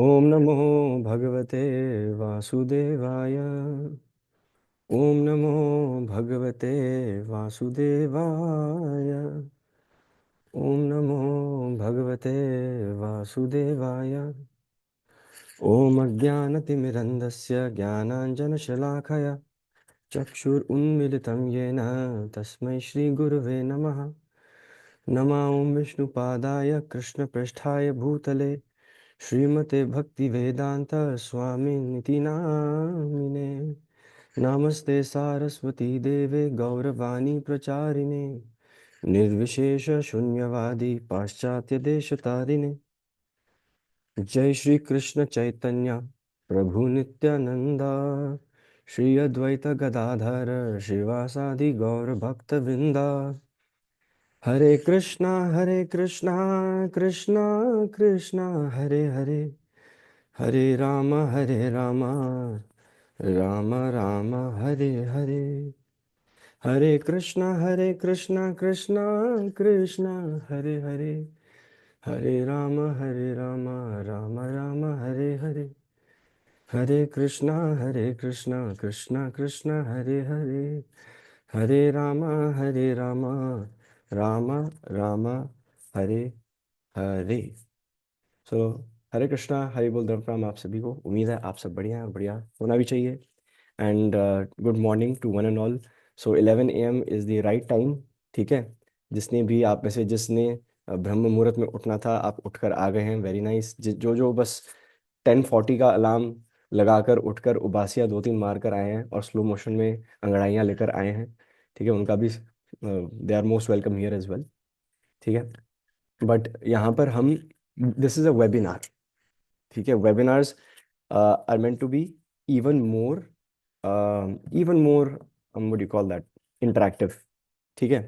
ओम नमो भगवते वासुदेवाय। ओम नमो भगवते वासुदेवाय। ओम नमो भगवते वासुदेवाय। ओम अज्ञानतिमिरन्धस्य ज्ञानाञ्जनशलाखया चक्षुरुन्मिलितं येन तस्मै श्रीगुरुवे नमः। नमः ओं विष्णुपादाय कृष्णप्रेष्ठाय भूतले श्रीमते भक्तिवेदांत स्वामिनिति नामिने। नमस्ते सारस्वती देवे गौरवाणी प्रचारिणे निर्विशेष शून्यवादी पाश्चात्य देश तारिणे। जय श्री कृष्ण चैतन्य प्रभु नित्यानंदा श्री अद्वैत गदाधर शिवासादि गौर भक्त वृंदा। हरे कृष्णा कृष्णा कृष्णा हरे हरे, हरे राम राम राम हरे हरे। हरे कृष्णा कृष्णा कृष्णा हरे हरे, हरे राम राम राम हरे हरे। हरे कृष्णा कृष्णा कृष्णा हरे हरे, हरे राम राम राम हरे हरे। सो हरे कृष्णा, हरे बोल धर्म आप सभी को। उम्मीद है आप सब बढ़िया हैं और बढ़िया होना भी चाहिए। And good morning to one and all. So 11 AM is the right time. ठीक है, जिसने भी आप में से जिसने ब्रह्म मुहूर्त में उठना था आप उठकर आ गए हैं, वेरी नाइस। जो जो बस 10:40 का अलार्म लगाकर उठकर उबासियाँ 2-3 मार कर आए हैं और स्लो मोशन में अंगड़ाइयाँ लेकर आए हैं, ठीक है, उनका भी they are most welcome here as well. ठीक है, बट यहाँ पर हम, दिस इज़ अ वेबिनार। ठीक है, webinars are meant to be even more even more what do you call that, interactive। ठीक है,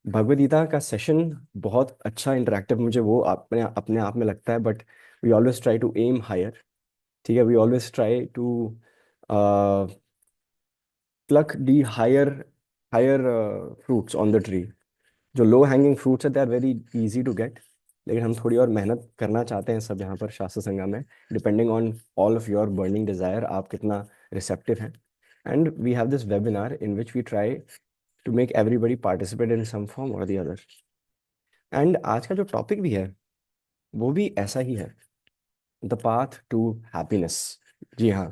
भगवद गीता का सेशन बहुत अच्छा इंटरेक्टिव मुझे वो अपने अपने आप में लगता है, but we always try to aim higher. ठीक है, we always try to pluck the higher higher fruits on the tree. जो लो हैंगिंग फ्रूट्स है they are very easy to get, लेकिन हम थोड़ी और मेहनत करना चाहते हैं सब यहाँ पर शास्त्र संगम में, depending on all of your burning desire, आप कितना रिसेप्टिव हैं। And we have this webinar in which we try to make everybody participate in some form or the other. And आज का जो टॉपिक भी है वो भी ऐसा ही है, द पाथ टू हैप्पीनेस। जी हाँ,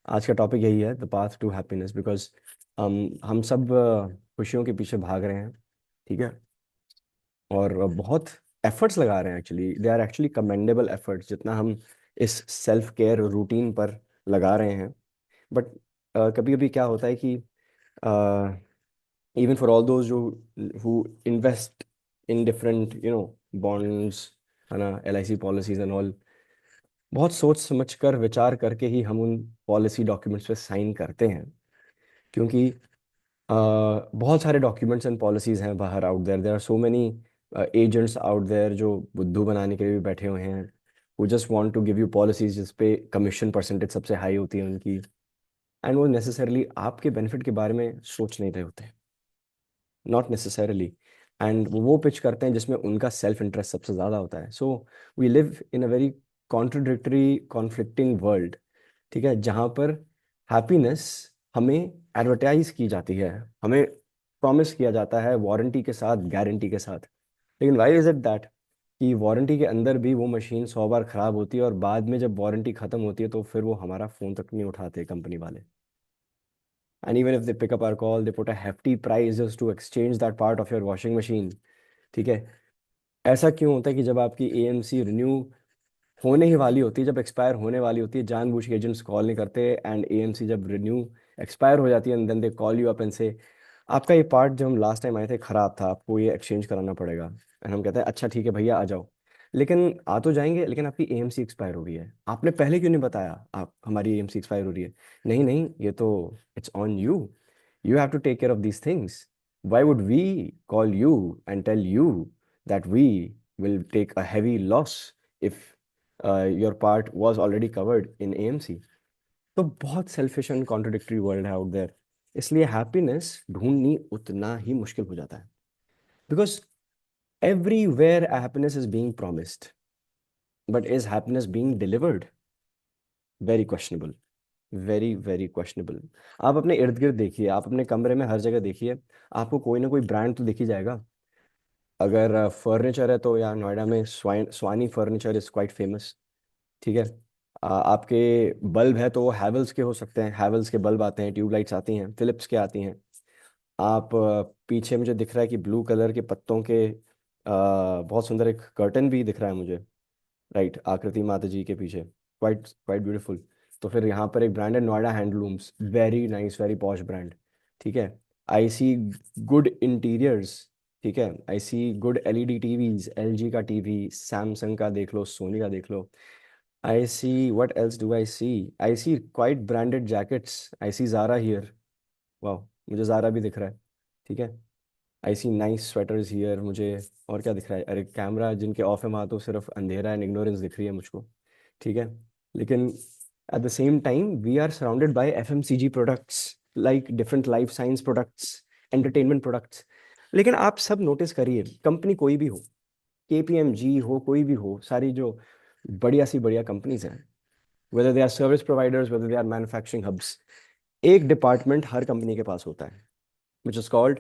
आज का टॉपिक यही है, the path to happiness, because हम सब खुशियों के पीछे भाग रहे हैं। ठीक है, और बहुत एफर्ट्स लगा रहे हैं, actually they are actually commendable efforts जितना हम इस सेल्फ केयर रूटीन पर लगा रहे हैं। बट कभी कभी क्या होता है कि इवन फॉर ऑल दोज जो who invest in different bonds, है ना, LIC पॉलिसीज एंड ऑल, बहुत सोच समझ कर विचार करके ही हम उन पॉलिसी डॉक्यूमेंट्स पे साइन करते हैं। क्योंकि बहुत सारे डॉक्यूमेंट्स एंड पॉलिसीज हैं बाहर out there, there are so many agents out there जो बुद्धू बनाने के लिए भी बैठे हुए हैं, वो just want to give you policies जिस पे कमीशन परसेंटेज सबसे हाई होती है उनकी, एंड वो नेसेसरली आपके बेनिफिट के बारे में सोच नहीं रहे होते, नॉट नेसेसरली। एंड वो पिच करते हैं जिसमें उनका सेल्फ इंटरेस्ट सबसे ज़्यादा होता है। So we live in a very contradictory conflicting world. ठीक है, जहाँ पर हैप्पीनेस हमें एडवर्टाइज की जाती है, हमें प्रॉमिस किया जाता है वारंटी के साथ, गारंटी के साथ। लेकिन वाई इज इट दैट कि वारंटी के अंदर भी वो मशीन 100 बार खराब होती है और बाद में जब वारंटी खत्म होती है तो फिर वो हमारा फ़ोन तक नहीं उठाते कंपनी वाले। And even if they pick up our call they put a hefty price just to exchange that part of your washing machine। ठीक है, ऐसा क्यों होता है कि जब आपकी AMC रिन्यू होने ही वाली होती है, जब एक्सपायर होने वाली होती है, जानबूझ के एजेंट्स कॉल नहीं करते, एंड AMC जब रिन्यू एक्सपायर हो जाती है and then they call you up and say आपका ये पार्ट जो हम लास्ट टाइम आए थे खराब था, आपको ये एक्सचेंज कराना पड़ेगा। एंड हम कहते हैं अच्छा ठीक है भैया आ जाओ। लेकिन आ तो जाएंगे, लेकिन आपकी AMC एक्सपायर हो गई है, आपने पहले क्यों नहीं बताया आप हमारी AMC एक्सपायर हो रही है। नहीं नहीं, ये तो it's on you, you have to take care of these things. Why would we call you and tell you that we will take a heavy loss if your part was already covered in AMC। तो बहुत selfish and contradictory world है out there, इसलिए happiness ढूंढनी उतना ही मुश्किल हो जाता है। Because everywhere happiness is being promised. But is happiness being delivered? Very questionable, very very questionable. आप अपने इर्द गिर्द देखिए, आप अपने कमरे में हर जगह देखिए, आपको कोई ना कोई ब्रांड तो दिख ही जाएगा। अगर फर्नीचर है तो यहाँ नोएडा में Swani furniture is quite famous. ठीक है। आपके बल्ब है तो वो हैवेल्स के हो सकते हैं, हैवेल्स के बल्ब आते हैं, ट्यूबलाइट्स आती हैं, फिलिप्स के आती हैं। आप पीछे मुझे दिख रहा है कि ब्लू कलर के पत्तों के बहुत सुंदर एक कर्टन भी दिख रहा है मुझे, राइट, आकृति माता जी के पीछे, क्वाइट क्वाइट ब्यूटीफुल। तो फिर यहाँ पर एक ब्रांड है Noida handlooms, very nice, very posh brand. ठीक है। I see good interiors. ठीक है। I see good LED TVs, LG का टीवी, सैमसंग का देख लो, सोनी का देख लो। I see what else do I see quite branded jackets, I see Zara here. वाह, मुझे जारा भी दिख रहा है। ठीक है। I see nice sweaters here मुझे। और क्या दिख रहा है? अरे कैमरा जिनके ऑफ है वहाँ तो सिर्फ अंधेरा एंड इग्नोरेंस दिख रही है मुझको। ठीक है। लेकिन at the same time we are surrounded by FMCG products, like different life science products, entertainment products. लेकिन आप सब नोटिस करिए, कंपनी कोई भी हो, केपीएमजी हो, कोई भी हो, सारी जो बढ़िया सी बढ़िया कंपनीज हैं, whether they are service providers, whether they are manufacturing hubs, एक डिपार्टमेंट हर कंपनी के पास होता है, which is called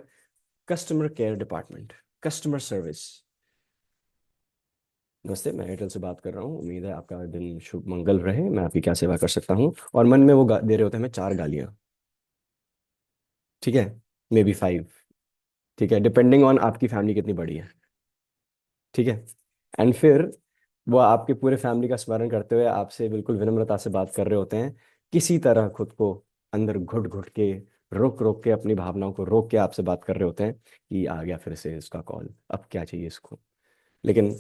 customer care department, customer service. नमस्ते, मैं एयरटेल से बात कर रहा हूँ, उम्मीद है आपका दिन शुभ मंगल रहे, मैं आपकी क्या सेवा कर सकता हूँ। और मन में वो दे रहे होते हैं हमें चार गालियाँ। ठीक है। May be five. ठीक है, डिपेंडिंग ऑन आपकी फैमिली कितनी बड़ी है। ठीक है। एंड फिर वो आपके पूरे फैमिली का स्मरण करते हुए आपसे बिल्कुल विनम्रता से बात कर रहे होते हैं, किसी तरह खुद को अंदर घुट घुट के, रोक रोक के, अपनी भावनाओं को रोक के आपसे बात कर रहे होते हैं कि आ गया फिर से इसका कॉल, अब क्या चाहिए इसको। लेकिन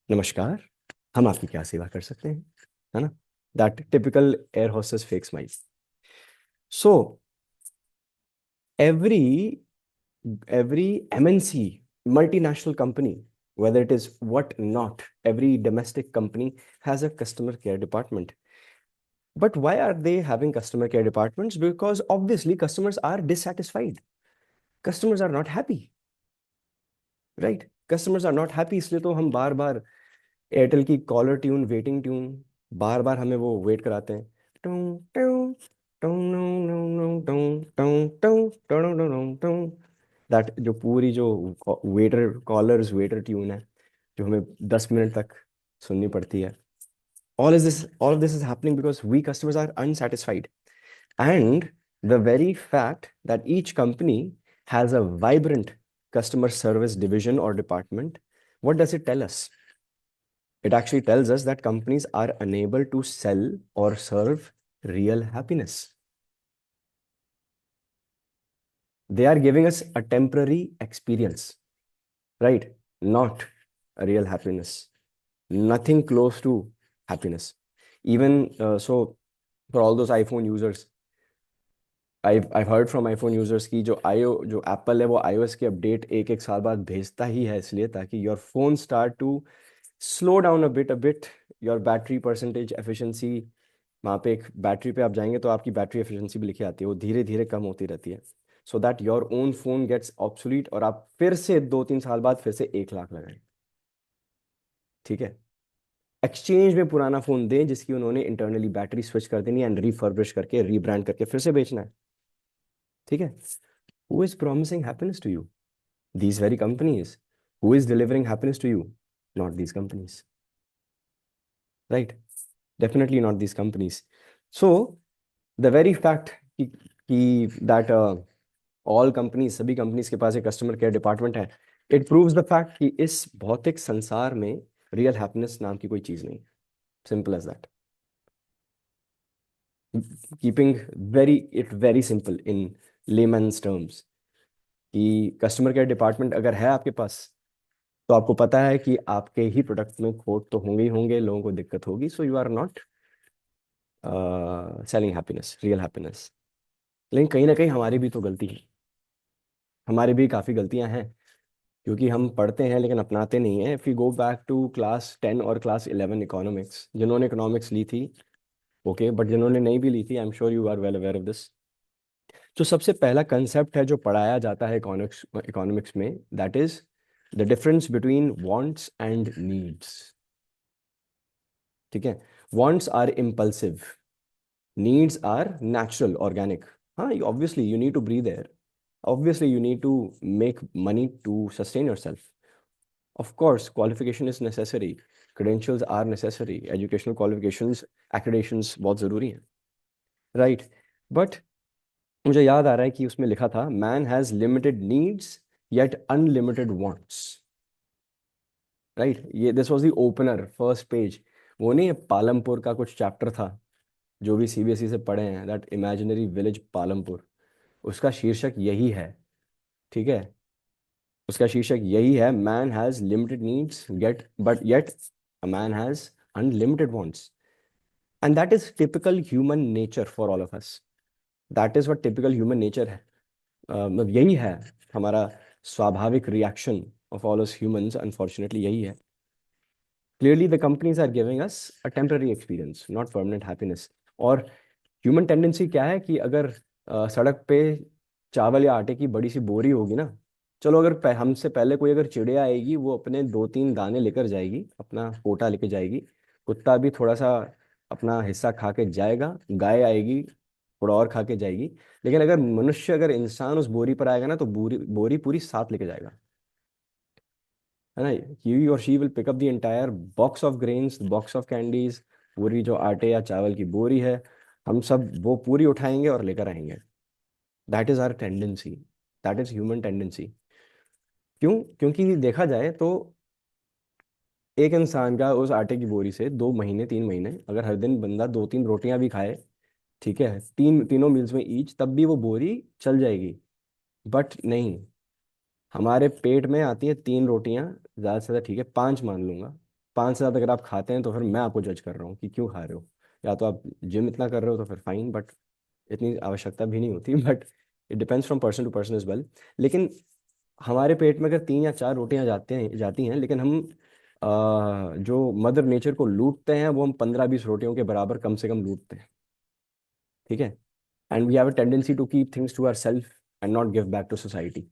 नमस्कार, हम आपकी क्या सेवा कर सकते हैं, है ना? That typical air hostess fake smile. So every every MNC, multinational company, whether it is what not, every domestic company has a customer care department. But why are they having customer care departments? Because obviously customers are dissatisfied. Customers are not happy, right? Customers are not happy, इसलिए तो हम बार बार Airtel की caller tune, waiting tune, बार बार हमें वो wait कराते हैं। टूं, टूं, टूं, नूं, नूं, नूं, टूं, टूं, टूं, टूं, टूं, टूं, टूं। दैट जो पूरी जो वेटर कॉलर्स वेटर ट्यून है, जो हमें 10 मिनट तक सुननी पड़ती है। All of this is happening because we customers are unsatisfied. And the very fact that each company has a vibrant customer service division or department, what does it tell us? It actually tells us that companies are unable to sell or serve real happiness. They are giving us a temporary experience, right? Not a real happiness. Nothing close to happiness. Even so, for all those iPhone users, I've heard from iPhone users कि जो Apple है वो iOS की update एक एक साल बाद भेजता ही है, इसलिए ताकि your phone start to slow down a bit, your battery percentage efficiency, वहाँ पे एक बैटरी पे आप जाएंगे तो आपकी बैटरी एफिशिएंसी भी लिखी आती है, वो धीरे धीरे कम होती रहती है, so that your own phone gets obsolete और आप फिर से 2-3 साल बाद फिर से 1 लाख लगाएं। ठीक है। एक्सचेंज में पुराना फोन दें जिसकी उन्होंने इंटरनली बैटरी स्विच कर देनी एंड रिफर्बिश करके रीब्रांड करके फिर से बेचना है। ठीक है। Who is promising happiness to you? These very companies. Who is delivering happiness to you? Not these companies, right? Definitely not these companies. So the very fact कि दैट ऑल कंपनीज, सभी companies के पास एक customer care department है, it proves the fact कि इस भौतिक संसार में रियल हैप्पीनेस नाम की कोई चीज नहीं। Simple as that. Keeping very it very simple in layman's terms, कि कस्टमर केयर डिपार्टमेंट अगर है आपके पास तो आपको पता है कि आपके ही प्रोडक्ट में खोट तो होंगे ही होंगे, लोगों को दिक्कत होगी, so you are not selling happiness, real happiness. लेकिन कहीं ना कहीं हमारी भी तो गलती है, हमारी भी काफ़ी गलतियां हैं, क्योंकि हम पढ़ते हैं लेकिन अपनाते नहीं हैं। If you go back to class 10 और क्लास 11 इकोनॉमिक्स, जिन्होंने इकोनॉमिक्स ली थी, ओके, बट जिन्होंने नहीं भी ली थी, I am sure you are well aware of this. जो सबसे पहला कंसेप्ट है जो पढ़ाया जाता है इकोनॉमिक्स इकोनॉमिक्स में, that is the difference between wants and needs. ठीक है। wants are impulsive, needs are natural, organic. हाँ, obviously you need to breathe air, obviously you need to make money to sustain yourself. Of course qualification is necessary, credentials are necessary, educational qualifications, accreditations बहुत जरूरी हैं, right? But मुझे याद आ रहा है कि उसमें लिखा था man has limited needs yet unlimited wants, right? ये this was the opener first page. वो नहीं, पालमपुर का कुछ चैप्टर था, जो भी सीबीएसई से पढ़े हैं, दैट इमेजिनरी विलेज पालमपुर, उसका शीर्षक यही है, ठीक है। उसका शीर्षक यही है, man has limited needs get but yet a man has unlimited wants, and that is typical human nature for all of us. That is what typical human nature है। मतलब यही है हमारा स्वाभाविक reaction of all us humans, unfortunately यही है। Clearly, the companies are giving us a temporary experience, not permanent happiness. और human tendency क्या है कि अगर सड़क पे चावल या आटे की बड़ी सी बोरी होगी ना, चलो अगर हमसे पहले कोई अगर चिड़िया आएगी, वो अपने 2-3 दाने लेकर जाएगी, अपना कोटा लेके जाएगी, कुत्ता भी थोड़ा सा अपना हिस्सा खा के जाएगा, गाय आएगी थोड़ा और खा के जाएगी। लेकिन अगर मनुष्य, अगर इंसान उस बोरी पर आएगा ना, तो बोरी बोरी पूरी साथ लेके जाएगा, है ना। ही और she will pick up the entire box of grains, box of candies, पूरी जो आटे या चावल की बोरी है, हम सब वो पूरी उठाएंगे और लेकर आएंगे। That is our tendency, that is human tendency. क्यों? क्योंकि देखा जाए तो एक इंसान का उस आटे की बोरी से 2 महीने 3 महीने, अगर हर दिन बंदा 2-3 रोटियां भी खाए, ठीक है, तीनों मील्स में ईच, तब भी वो बोरी चल जाएगी। बट नहीं, हमारे पेट में आती है 3 रोटियां, ज़्यादा से ज़्यादा ठीक है 5 मान लूंगा, 5 से ज़्यादा अगर आप खाते हैं तो फिर मैं आपको जज कर रहा हूँ कि क्यों खा रहे हो। या तो आप जिम इतना कर रहे हो तो फिर फाइन, बट इतनी आवश्यकता भी नहीं होती। But it depends from person to person as well. लेकिन हमारे पेट में अगर 3 या 4 रोटियां जाती हैं, लेकिन हम जो मदर नेचर को लूटते हैं, वो हम 15-20 रोटियों के बराबर कम से कम लूटते हैं, ठीक है। And we have a tendency to keep things to our self and not give back to society.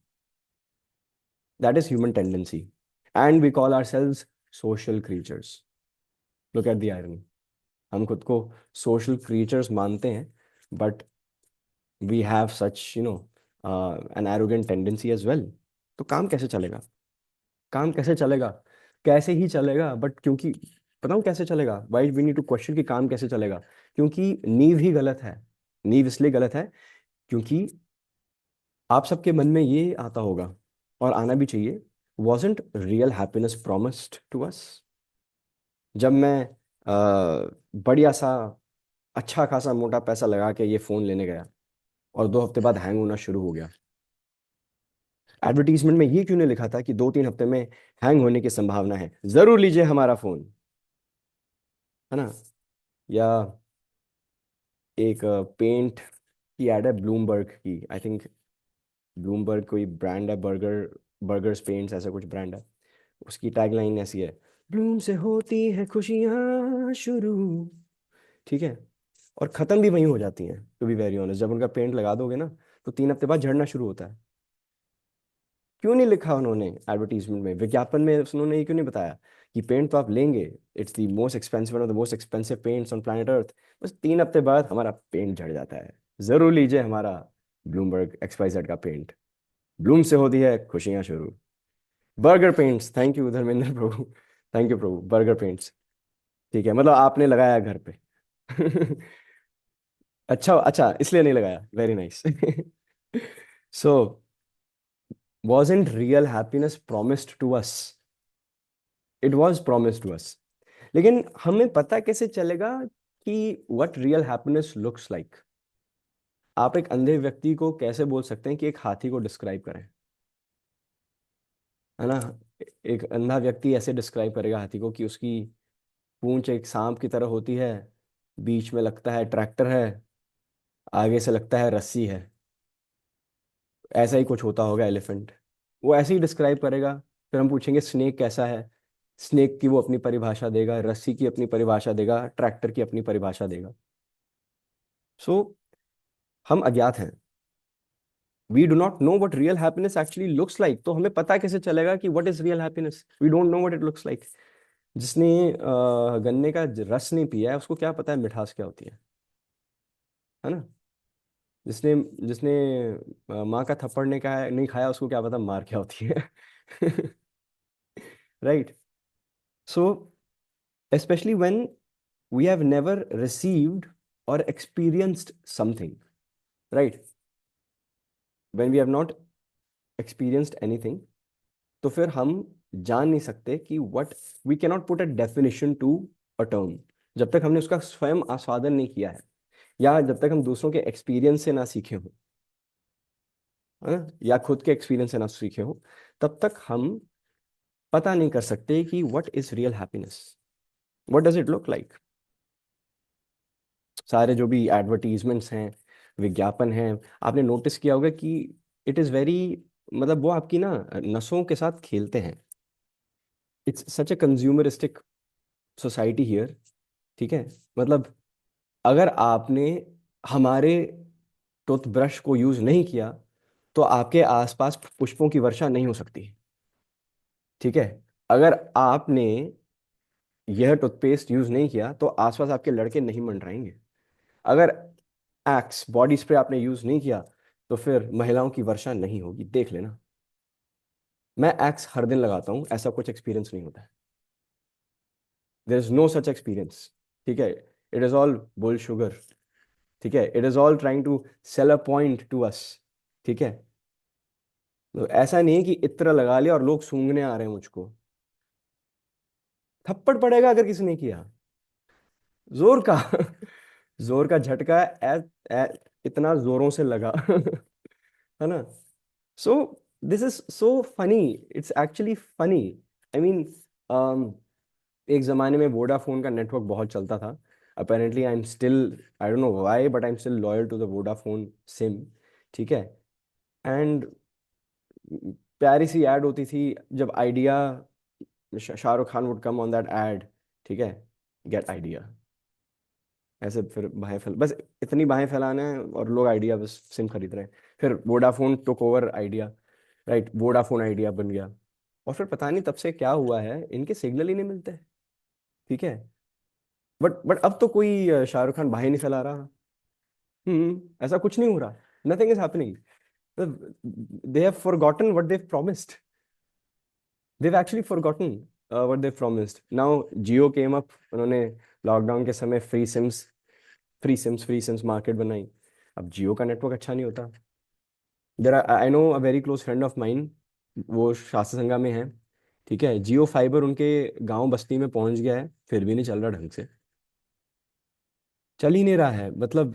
That is human tendency. And we call ourselves social creatures. Look at the irony. हम खुद को social creatures मानते हैं, but we have such, an arrogant tendency as well. तो काम कैसे चलेगा? काम कैसे चलेगा? कैसे ही चलेगा, बट क्योंकि बताऊँ कैसे चलेगा? Why we need to question कि काम कैसे चलेगा? क्योंकि नींव ही गलत है। नींव इसलिए गलत है क्योंकि आप सबके मन में ये आता होगा, और आना भी चाहिए, wasn't real happiness promised to us? जब मैं बढ़िया सा अच्छा खासा मोटा पैसा लगा के ये फ़ोन लेने गया और 2 हफ्ते बाद हैंग होना शुरू हो गया, एडवर्टीजमेंट में ये क्यों नहीं लिखा था कि 2-3 हफ्ते में हैंग होने की संभावना है, ज़रूर लीजिए हमारा फ़ोन, है ना। या एक पेंट की एड है ब्लूमबर्ग की, आई थिंक ब्लूमबर्ग कोई ब्रांड है, बर्गर्स पेंट्स ऐसा कुछ ब्रांड है। उसकी टैगलाइन ऐसी है, ब्लूम से होती है खुशियां शुरू, ठीक है। और ख़त्म भी वहीं हो जाती हैं, टू बी वेरी ऑनेस्ट। जब उनका पेंट लगा दोगे ना, तो 3 हफ्ते बाद झड़ना शुरू होता है। क्यों नहीं लिखा उन्होंने एडवर्टीजमेंट में, विज्ञापन में उन्होंने ये क्यों नहीं बताया कि पेंट तो आप लेंगे, it's the most expensive, one of the most expensive paints on planet earth, बस 3 हफ्ते बाद हमारा पेंट झड़ जाता है, ज़रूर लीजिए हमारा ब्लूमबर्ग XYZ का पेंट, ब्लूम से होती है खुशियां शुरू। Burger paints, thank you Dharmendra Prabhu, thank you Prabhu, burger paints, ठीक है, मतलब आपने लगाया घर पे। अच्छा अच्छा, इसलिए नहीं लगाया, very nice. So wasn't real happiness promised to us? It was promised to us. लेकिन हमें पता कैसे चलेगा कि what real happiness looks like? आप एक अंधे व्यक्ति को कैसे बोल सकते हैं कि एक हाथी को डिस्क्राइब करें, है ना। एक अंधा व्यक्ति ऐसे डिस्क्राइब करेगा हाथी को कि उसकी पूंछ एक सांप की तरह होती है, बीच में लगता है ट्रैक्टर है, आगे से लगता है रस्सी है, ऐसा ही कुछ होता होगा एलिफेंट, वो ऐसे ही डिस्क्राइब करेगा। फिर हम पूछेंगे स्नेक कैसा है, स्नेक की वो अपनी परिभाषा देगा, रस्सी की अपनी परिभाषा देगा, ट्रैक्टर की अपनी परिभाषा देगा। सो हम अज्ञात हैं, we do not know what real happiness actually looks like. तो हमें पता कैसे चलेगा कि what is real happiness? We don't know what it looks like. जिसने गन्ने का रस नहीं पिया है उसको क्या पता है मिठास क्या होती है ना। जिसने जिसने माँ का थप्पड़ नहीं खाया उसको क्या पता मार क्या होती है। Right. So especially when we have never received or experienced something, right? When we have not experienced anything, तो फिर हम जान नहीं सकते कि what we cannot put a definition to a term, जब तक हमने उसका स्वयं आस्वादन नहीं किया है या जब तक हम दूसरों के एक्सपीरियंस से ना सीखे हो, है ना, या खुद के एक्सपीरियंस से ना सीखे हो, तब तक हम पता नहीं कर सकते कि what is real happiness, what does it look like। सारे जो भी एडवर्टीजमेंट्स हैं, विज्ञापन हैं, आपने नोटिस किया होगा कि इट इज़ वेरी, मतलब वो आपकी ना नसों के साथ खेलते हैं। It's such a consumeristic society here. ठीक है, मतलब अगर आपने हमारे टूथब्रश को यूज नहीं किया तो आपके आसपास पुष्पों की वर्षा नहीं हो सकती। ठीक है, अगर आपने यह टूथपेस्ट यूज नहीं किया तो आसपास आपके लड़के नहीं मंडराएंगे। अगर एक्स बॉडी स्प्रे आपने यूज नहीं किया तो फिर महिलाओं की वर्षा नहीं होगी, देख लेना। मैं एक्स हर दिन लगाता हूँ, ऐसा कुछ एक्सपीरियंस नहीं होता है। There is no such experience. ठीक है, it is all bull sugar. ठीक है, it is all trying to sell a point to us. ठीक है, तो ऐसा नहीं है कि इत्र लगा लिया और लोग सूंघने आ रहे हैं मुझको। थप्पड़ पड़ेगा अगर किसी ने किया, जोर का। जोर का झटका इतना जोरों से लगा। है ना। So this is so funny, it's actually funny. I mean, एक जमाने में वोडाफोन का नेटवर्क बहुत चलता था। Apparently I am still, I don't know why but I am still loyal to the Vodafone sim. ठीक है, एंड प्यारी सी ऐड होती थी जब Idea, Shahrukh Khan would come on that ad. ठीक है, गेट आइडिया, ऐसे फिर बाहें फैल, बस इतनी बाहें फैलाना है और लोग आइडिया बस सिम खरीद रहे हैं। फिर Vodafone took over idea, right, Vodafone idea बन गया। और फिर पता नहीं तब से क्या हुआ है, इनके सिग्नल ही नहीं मिलते। ठीक है, बट अब तो कोई शाहरुख खान बाहें नहीं फैला रहा। ऐसा कुछ नहीं हो रहा, nothing is happening. They have forgotten what they promised, they've actually forgotten what they promised. Now Jio came up, उन्होंने लॉकडाउन के समय फ्री सिम्स मार्केट बनाई। अब जियो का नेटवर्क अच्छा नहीं होता। There I know a very close friend of mine, वो शास्त्र संगा में है। ठीक है, जियो फाइबर उनके गांव बस्ती में पहुंच गया है, फिर भी नहीं चल रहा ढंग से। चल ही नहीं रहा है, मतलब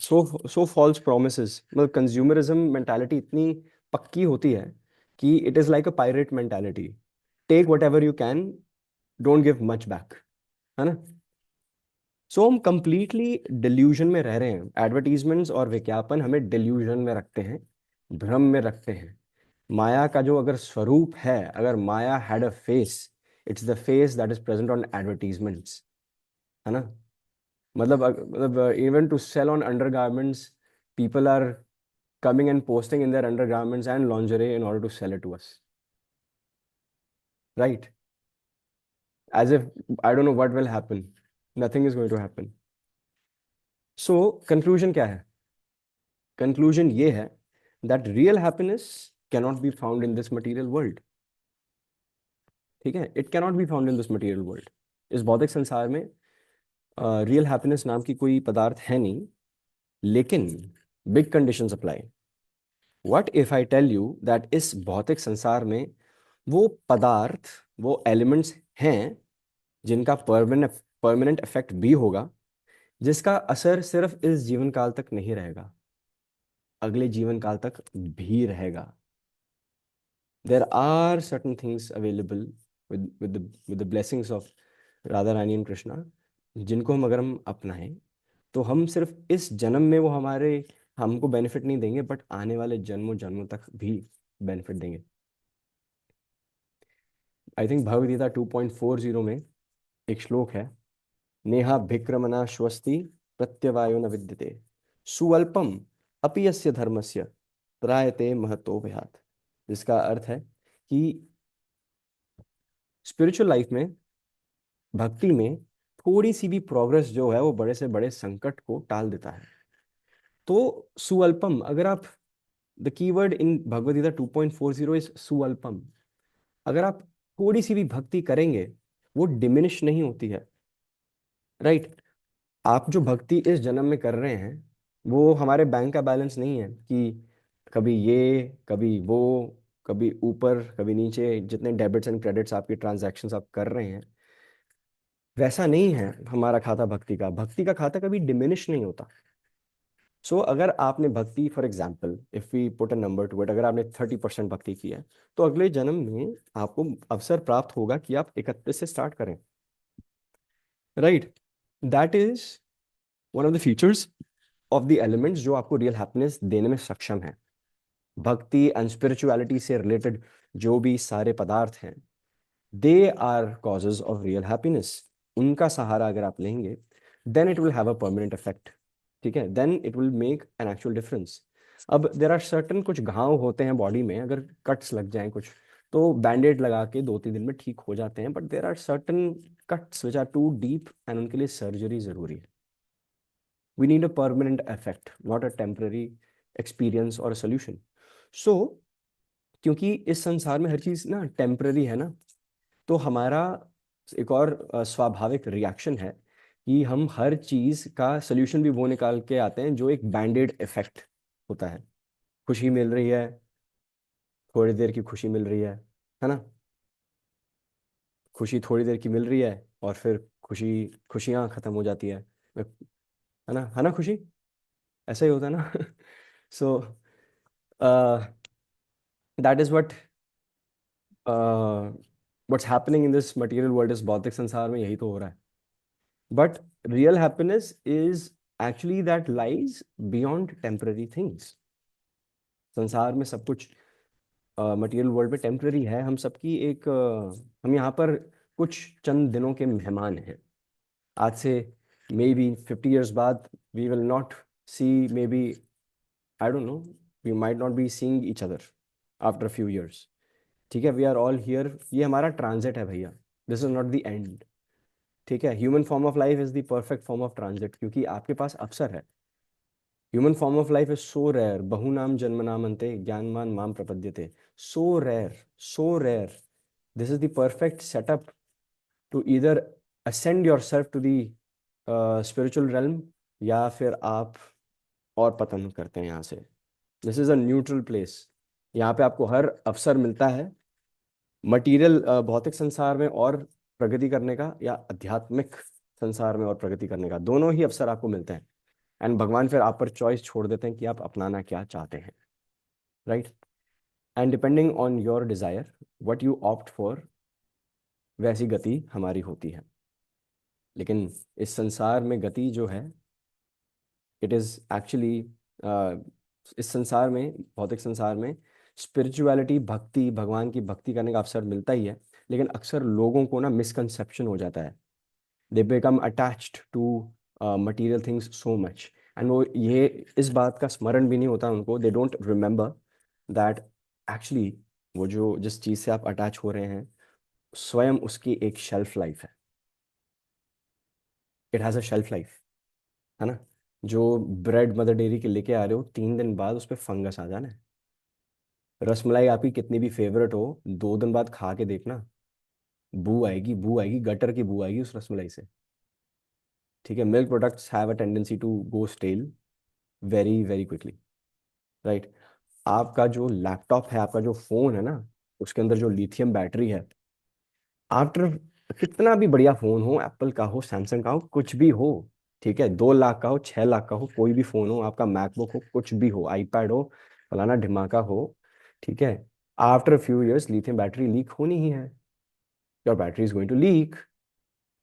सो फॉल्स प्रोमिसेस। मतलब कंज्यूमरिज्म मेंटालिटी इतनी पक्की होती है कि it is like a pirate mentality, take whatever you can, don't give much back. है ना। सो हम कंप्लीटली डिल्यूजन में रह रहे हैं। एडवर्टीजमेंट्स और विज्ञापन हमें डिल्यूजन में रखते हैं, भ्रम में रखते हैं। माया का जो अगर स्वरूप है, अगर maya had a face, it's the face that is present on advertisements. है ना। मतलब even to sell on undergarments, people are coming and posting in their undergarments and lingerie in order to sell it to us, right? As if I don't know what will happen. Nothing is going to happen. So conclusion क्या है? Conclusion ये है that real happiness cannot be found in this material world. ठीक है, it cannot be found in this material world. इस भौतिक संसार में रियल हैप्पीनेस नाम की कोई पदार्थ है नहीं। लेकिन big conditions apply. What if I tell you that इस भौतिक संसार में वो पदार्थ, वो एलिमेंट्स हैं जिनका परमानेंट इफेक्ट भी होगा, जिसका असर सिर्फ इस जीवन काल तक नहीं रहेगा, अगले जीवन काल तक भी रहेगा। There are certain things available with the blessings of Radha Rani and Krishna, जिनको हम अगर हम अपनाएं तो हम सिर्फ इस जन्म में वो हमारे हमको बेनिफिट नहीं देंगे, बट आने वाले जन्मों जन्मों तक भी बेनिफिट देंगे। आई थिंक भगवद गीता 2.40 में एक श्लोक है, नेहा भिक्रमना श्वस्ति प्रत्यवायो न विद्यते सुअल्पम अपि यस्य धर्मस्य त्रायते महतो भयात्। जिसका अर्थ है कि स्पिरिचुअल लाइफ में, भक्ति में थोड़ी सी भी प्रोग्रेस जो है वो बड़े से बड़े संकट को टाल देता है। तो सुअल्पम, अगर आप, the keyword in Bhagavad Gita 2.40 is svalpam. अगर आप थोड़ी सी भी भक्ति करेंगे वो डिमिनिश नहीं होती है, राइट। आप जो भक्ति इस जन्म में कर रहे हैं वो हमारे बैंक का बैलेंस नहीं है कि कभी ये, कभी वो, कभी ऊपर कभी नीचे, जितने डेबिट्स एंड क्रेडिट्स आपके ट्रांजैक्शंस आप कर रहे हैं, वैसा नहीं है हमारा खाता। भक्ति का खाता कभी डिमिनिश नहीं होता। सो अगर आपने भक्ति, for example if we put a number to it, अगर आपने 30% भक्ति की है, तो अगले जन्म में आपको अवसर प्राप्त होगा कि आप 31 से स्टार्ट करें, right. That is one of the features of the elements जो आपको रियल हैप्पीनेस देने में सक्षम है। भक्ति एंड स्पिरिचुअलिटी से रिलेटेड जो भी सारे पदार्थ हैं, they are causes of real happiness. उनका सहारा अगर आप लेंगे, then it will have a permanent effect, ठीक है, then it will make an actual difference. अब देर आर सर्टन कुछ घाव होते हैं बॉडी में, अगर कट्स लग जाएं कुछ, तो बैंडेड लगा के 2-3 दिन में ठीक हो जाते हैं, but there are certain cuts which are too deep and उनके लिए सर्जरी जरूरी है। We need a permanent effect, not a temporary experience or solution. So क्योंकि इस संसार में हर चीज ना टेम्पररी है ना, तो हमारा एक और स्वाभाविक रिएक्शन है कि हम हर चीज का सोल्यूशन भी वो निकाल के आते हैं जो एक बैंडेड इफेक्ट होता है। खुशी मिल रही है, थोड़ी देर की खुशी मिल रही है ना, खुशी थोड़ी देर की मिल रही है और फिर खुशियां खत्म हो जाती है ना खुशी, ऐसा ही होता है ना। सो that is what's happening in this material world, इस भौतिक संसार में यही तो हो रहा है। But real happiness is actually that lies beyond temporary things. संसार में सब कुछ मटेरियल वर्ल्ड में टेम्पररी है। हम सबकी एक हम यहाँ पर कुछ चंद दिनों के मेहमान हैं। आज से मे बी 50 years बाद we will not see, maybe, I don't know, we might not be seeing each other after few years, ठीक है। वी आर ऑल हियर, ये हमारा ट्रांजिट है भैया, this is not the end, ठीक है। Human form of life is the perfect form of transit, क्योंकि आपके पास अवसर है। Human form of life is so rare, बहुनाम जन्मनाम अन्ते ज्ञानवान माम प्रपद्यते। So rare, so rare. This is the perfect setup to either ascend yourself to the spiritual realm, या फिर आप और पतन करते हैं यहाँ से। This is a neutral place, यहाँ पे आपको हर अवसर मिलता है मटीरियल भौतिक संसार में और प्रगति करने का, या आध्यात्मिक संसार में और प्रगति करने का, दोनों ही अवसर आपको मिलते हैं। एंड भगवान फिर आप पर चॉइस छोड़ देते हैं कि आप अपनाना क्या चाहते हैं, right. And depending on your desire, what you opt for, वैसी गति हमारी होती है। लेकिन इस संसार में गति जो है, इट इज एक्चुअली, इस संसार में, भौतिक संसार में स्पिरिचुअलिटी, भक्ति, भगवान की भक्ति करने का अवसर मिलता ही है, लेकिन अक्सर लोगों को ना मिसकंसेप्शन हो जाता है। They become attached to material things so much, and वो ये इस बात का स्मरण भी नहीं होता उनको, they don't remember that actually वो जो जिस चीज़ से आप अटैच हो रहे हैं, स्वयं उसकी एक शेल्फ लाइफ है। It has a shelf life, है ना। जो ब्रेड मदर डेयरी के लेके आ रहे हो, 3 दिन बाद उस पर फंगस आ जाना है। रसमलाई आपकी कितनी भी फेवरेट हो, 2 दिन बाद खा के देखना, बू आएगी, बू आएगी, गटर की बू आएगी उस रसमलाई से, ठीक है। Milk products have a tendency to go stale very very quickly, right. आपका जो लैपटॉप है, आपका जो फोन है ना, उसके अंदर जो लिथियम बैटरी है, आफ्टर, कितना भी बढ़िया फोन हो, एप्पल का हो, सैमसंग का हो, कुछ भी हो, ठीक है, 2 लाख का हो, 6 लाख का हो, कोई भी फोन हो, आपका मैकबुक हो, कुछ भी हो, आईपैड हो, फलाना ढिमाका हो, ठीक है, after few years lithium battery leak होनी ही है। Your battery is going to leak,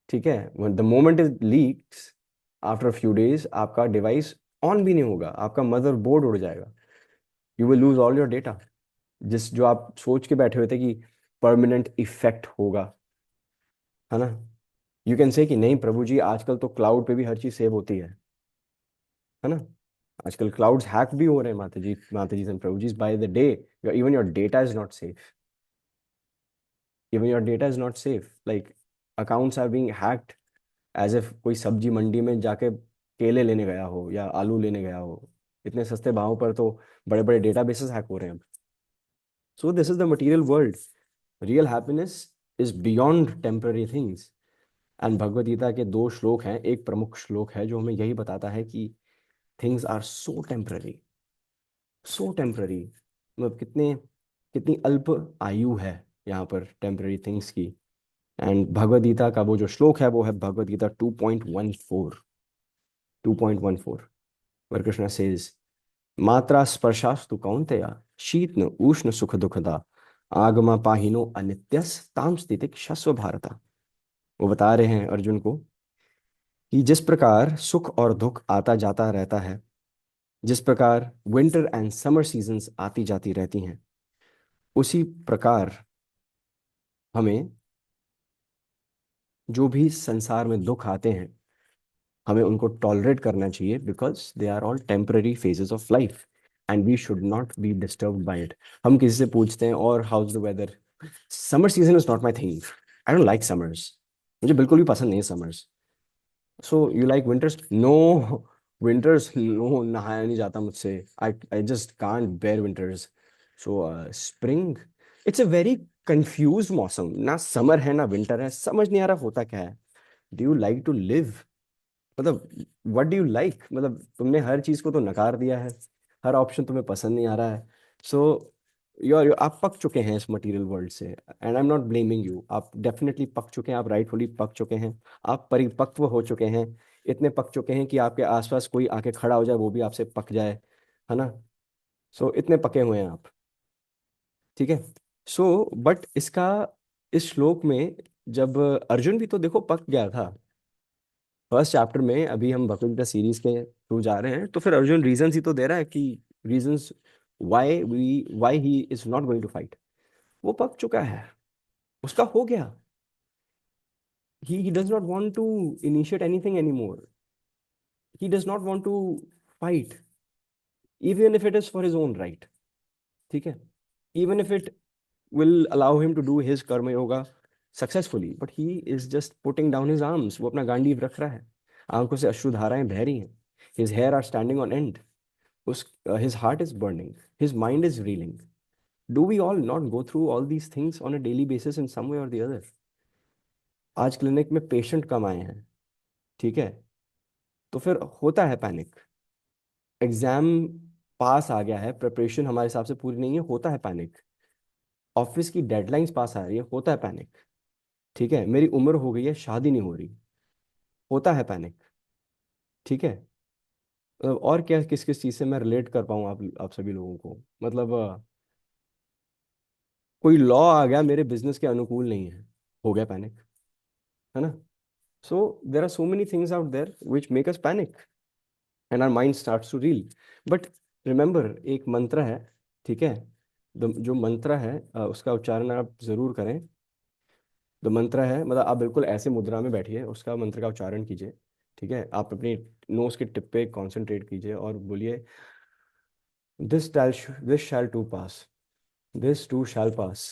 ठीक है। The moment is leaks, after few days आपका डिवाइस ऑन भी नहीं होगा, आपका मदर बोर्ड उड़ जाएगा, you will lose all your data. जिस जो आप सोच के बैठे हुए थे कि परमानेंट इफेक्ट होगा, है ना, यू कैन से कि नहीं प्रभु जी, आजकल तो क्लाउड पे भी हर चीज सेव होती है ना। आजकल क्लाउड्स हैक भी हो रहे हैं माता जी एंड प्रभु जी, by the day even your data is not safe. Even your data is not safe, like accounts are being hacked as if कोई सब्जी मंडी में जाके केले लेने गया हो या आलू लेने गया हो, इतने सस्ते भाव पर तो बड़े बड़े डेटाबेसेस हैक हो रहे हैं। So this is the material world. Real happiness is beyond temporary things. And Bhagavad Gita के दो श्लोक हैं, एक प्रमुख श्लोक है जो हमें यही बताता है कि things are so temporary, so temporary. मतलब कितने कितनी अल्प आयु है यहाँ पर टेम्पररी थिंग्स की। एंड भगवद गीता का वो जो श्लोक है वो है Bhagavad Gita 2.14, 2.14, where Krishna says, मात्रा स्पर्शास्तु कौन्तेय शीतन उष्ण सुख दुखदा आगमा पाहिनो अनित्यस ताम स्थितिक शस्व भारता। वो बता रहे हैं अर्जुन को कि जिस प्रकार सुख और दुख आता जाता रहता है, जिस प्रकार विंटर एंड समर सीजन्स आती जाती रहती हैं, उसी प्रकार हमें जो भी संसार में दुख आते हैं हमें उनको टॉलरेट करना चाहिए, because they are all temporary phases of life and we should not be disturbed by it. हम किसी से पूछते हैं और how's the weather, summer season is not my thing, I don't like summers, मुझे बिल्कुल भी पसंद नहीं है summers. So you like winters? No, winters no, नहाया नहीं जाता मुझसे, I I just can't bear winters. So spring, it's a very confuse मौसम, ना समर है ना विंटर है, समझ नहीं आ रहा होता क्या है। Do you like to live? मतलब व्हाट डू यू लाइक? मतलब तुमने हर चीज को तो नकार दिया है, हर ऑप्शन तुम्हें पसंद नहीं आ रहा है। सो आप पक चुके हैं इस मटेरियल वर्ल्ड से, and I am not blaming you, आप डेफिनेटली पक चुके हैं, आप राइटफुली पक चुके हैं, आप परिपक्व हो चुके हैं। इतने पक चुके हैं कि आपके आसपास कोई आके खड़ा हो जाए वो भी आपसे पक जाए, है ना? सो इतने पके हुए हैं आप, ठीक है। सो बट इसका, इस श्लोक में जब अर्जुन भी तो देखो पक गया था फर्स्ट चैप्टर में, अभी हम भगवद गीता सीरीज के थ्रू जा रहे हैं तो फिर अर्जुन रीजंस ही तो दे रहा है कि reasons why he is not going to fight. वो पक चुका है, उसका हो गया। He does not want to initiate anything anymore. He does not want to fight, even if it is for his own right. ठीक है? Even if it will allow him to do his कर्म yoga successfully, but he is just putting down his arms, वो अपना गांडीव रख रहा है, आंखों से अश्रुधाराएं बह रही हैं, his hair are standing on end, उस his heart is burning, his mind is reeling. Do we all not go through all these things on a daily basis in some way or the other? आज clinic में patient कम आए हैं, ठीक है, तो फिर होता है पैनिक। एग्जाम पास आ गया है, प्रिपरेशन हमारे हिसाब से पूरी नहीं है, होता है पैनिक। ऑफिस की डेडलाइंस पास आ रही है, होता है पैनिक। ठीक है, मेरी उम्र हो गई है, शादी नहीं हो रही, होता है पैनिक। ठीक है। और क्या, किस किस चीज़ से मैं रिलेट कर पाऊँ आप सभी लोगों को? मतलब कोई लॉ आ गया मेरे बिजनेस के अनुकूल नहीं है, हो गया पैनिक, है ना? So there are so many things out there which make us panic and our mind starts to reel. But remember, एक मंत्र है, ठीक है, जो मंत्र है उसका उच्चारण आप जरूर करें। जो मंत्र है, मतलब आप बिल्कुल ऐसे मुद्रा में बैठिए, उसका मंत्र का उच्चारण कीजिए, ठीक है, आप अपनी नोज के टिप पे कंसंट्रेट कीजिए और बोलिए, this shall too pass, this too shall pass.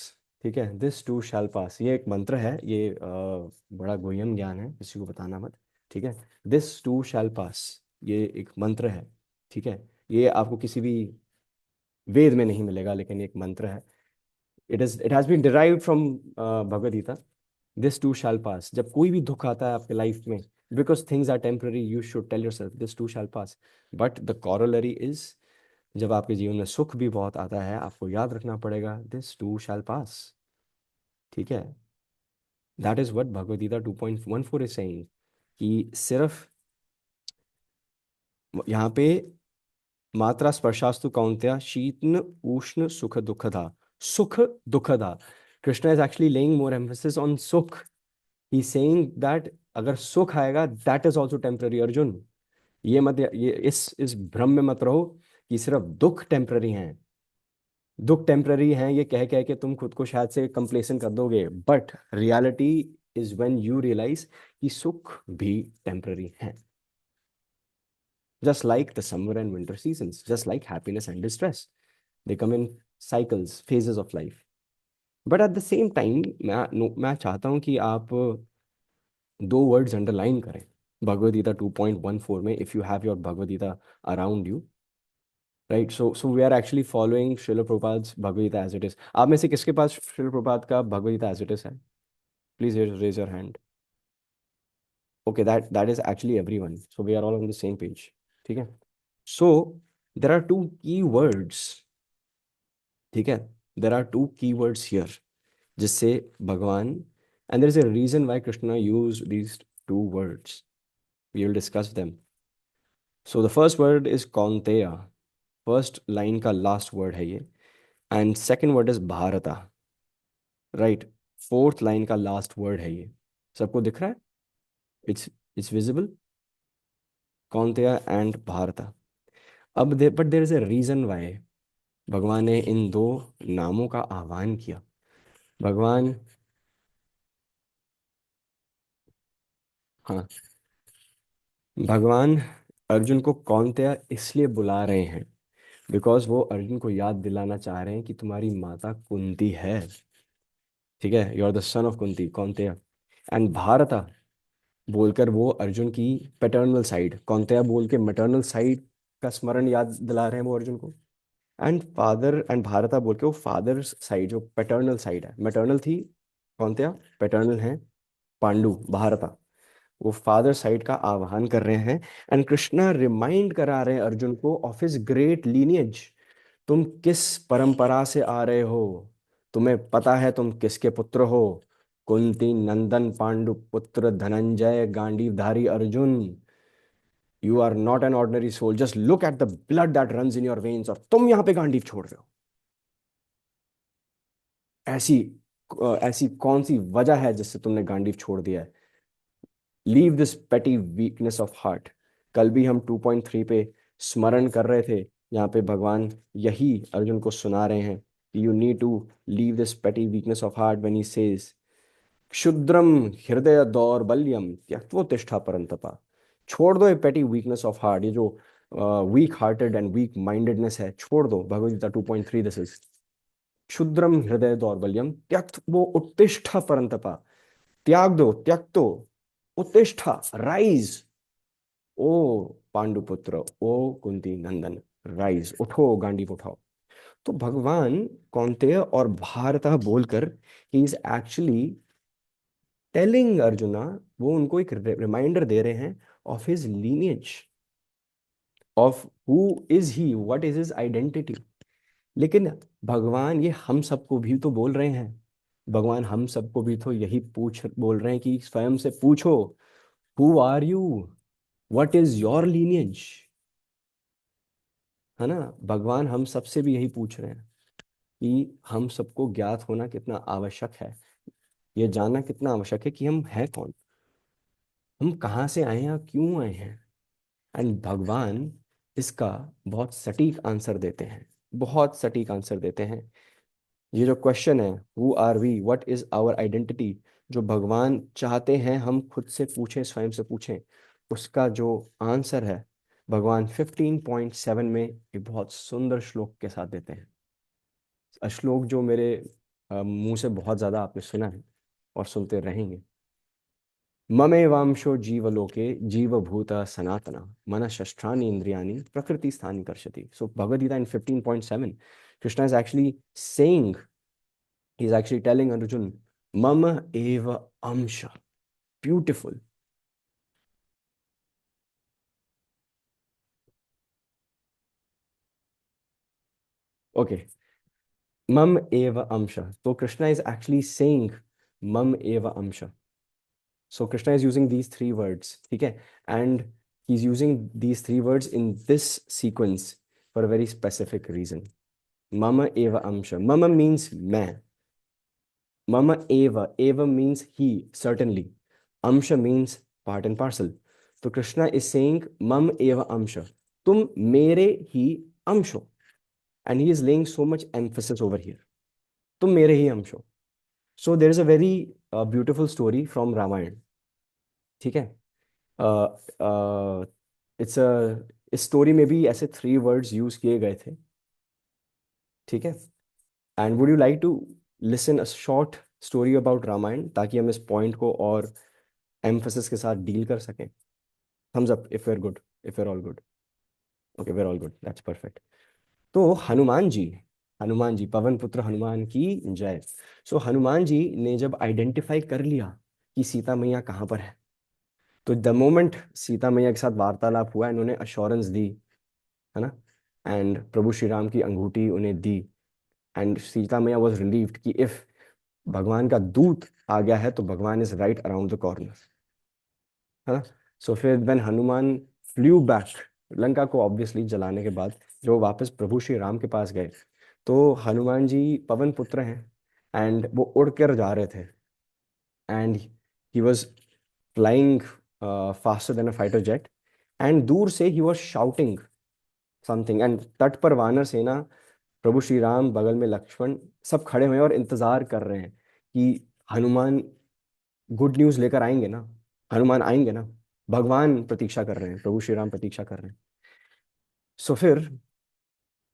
ठीक है, दिस टू शैल पास, ये एक मंत्र है, ये बड़ा गुह्यम ज्ञान है, किसी को बताना मत। ठीक है, दिस टू शैल पास, ये एक मंत्र है, ठीक है। ये आपको किसी भी वेद में नहीं मिलेगा, लेकिन ये एक मंत्र है। It has been derived from Bhagavad Gita. This too shall pass, जब कोई भी दुख आता है आपके लाइफ में, because things are temporary, you should tell yourself this too shall pass. But the corollary is, जब आपके जीवन में सुख भी बहुत आता है, आपको याद रखना पड़ेगा दिस टू शैल पास। ठीक है, that is what Bhagavad Gita 2.14 is saying, कि सिर्फ यहाँ पे मात्रा स्पर्शास्तु कौन्त्या शीतन उष्ण सुख दुखदा, सुख दुखदा, Krishna is actually laying more emphasis on sukh. He is saying that अगर सुख आएगा that is also temporary Arjun. ये इस भ्रम में मत रहो कि सिर्फ दुख टेम्पररी हैं, दुख टेम्पररी हैं ये कह कह के तुम खुद को शायद से कंप्लेसेंट कर दोगे, but reality is when you realise कि सुख भी टेम्पररी हैं। Just like the summer and winter seasons, just like happiness and distress, they come in cycles, phases of life. But at the same time मैं चाहता हूँ कि आप दो वर्ड्स अंडरलाइन करें भगवद गीता 2.14 में, if you have your Bhagavad Gita around you, right? So we are actually following Srila Prabhupada Bhagavad Gita as it is. आप में से किसके पास श्रील प्रभुपाद का Bhagavad Gita as it is है? Please raise your hand. Okay, that is actually everyone, so we are all on the same page. ठीक है। So there are two key words, ठीक है, there are two key words here जिससे भगवान, and there is a reason why Krishna use these two words, we will discuss them. So the first word is Kaunteya, first line का last word है ये, and second word is Bharata, right? Fourth line का last word है ये। सबको दिख रहा है? It's it's visible, Kaunteya and Bharata. अब but there is a reason why भगवान ने इन दो नामों का आह्वान किया। भगवान, हाँ, भगवान अर्जुन को कौंतेय इसलिए बुला रहे हैं बिकॉज वो अर्जुन को याद दिलाना चाह रहे हैं कि तुम्हारी माता कुंती है, ठीक है, you are the son of Kunti, Kaunteya. And Bharata बोलकर वो अर्जुन की पैटर्नल साइड, कौंतेय बोल के मैटर्नल साइड का स्मरण याद दिला रहे हैं वो अर्जुन को। एंड फादर, एंड भारता बोल के वो फादर साइड, जो पैटर्नल साइड है, मैटर्नल थी कौंतेय, पैटर्नल है पांडु, भारता, वो फादर साइड का आह्वान कर रहे हैं। एंड कृष्णा रिमाइंड करा रहे हैं अर्जुन को ऑफ हिज ग्रेट लीनियज। तुम किस परंपरा से आ रहे हो, तुम्हें पता है तुम किसके पुत्र हो? कुंती नंदन पांडु पुत्र धनंजय गांडीवधारी Arjun. You are not an ordinary soul, just look at the blood that runs in your veins, और तुम यहां पे गांडीव छोड़ रहे हो। ऐसी ऐसी कौन सी वजह है जिससे तुमने गांडीव छोड़ दिया है? Leave this petty weakness of heart. कल भी हम 2.3 पे स्मरण कर रहे थे, यहाँ पे भगवान यही अर्जुन को सुना रहे हैं कि you need to leave this petty weakness of heart when he says क्षुद्रम हृदय दौर्बल्यम त्यक्त्वोत्तिष्ठा परंतपा। छोड़ दो ये पेटी वीकनेस ऑफ हार्ट, ये जो weak hearted and weak mindedness है, छोड़ दो। भगवद गीता 2.3 दिस इज क्षुद्रम हृदय दौर्बल्यम त्यक्त वो उत्तिष्ठा परंतपा। त्याग दो, त्यक दो, उत्तिष्ठा, राइज, ओ पांडुपुत्र, ओ कुंती नंदन, राइज, उठो, गांडीव उठाओ। तो भगवान कौंतेय और भारत बोलकर he is actually telling arjuna, वो उनको एक रिमाइंडर दे रहे हैं of his lineage, of who is he, what is his identity. लेकिन भगवान ये हम सबको भी तो बोल रहे हैं, भगवान हम सबको भी तो यही पूछ बोल रहे हैं कि स्वयं से पूछो, who are you, what is your lineage, है ना? भगवान हम सबसे भी यही पूछ रहे हैं कि हम सबको ज्ञात होना कितना आवश्यक है, ये जानना कितना आवश्यक है कि हम हैं कौन, हम कहाँ से आए हैं, क्यों आए हैं। एंड भगवान इसका बहुत सटीक आंसर देते हैं, बहुत सटीक आंसर देते हैं। ये जो क्वेश्चन है, who are we, what is our identity, जो भगवान चाहते हैं हम खुद से पूछें, स्वयं से पूछें, उसका जो आंसर है भगवान 15.7 में एक बहुत सुंदर श्लोक के साथ देते हैं। श्लोक जो मेरे मुंह से बहुत ज्यादा आपने सुना है और सुनते रहेंगे। ममेवांशो जीवलोके जीवभूत सनातना मन षष्ठानि इंद्रियाणि प्रकृति स्थानि कर्षति। सो भगवद गीता इन 15.7, Krishna is actually saying, he is actually telling Arjun, mama eva amsha, beautiful. Okay, mam eva amsha, so Krishna is actually saying mam eva amsha. So Krishna is using these three words, okay, and he's using these three words in this sequence for a very specific reason. Mama eva amsha, mama means मैं, mama eva means he, certainly, amsha means part and parcel. So Krishna is saying mam eva amsha, तुम मेरे ही अंश हो, and he is laying so much emphasis over here, तुम मेरे ही अंश हो. So there is a very beautiful story from Ramayana, ठीक है? इट्स अ, इस स्टोरी में भी ऐसे थ्री वर्ड्स यूज किए गए थे, ठीक है? And would you like to listen a short story about Ramayana, ताकि हम इस पॉइंट को और एम्फोसिस के साथ डील कर सकें? Thumbs up if we are good, if we are all good. Okay, we are all good, that's perfect. तो हनुमान जी, पवन पुत्र हनुमान की जय। सो हनुमान जी ने जब आइडेंटिफाई कर लिया कि सीता मैया कहाँ पर है, तो द मोमेंट सीता मैया के साथ वार्तालाप हुआ, इन्होंने अश्योरेंस दी, है ना, एंड प्रभु श्री राम की अंगूठी उन्हें दी, एंड सीता मैया वॉज रिलीव्ड कि इफ भगवान का दूत आ गया है तो Bhagwan is right around the corner, है ना। सो फिर when Hanuman flew back, Lanka को ऑब्वियसली जलाने के बाद जो वापस प्रभु श्री राम के पास गए, तो हनुमान जी पवन पुत्र हैं, एंड वो उड़ कर जा रहे थे, and he was flying faster than a fighter jet, and दूर से he was shouting something, and तट पर वानर सेना, प्रभु श्री राम, बगल में लक्ष्मण, सब खड़े हुए हैं और इंतजार कर रहे हैं कि हनुमान गुड न्यूज लेकर आएंगे ना, हनुमान आएंगे ना। भगवान प्रतीक्षा कर रहे हैं, प्रभु श्री राम प्रतीक्षा कर रहे हैं। सो फिर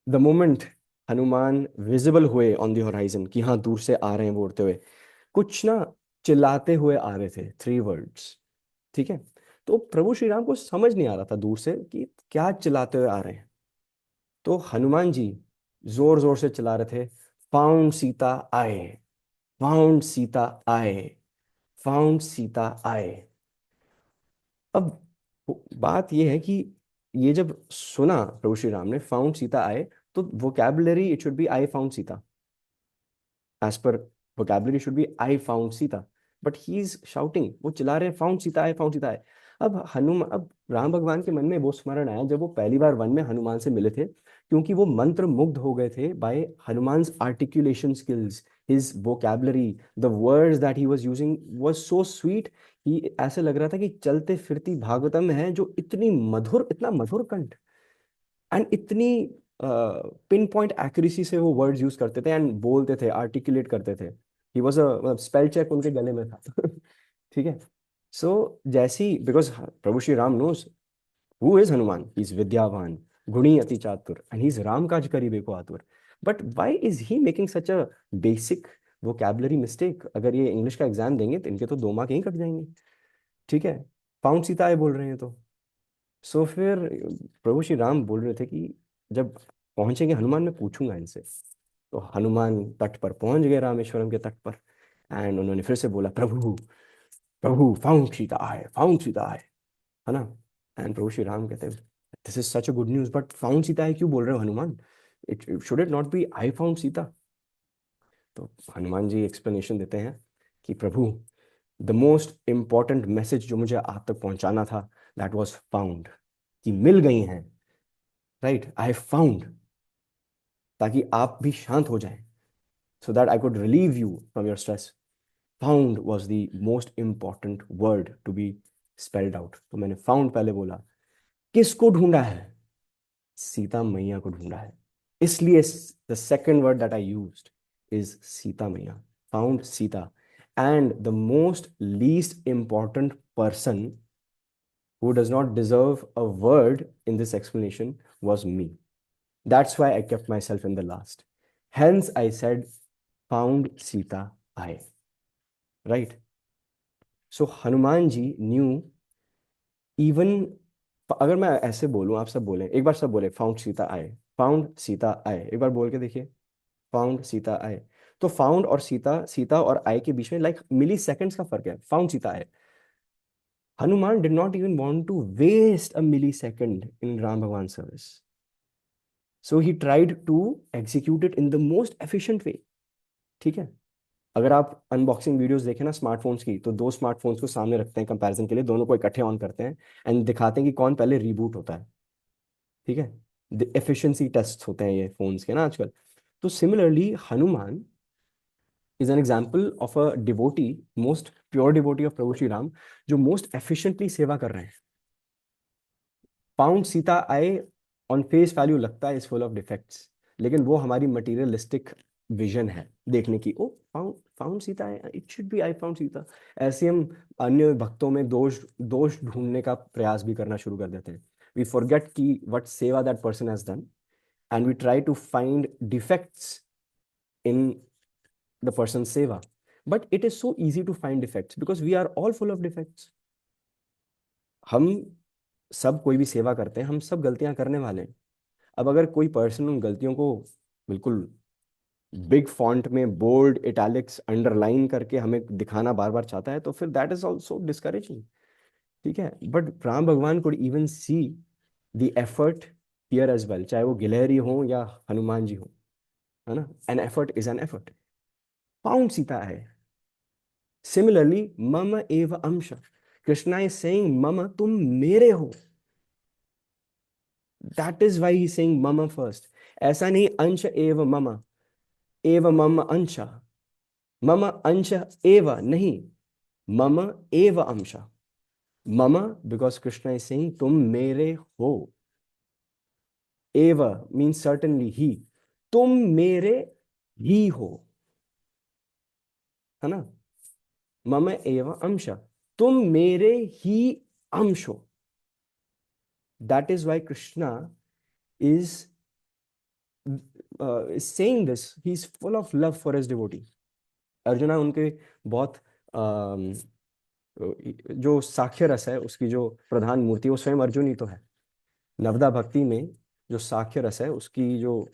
द मोमेंट हनुमान विजिबल हुए ऑन द होराइजन, कि हाँ दूर से आ रहे हैं वो उड़ते हुए, कुछ ना चिल्लाते हुए आ रहे थे, 3 वर्ड्स, ठीक है। तो प्रभु श्री राम को समझ नहीं आ रहा था दूर से कि क्या चिल्लाते हुए आ रहे हैं। तो हनुमान जी जोर जोर से चिल्ला रहे थे, फाउंड सीता आए, फाउंड सीता आए, फाउंड सीता आए। अब बात यह है कि ये जब सुना प्रभु श्री राम ने फाउंड सीता आए, तो vocabulary it should be I found Sita, as per vocabulary should be I found Sita, but he is shouting, वो चिल्ला रहे हैं फाउंड सीता आए, फाउंड सीता आए। अब राम भगवान के मन में वो स्मरण आया जब वो पहली बार वन में हनुमान से मिले थे, क्योंकि वो मंत्र मुग्ध हो गए थे by Hanuman articulation skills, his vocabulary, the words that he was using was so sweet. He ऐसे लग रहा था कि चलते फिरती भागवतम है, जो इतनी मधुर, इतना मधुर कंठ, एंड इतनी पिन पॉइंट एक्यूरेसी से वो वर्ड्स यूज करते थे एंड बोलते थे, आर्टिकुलेट करते थे। He was a spell check उनके गले में था। ठीक है। सो जैसी, because Prabhu Shri Ram knows who is Hanuman, he is विद्यावान, गुणी अति चातुर, एंड ही इज राम काज करिबे को आतुर। But why is he making such a basic vocabulary mistake? अगर ये इंग्लिश का एग्जाम देंगे तो इनके तो 2 मार्क यहीं कट जाएंगे, ठीक है। पाउंड सीताए बोल रहे हैं तो। सो फिर प्रभु श्री राम बोल रहे थे कि जब पहुंचेंगे हनुमान, मैं पूछूंगा इनसे। तो हनुमान तट पर पहुंच गए, रामेश्वरम के तट पर, एंड उन्होंने फिर से बोला, प्रभु, प्रभु फाउंड सीता आए, फाउंड सीता आए, है ना। एंड प्रभु श्री राम कहते हैं, this is such a good news, but found Sita आए क्यों बोल रहे हो Hanuman? It should it not be I found Sita? तो हनुमान जी एक्सप्लेनेशन देते हैं कि प्रभु, द मोस्ट इंपॉर्टेंट मैसेज जो मुझे आप तक पहुंचाना था, दैट वॉज फाउंड, कि मिल गई हैं, राइट, आई फाउंड, ताकि आप भी शांत हो जाएं, so that I could relieve you from your stress. Found was the most important word to be spelled out. तो मैंने फाउंड पहले बोला, किसको ढूंढा है? सीता मैया को ढूंढा है। इसलिए the second word that I used is Sita Maiya, found Sita. And the most least important person who does not deserve a word in this explanation was me. That's why I kept myself in the last. Hence, I said, found Sita I. Right? So, Hanuman ji knew, even अगर मैं ऐसे बोलूं, आप सब बोले एक बार, सब बोले फाउंड सीता आए, फाउंड सीता आए, एक बार बोल के देखिए, फाउंड सीता आए। तो फाउंड और सीता, सीता और आई के बीच में लाइक मिली सेकेंड्स का फर्क है, फाउंड सीता आए। Hanuman did not even want to waste a millisecond in Ram Bhagwan's service. So he tried to execute it in the most efficient way. ठीक है। अगर आप अनबॉक्सिंग वीडियोस देखें ना स्मार्टफोन्स की, तो 2 स्मार्टफोन्स को सामने रखते हैं कंपैरिजन के लिए, दोनों को इकट्ठे ऑन करते हैं एंड दिखाते हैं कि कौन पहले रीबूट होता है, ठीक है। एफिशिएंसी टेस्ट होते हैं ये फोन्स के ना आजकल। तो similarly Hanuman is an example of a devotee, most pure devotee of Prabhu Shri Ram, जो मोस्ट एफिशिएंटली सेवा कर रहे हैं। फाउंड सीता आए ऑन फेस वैल्यू लगता है इज फुल ऑफ डिफेक्ट्स, लेकिन वो हमारी मटेरियलिस्टिक विजन है देखने की। ओ फाउंड, फाउंड सीता है, it should be I found Sita. ऐसे हम अन्य भक्तों में दोष दोष ढूंढने का प्रयास भी करना शुरू कर देते हैं। वी फॉरगेट की what seva that person has done, and we try to find defects in the person's seva. But it is so easy to find defects because we are all full of defects. हम सब कोई भी सेवा करते हैं, हम सब गलतियां करने वाले हैं. अब अगर कोई पर्सन उन गलतियों को बिल्कुल बिग फॉन्ट में बोल्ड इटैलिक्स अंडरलाइन करके हमें दिखाना बार बार चाहता है, तो फिर दैट इज ऑल्सो डिस्करेजिंग. ठीक है, but Ram Bhagwan could even see the effort here as well, चाहे वो गिलहरी हो या हनुमान जी हो, है ना. An effort is an effort. Found Sita है. सिमिलरली मम एव अंश, कृष्णा इज सेइंग मम, तुम मेरे हो. That is why he saying मम फर्स्ट. ऐसा नहीं अंश एव मम अंश, मम अंश एव नहीं, मम एव अंश. मम बिकॉज कृष्णा इज सेइंग तुम मेरे हो. एव मीन्स सर्टेनली ही, तुम मेरे ही हो, है ना. मम एव अंश, तुम मेरे ही अंश हो. That is why Krishna is saying this. He's full of love for his devotee. Arjuna उनके बहुत जो साक्ष्य रस है उसकी जो प्रधान मूर्ति, वो स्वयं अर्जुन ही तो है. नवदा भक्ति में जो साक्ष्य रस है उसकी जो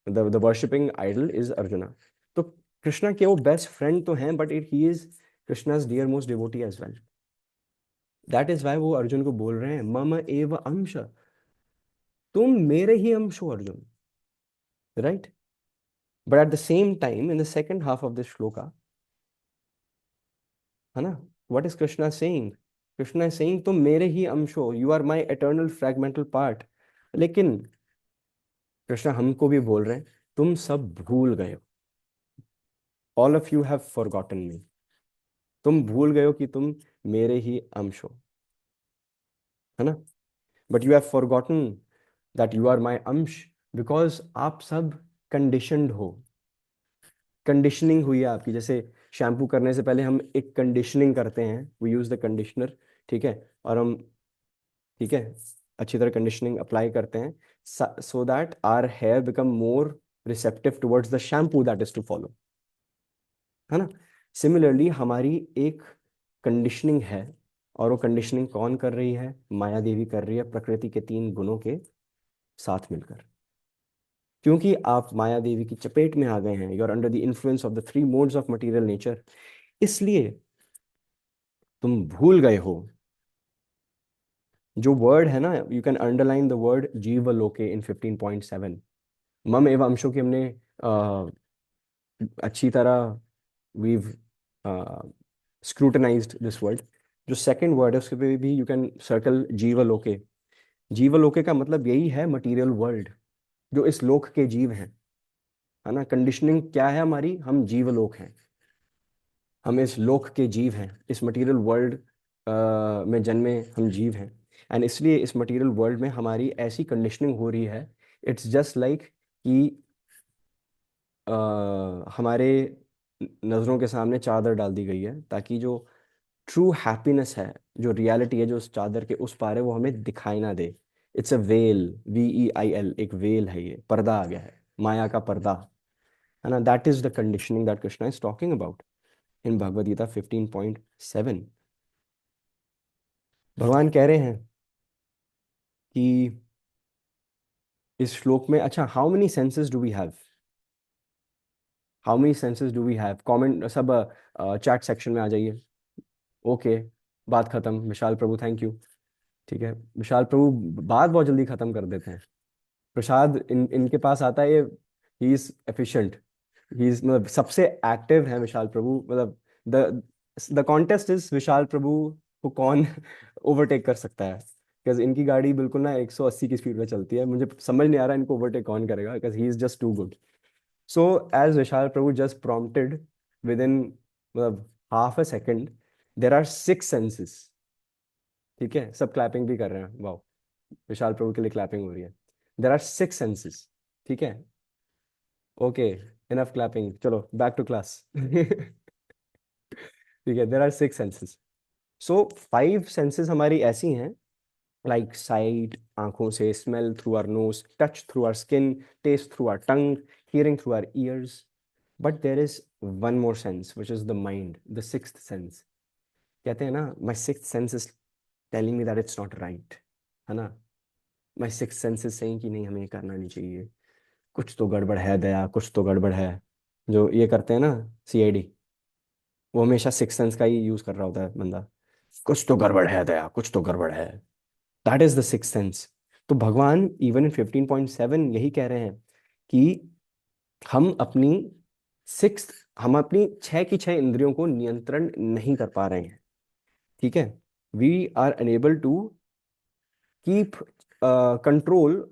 the worshipping idol is Arjuna. तो कृष्णा के वो बेस्ट फ्रेंड तो हैं, but it he is Krishna's dear most devotee as well. That is why वो अर्जुन को बोल रहे हैं मम एव अंश, तुम मेरे ही अंश हो Arjun. Right. But at the same time, in the second half of this shloka, है ना, what is Krishna saying? Krishna is saying तुम मेरे ही अंश हो, you are my eternal fragmental part. लेकिन कृष्णा हमको भी बोल रहे हैं तुम सब भूल गए हो. All of you have forgotten me. तुम भूल गए हो कि तुम मेरे ही अंश हो, है ना. But you have forgotten that you are my अंश because आप सब conditioned हो. कंडीशनिंग हुई है आपकी. जैसे शैम्पू करने से पहले हम एक कंडीशनिंग करते हैं, वी यूज द कंडीशनर. ठीक है, और हम, ठीक है, अच्छी तरह कंडीशनिंग अप्लाई करते हैं so that our hair become more receptive towards the shampoo that is to follow, है ना. सिमिलरली हमारी एक कंडीशनिंग है, और वो कंडीशनिंग कौन कर रही है? माया देवी कर रही है, प्रकृति के 3 गुणों के साथ मिलकर. क्योंकि आप माया देवी की चपेट में आ गए हैं, you are under the influence of the 3 modes of material nature, इसलिए तुम भूल गए हो. जो वर्ड है ना, you can underline the word जीवलोके इन 15.7. मम एवं अंशों की हमने अच्छी तरह वीव स्क्रूटनाइज्ड दिस वर्ड. जो सेकंड वर्ड है उसके पे भी यू कैन सर्कल जीवलोके. जीवलोके का मतलब यही है मटीरियल वर्ल्ड, जो इस लोक के जीव हैं, है ना. कंडीशनिंग क्या है हमारी? हम जीवलोक हैं, हम इस लोक के जीव हैं, इस मटेरियल वर्ल्ड में जन्मे हम जीव हैं. एंड इसलिए इस मटेरियल वर्ल्ड में हमारी ऐसी कंडीशनिंग हो रही है, इट्स जस्ट लाइक कि हमारे नज़रों के सामने चादर डाल दी गई है, ताकि जो ट्रू हैप्पीनेस है, जो रियलिटी है जो उस चादर के उस पार है, वो हमें दिखाई ना दे. इट्स अ वेल, VEIL, एक वेल है, ये पर्दा आ गया है, माया का पर्दा, है ना. That is the conditioning that Krishna is talking about in Bhagavad Gita 15.7. भगवान कह रहे हैं कि इस श्लोक में, अच्छा, how many senses do we have, how many senses do we have. Comment सब चैट सेक्शन में आ जाइए. ओके, बात खत्म. विशाल प्रभु, थैंक यू. ठीक है, विशाल प्रभु बात बहुत जल्दी खत्म कर देते हैं. प्रसाद इनके पास आता है, ये he is efficient, he is, मतलब सबसे एक्टिव है विशाल प्रभु. मतलब द द कॉन्टेस्ट इज विशाल प्रभु को कौन ओवरटेक कर सकता है. बिकॉज इनकी गाड़ी बिल्कुल ना 180 की स्पीड में चलती है. मुझे समझ नहीं आ रहा इनको ओवरटेक कौन करेगा, because he is just too good. So as Vishal Prabhu just prompted within, मतलब half a second, there are 6 senses. ठीक है, सब क्लैपिंग भी कर रहे हैं, वाह, विशाल प्रभु के लिए क्लैपिंग हो रही है. There are 6 senses. ठीक है, ओके, इनफ क्लैपिंग, चलो बैक टू क्लास. ठीक है, there are 6 senses. So 5 senses हमारी ऐसी हैं, लाइक साइट आंखों से, smell through our nose, touch through our skin, taste through our tongue, hearing through our ears. But there is one more sense which is the mind, the sixth sense. कहते हैं ना, my sixth sense is telling me that it's not right, है ना। My sixth sense is saying कि नहीं, हमें ये करना नहीं चाहिए, कुछ तो गड़बड़ है दया, कुछ तो गड़बड़ है। जो ये करते हैं ना सीआईडी, वो हमेशा सिक्स सेंस का ही यूज कर रहा होता है बंदा। कुछ तो गड़बड़ है दया, कुछ तो गड़बड़ है। That is the six sense. तो भगवान इवन इन 15.7 यही कह रहे हैं कि हम अपनी सिक्स, हम अपनी छह की छह इंद्रियों को नियंत्रण नहीं कर पा रहे हैं। ठीक है, we are unable to keep control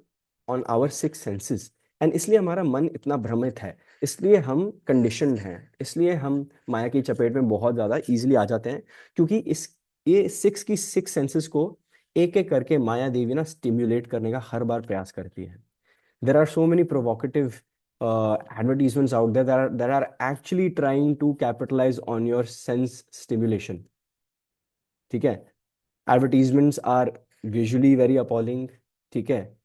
on our six senses, and इसलिए हमारा मन इतना भ्रमित है, इसलिए हम कंडीशनड हैं, इसलिए हम माया की चपेट में बहुत ज़्यादा इजीली आ जाते हैं। क्योंकि इस ये सिक्स की सिक्स सेंसेस को एक एक करके माया देवी ना स्टिम्युलेट करने का हर बार प्रयास करती है। There are so many provocative advertisements out there that are actually trying to capitalize on your sense stimulation. ठीक है, advertisements are visually very appalling. ठीक है,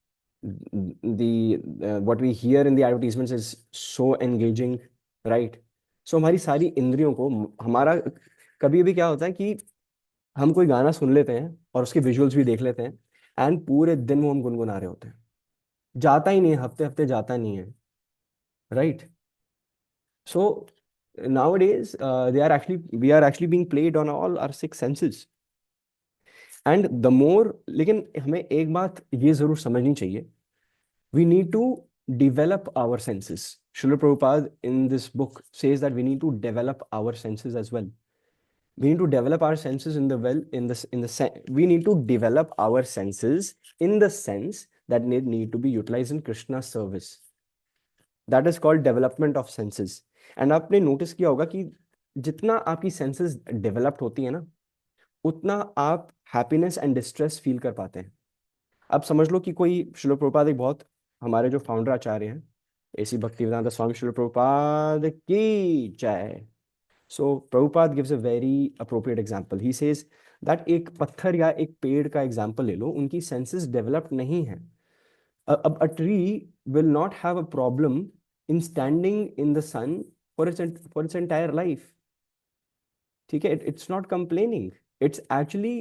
the what we hear in the advertisements is so engaging, right? So हमारी सारी इंद्रियों को हमारा, कभी भी क्या होता है कि हम कोई गाना सुन लेते हैं और उसके विजुअल्स भी देख लेते हैं, एंड पूरे दिन वो हम गुनगुना रहे होते हैं, जाता ही नहीं है, हफ्ते हफ्ते जाता नहीं है, right? So nowadays, we are actually being played on all our six senses. And the more, लेकिन हमें एक बात ये जरूर समझनी चाहिए, we need to develop our senses. Srila Prabhupada in this book says that we need to develop our senses as well. We need to develop our senses in the well in the we need to develop our senses in the sense that need to be utilized in Krishna's service. That is called development of senses. And आपने notice किया होगा कि जितना आपकी senses developed होती है ना, उतना आप हैप्पीनेस एंड डिस्ट्रेस फील कर पाते हैं। अब समझ लो कि कोई, श्रील प्रभुपाद एक बहुत, हमारे जो फाउंडर आचार्य हैं, एसी भक्तिवेदांत स्वामी श्रील प्रभुपाद की जय। So Prabhupada gives a very appropriate example. He says that एक पत्थर या एक पेड़ का एग्जांपल ले लो, उनकी सेंसेस डेवलप्ड नहीं है। A tree will not have a problem in standing in the sun for its entire life. ठीक है, it's not complaining, it's actually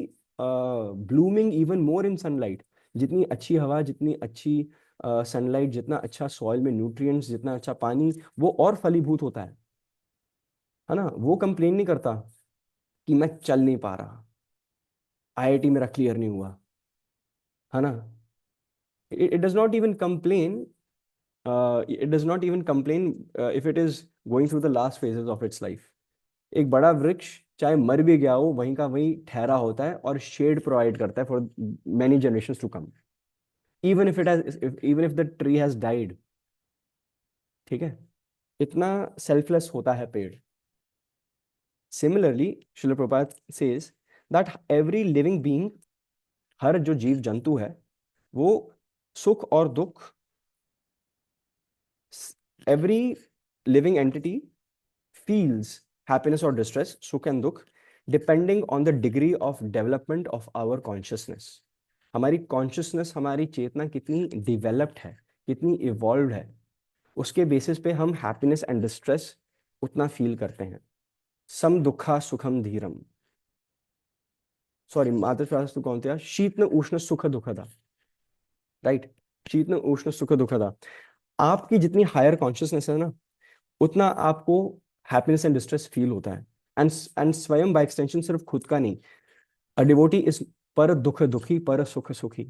blooming even more in sunlight. जितनी अच्छी हवा, जितनी अच्छी सनलाइट, जितना अच्छा सॉइल में न्यूट्रिएंट्स, जितना अच्छा पानी, वो और फलीभूत होता है ना। वो कंप्लेन नहीं करता कि मैं चल नहीं पा रहा, आईआईटी मेरा क्लियर नहीं हुआ, है ना। It does not even complain, if it is going through the last phases of its life. एक बड़ा वृक्ष चाहे मर भी गया हो, वहीं का वहीं ठहरा होता है और शेड प्रोवाइड करता है for many generations to come, even if the tree has died. ठीक है, इतना सेल्फलेस होता है पेड़। Similarly Srila Prabhupada says that every living being, हर जो जीव जंतु है, वो सुख और दुख, every living entity feels happiness or distress, sukh and dukh, depending on the degree of development of our consciousness. हमारी कॉन्शियसनेस, हमारी चेतना कितनी डिवेलप्ड है, कितनी इवॉल्व है, उसके बेसिस पे हम हैप्पीनेस एंड डिस्ट्रेस उतना फील करते हैं। सम दुखा सुखम धीरम, सॉरी मातृ कौन था, शीतन उष्ण सुख दुखदा, राइट। शीतन उष्ण सुख दुखदा। आपकी जितनी हायर कॉन्शियसनेस है ना, उतना आपको हैप्पीनेस एंड डिस्ट्रेस फील होता है। एंड स्वयं बाय एक्सटेंशन सिर्फ खुद का नहीं, अ डिवोटी इज पर दुख दुखी पर सुख सुखी।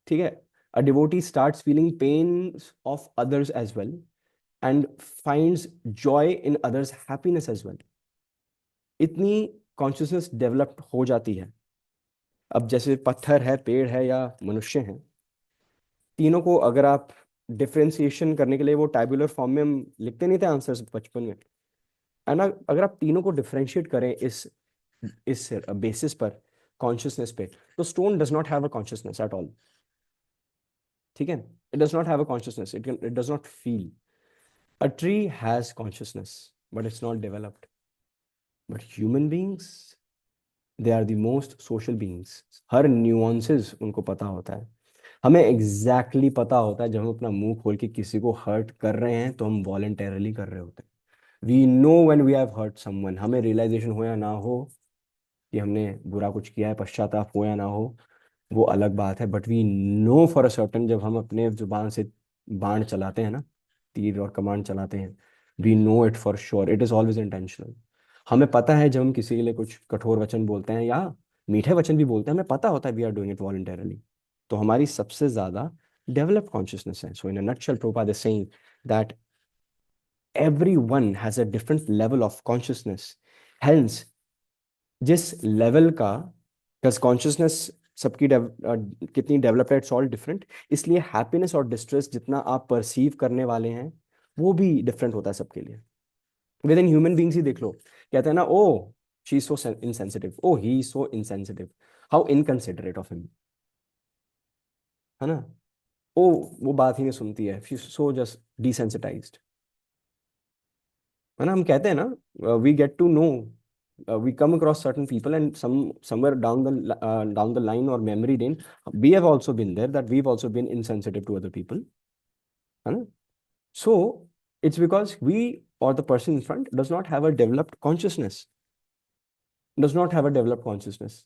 ठीक है, a devotee starts feeling pain of others as well and finds joy in others happiness as well. इतनी कॉन्शियसनेस डेवलप हो जाती है। अब जैसे पत्थर है, पेड़ है या मनुष्य है, तीनों को अगर आप डिफ्रेंसिएशन करने के लिए, वो टैबुलर फॉर्म में हम लिखते नहीं थे आंसर्स बचपन में, है ना। अगर आप तीनों को डिफरेंशिएट करें इस बेसिस पर, कॉन्शियसनेस पे, तो stone does not have a consciousness at all. ठीक है, it does not have a consciousness, it does not feel. A tree has consciousness but it's not developed. But human beings, they are the most social beings. हर nuances उनको पता होता है। हमें exactly पता होता है, जब हम अपना मुंह खोल के किसी को हर्ट कर रहे हैं तो हम वॉलेंटरली कर रहे होते हैं। We know when we have hurt someone, हमें रियलाइजेशन हो या ना हो कि हमने बुरा कुछ किया है, पश्चाताप हो या ना हो, वो अलग बात है, but we know for a certain, जब हम अपने जुबान से बाण चलाते हैं ना, तीर और कमान चलाते हैं, we know it for sure, it is always intentional. हमें पता है जब हम किसी के लिए कुछ कठोर वचन बोलते हैं या मीठे वचन भी बोलते हैं, हमें पता होता है we are doing it voluntarily. तो हमारी सबसे ज्यादा डेवलप्ड कॉन्शियसनेस है। So in a nutshell Prabhupada is saying that everyone has a different level of consciousness, hence जिस लेवल का, because कॉन्शियसनेस सबकी कितनी डेवलप्ड है, इट्स ऑल डिफरेंट, इसलिए हैप्पीनेस और डिस्ट्रेस जितना आप परसीव करने वाले हैं वो भी डिफरेंट होता है सबके लिए। विद इन ह्यूमन बींग्स ही देख लो, कहते हैं ना, oh she is so insensitive, oh he is so insensitive, how inconsiderate of him, है ना, ओ वो बात ही नहीं सुनती है, शी सो जस्ट डिसेंसिटाइज्ड, है ना। हम कहते हैं ना, we get to know, we come across certain people and somewhere down the line or memory lane, we have also been there, that we've also been insensitive to other people, है ना। So it's because we or the person in front does not have a developed consciousness, does not have a developed consciousness।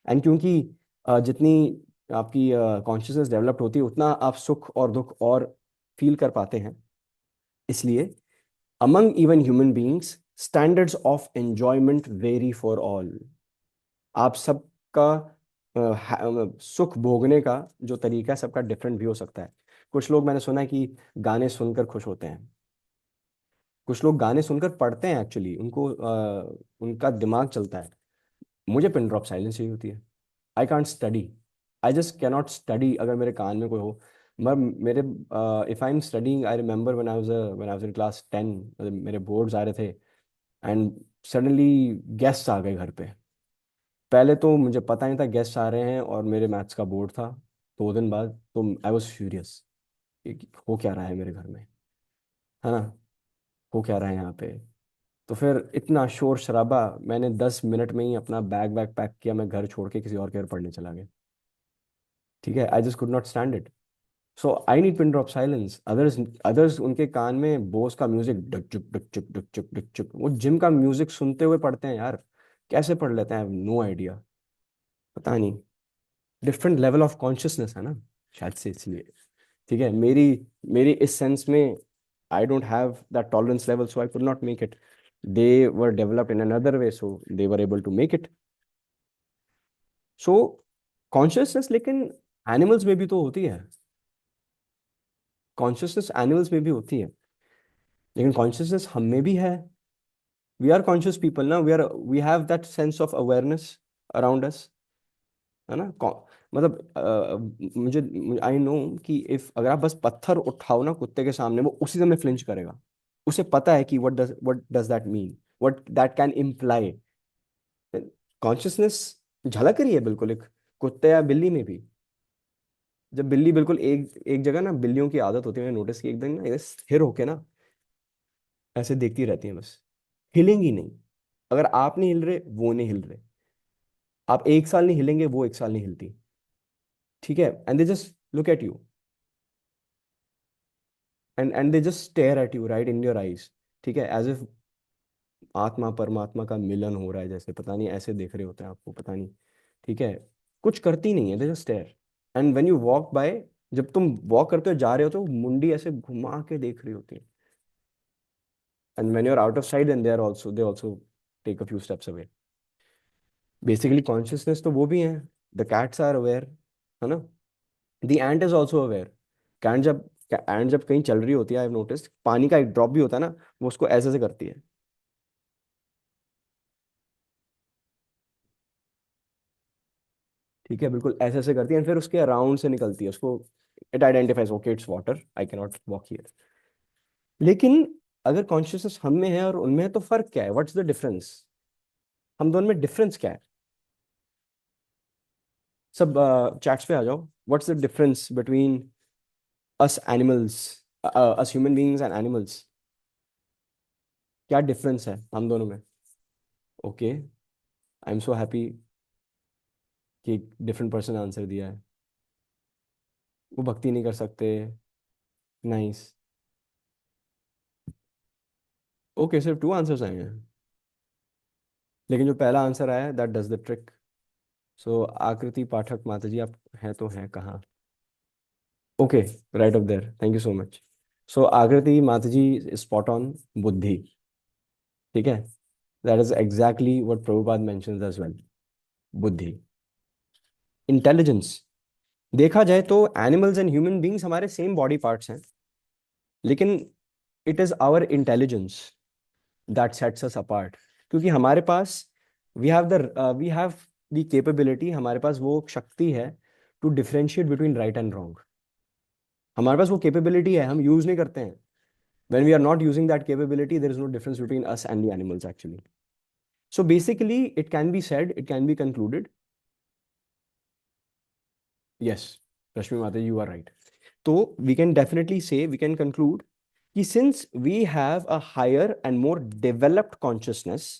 And क्योंकि जितनी आपकी consciousness developed होती है उतना आप सुख और दुख और फील कर पाते हैं, इसलिए among even human beings standards of enjoyment vary for all। आप सबका सुख भोगने का जो तरीका है सबका डिफरेंट भी हो सकता है। कुछ लोग, मैंने सुना है कि गाने सुनकर खुश होते हैं, कुछ लोग गाने सुनकर पढ़ते हैं, एक्चुअली उनको उनका दिमाग चलता है। मुझे पिन ड्रॉप साइलेंस चाहिए होती है। I can't study, I just cannot study अगर मेरे कान में कोई हो। मैं मेरे if I am studying, I remember when I was in class 10, मेरे बोर्ड्स आ रहे थे एंड सडनली गेस्ट आ गए घर पे। पहले तो मुझे पता नहीं था गेस्ट आ रहे हैं और मेरे मैथ्स का बोर्ड था 2 दिन बाद, तो आई वॉज फ्यूरियस, हो क्या रहा है मेरे घर में, है ना, हो क्या रहा है यहाँ पे। तो फिर इतना शोर शराबा, मैंने 10 मिनट में ही अपना बैग वैग पैक किया, मैं घर छोड़ के किसी और के घर पढ़ने चला गया। ठीक है, I just could not stand it. So I need pin drop silence. Others others उनके कान में बोस का म्यूजिक डक चुक डक चुक डक चुक डक चुक, वो जिम का म्यूजिक सुनते हुए पढ़ते हैं यार। कैसे पढ़ लेते हैं, नो आइडिया, पता नहीं। डिफरेंट लेवल ऑफ कॉन्शियसनेस है ना, शायद से इसलिए। ठीक है, मेरी मेरी इस सेंस में I don't have that tolerance level, so I could not make it. They were developed in another way, so they were able to make it. So consciousness लेकिन एनिमल्स में भी तो होती है, कॉन्शियसनेस एनिमल्स में भी होती है, लेकिन कॉन्शियसनेस हम में भी है। वी आर कॉन्शियस पीपल ना, we have that sense of awareness around us, है ना। मतलब मुझे आई नो कि इफ अगर आप बस पत्थर उठाओ ना कुत्ते के सामने, वो उसी समय फ्लिंच करेगा। उसे पता है कि what does that mean, what that can imply. Consciousness झलक रही है बिल्कुल एक कुत्ते या बिल्ली में भी। जब बिल्ली बिल्कुल एक एक जगह ना, बिल्लियों की आदत होती है, मैंने नोटिस की, एक दिन ना ऐसे स्थिर होके ना ऐसे देखती रहती है बस, हिलेंगी नहीं। अगर आप नहीं हिल रहे वो नहीं हिल रहे, आप 1 साल नहीं हिलेंगे वो 1 साल नहीं हिलती। ठीक है, and they just look eight you, and they just stare at you right in your eyes. ठीक है, एज इफ आत्मा परमात्मा का मिलन हो रहा है जैसे, पता नहीं ऐसे देख रहे होते हैं आपको, पता नहीं। ठीक है, कुछ करती नहीं है, they just stare. And when you walk by, जब तुम वॉक करते हो जा रहे हो तो मुंडी ऐसे घुमा के देख रही होती है। And when you are out of side and they also take a few steps away. Basically consciousness तो वो भी है, द कैट्स आर अवेयर, है ना। The ant is also aware. Can't जब एंट जब कहीं चल रही होती है, आई हैव नोटिस, पानी का एक ड्रॉप भी होता है ना, वो उसको ऐसे ऐसे करती है। ठीक है, बिल्कुल ऐसे ऐसे करती है and फिर उसके अराउंड से निकलती है उसको। It identifies, okay it's water, I can not walk here. लेकिन अगर कॉन्शियसनेस हम में है और उनमें है तो फर्क क्या है, व्हाट्स द डिफरेंस, हम दोनों में डिफरेंस क्या है। सब चैट्स पे आ जाओ, what's the difference between us animals, us human beings and animals. क्या डिफरेंस है हम दोनों में। Okay, I am so happy कि डिफरेंट पर्सन आंसर दिया है। वो भक्ति नहीं कर सकते, नाइस। ओके, सिर्फ टू आंसर्स आए हैं, लेकिन जो पहला आंसर आया that does the trick. So Aakriti Pathak Mata ji, आप हैं तो हैं कहाँ? Okay, right up there, thank you so much. So Aakriti Mata ji spot on, बुद्धि। ठीक है, that is exactly what Prabhupada mentions as well. बुद्धि, इंटेलिजेंस। देखा जाए तो एनिमल्स एंड ह्यूमन बींग्स हमारे सेम बॉडी पार्ट्स हैं, लेकिन it is our intelligence that sets us apart. क्योंकि हमारे पास वी हैव द कैपेबिलिटी, हमारे पास वो शक्ति है to differentiate between right and wrong. हमारे पास वो कैपेबिलिटी है, हम यूज नहीं करते हैं। when we are not using that capability, there is no difference between us and the animals actually. So basically it can be said, it can be concluded, yes, Rashmi Mata, you are right. So we can definitely say, we can conclude कि since we have a higher and more developed consciousness,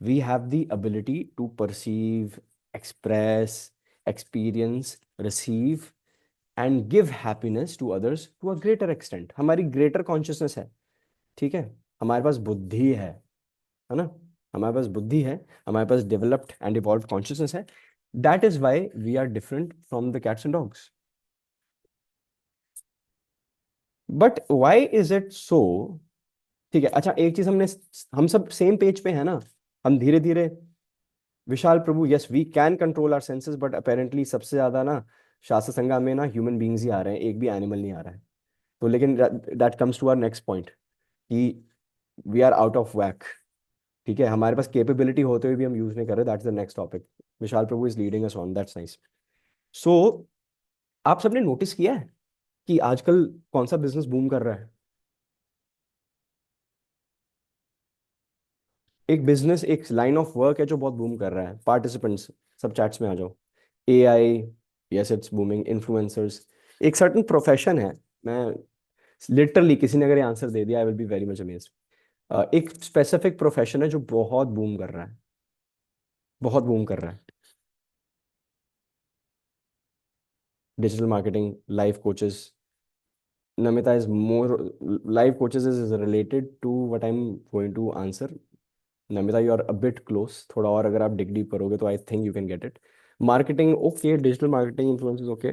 we have the ability to perceive, express, experience, receive and give happiness to others to a greater extent. हमारी greater consciousness है, ठीक है, हमारे पास बुद्धि है ना, हमारे पास बुद्धि है, हमारे पास डेवलप्ड एंड इवॉल्व कॉन्शियसनेस है। That is why we are different from the cats and dogs. But why is it so? ठीक है, अच्छा एक चीज हमने, हम सब सेम पेज पे है ना, हम धीरे धीरे, Vishal Prabhu, yes we can control our senses, but apparently सबसे ज्यादा ना शास्त्र संज्ञा में ना ह्यूमन बींग्स ही आ रहे हैं, एक भी एनिमल नहीं आ रहा है। तो लेकिन that comes to our next point कि we are out of whack. ठीक है, हमारे पास कैपेबिलिटी होते हुए भी हम यूज नहीं कर रहे, that's the next topic. Vishal Prabhu is leading us on, that's nice. So आप सबने नोटिस किया है कि आजकल कौन सा बिजनेस बूम कर रहा है? एक बिजनेस, एक लाइन ऑफ वर्क है जो बहुत बूम कर रहा है। पार्टिसिपेंट्स सब चैट्स में आ जाओ। AI, yes it's booming. Influencers, एक सर्टन प्रोफेशन है। मैं लिटरली, किसी ने अगर ये आंसर दे दिया I will be very much amazed. एक स्पेसिफिक प्रोफेशन है जो बहुत बूम कर रहा है, बहुत बूम कर रहा है। Digital marketing, life coaches. Namita is more, life coaches is related to what I'm going to answer. Namita, you are a bit close. थोड़ा और अगर आप dig deep करोगे तो I think you can get it. Marketing, okay. Digital marketing influences, okay.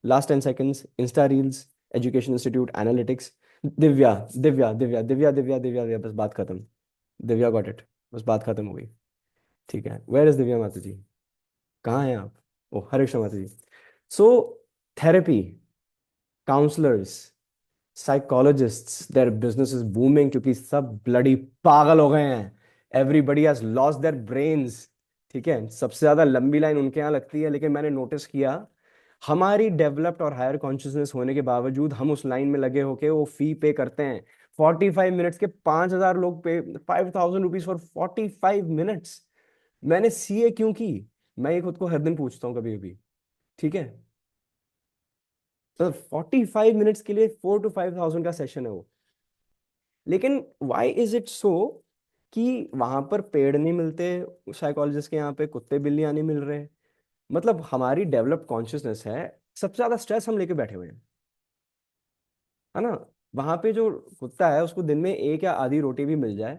Last 10 seconds. Insta Reels, Education Institute, Analytics. Divya, बस बात खत्म। Divya got it. बस बात खत्म हो गई। ठीक है, Where is दिव्या माता जी? कहाँ हैं आप? ओ, हरे कृष्ण माता जी। So, therapy, counselors, psychologists, their business is booming क्योंकि सब ब्लडी पागल हो गए हैं। Everybody has lost their brains. ठीक है, सबसे ज्यादा लंबी लाइन उनके यहाँ लगती है, लेकिन मैंने नोटिस किया हमारी डेवलप्ड और हायर कॉन्शियसनेस होने के बावजूद हम उस लाइन में लगे होके वो फी पे करते हैं। 45 मिनट्स के 5,000 लोग पे, 5,000 रुपीज फॉर 45 मिनट्स। मैंने सीए क्यों की? मैं ये खुद को हर दिन पूछता हूँ कभी कभी। ठीक है, तो 45 मिनट्स के लिए 4 to 5 thousand का सेशन है वो। लेकिन वाई इज इट सो कि वहां पर पेड़ नहीं मिलते, साइकोलॉजिस्ट के यहाँ पे कुत्ते बिल्लियां नहीं मिल रहे? मतलब हमारी डेवलप कॉन्शियसनेस है, सबसे ज्यादा स्ट्रेस हम लेके बैठे हुए हैं, है ना। वहां पे जो कुत्ता है उसको दिन में एक या आधी रोटी भी मिल जाए,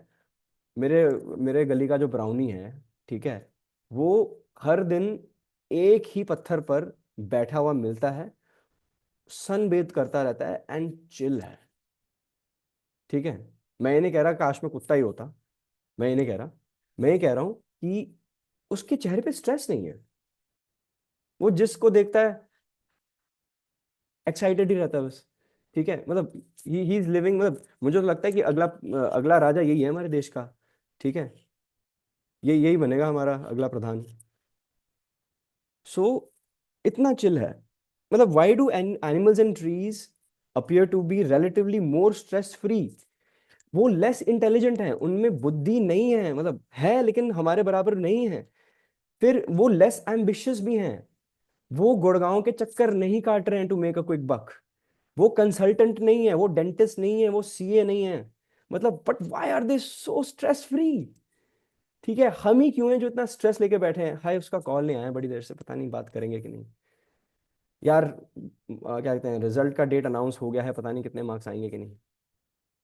मेरे मेरे गली का जो ब्राउनी है, ठीक है, वो हर दिन एक ही पत्थर पर बैठा हुआ मिलता है, सनबेथ करता रहता है एंड चिल है। ठीक है, मैं ये नहीं कह रहा काश में कुत्ता ही होता, मैं ये नहीं कह रहा, मैं ये कह रहा हूं कि उसके चेहरे पे स्ट्रेस नहीं है। वो जिसको देखता है एक्साइटेड ही रहता है बस। ठीक है, मतलब ही इज लिविंग, मतलब मुझे तो लगता है कि अगला अगला राजा यही है हमारे देश का। ठीक है, ये यही बनेगा हमारा अगला प्रधान। सो इतना चिल है। मतलब why do animals and trees appear to be relatively more stress free? वो लेस इंटेलिजेंट है, उनमें बुद्धि नहीं है, मतलब है लेकिन हमारे बराबर नहीं है। फिर वो लेस एम्बिशियस भी हैं, वो गुड़गांव के चक्कर नहीं काट रहे हैं टू मेक अ क्विक बक। वो कंसल्टेंट नहीं है, वो डेंटिस्ट नहीं है, वो सीए नहीं है। मतलब but why are they so stress free? ठीक है, हम ही क्यों हैं जो इतना स्ट्रेस लेके बैठे हैं? हाय, उसका कॉल नहीं आया बड़ी देर से, पता नहीं बात करेंगे कि नहीं। यार क्या कहते हैं, रिजल्ट का डेट अनाउंस हो गया है, पता नहीं कितने मार्क्स आएंगे कि नहीं।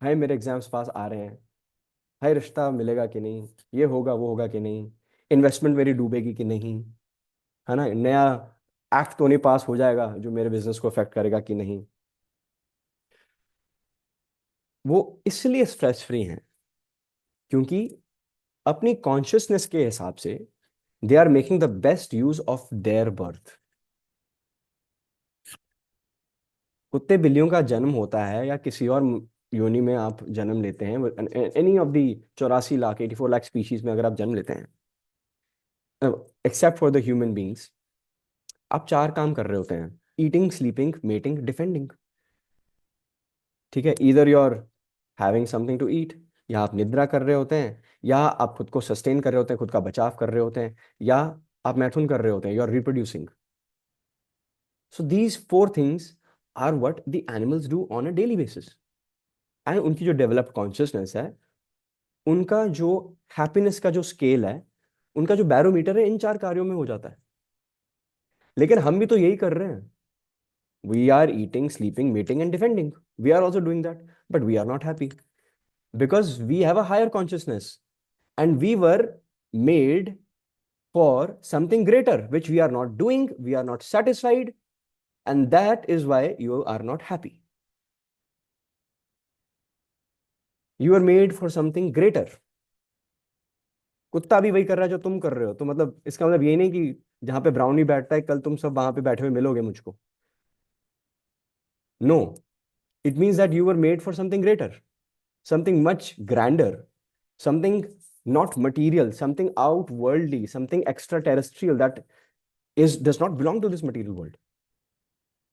भाई मेरे एग्जाम्स पास आ रहे हैं, भाई रिश्ता मिलेगा कि नहीं, ये होगा वो होगा कि नहीं, इन्वेस्टमेंट मेरी डूबेगी कि नहीं, है ना, नया एक्ट तो नहीं पास हो जाएगा जो मेरे बिजनेस को अफेक्ट करेगा कि नहीं। वो इसलिए स्ट्रेस फ्री हैं क्योंकि अपनी कॉन्शियसनेस के हिसाब से they are making the best use of their birth. कुत्ते बिल्लियों का जन्म होता है या किसी और योनि में आप जन्म लेते हैं, any of the 84 lakh 84 lakh species में अगर आप जन्म लेते हैं, except for the human beings, आप चार काम कर रहे होते हैं: ईटिंग, स्लीपिंग, मेटिंग, डिफेंडिंग। ठीक है, इधर you are having something to eat, या आप निद्रा कर रहे होते हैं, या आप खुद को सस्टेन कर रहे होते हैं, खुद का बचाव कर रहे होते हैं, या आप मैथुन कर रहे होते हैं, you are reproducing. So these four things are what the animals do on a daily basis. And उनकी जो डेवलप्ड कॉन्शियसनेस है, उनका जो हैप्पीनेस का जो स्केल है, उनका जो बैरोमीटर है, इन चार कार्यों में हो जाता है। लेकिन हम भी तो यही कर रहे हैं। We are eating, sleeping, mating and defending. We are also doing that, but we are not happy because we have a higher consciousness and we were made for something greater, which we are not doing, we are not satisfied, and that is why you are not happy. You are made for something greater. कुत्ता भी वही कर रहा है जो तुम कर रहे हो, तो मतलब इसका मतलब ये नहीं कि जहां पे ब्राउनी बैठता है कल तुम सब वहां पे बैठे हुए मिलोगे मुझको। No, it means that you were made for something greater, something much grander, something not material, something outworldly, something extraterrestrial that is does not belong to this material world.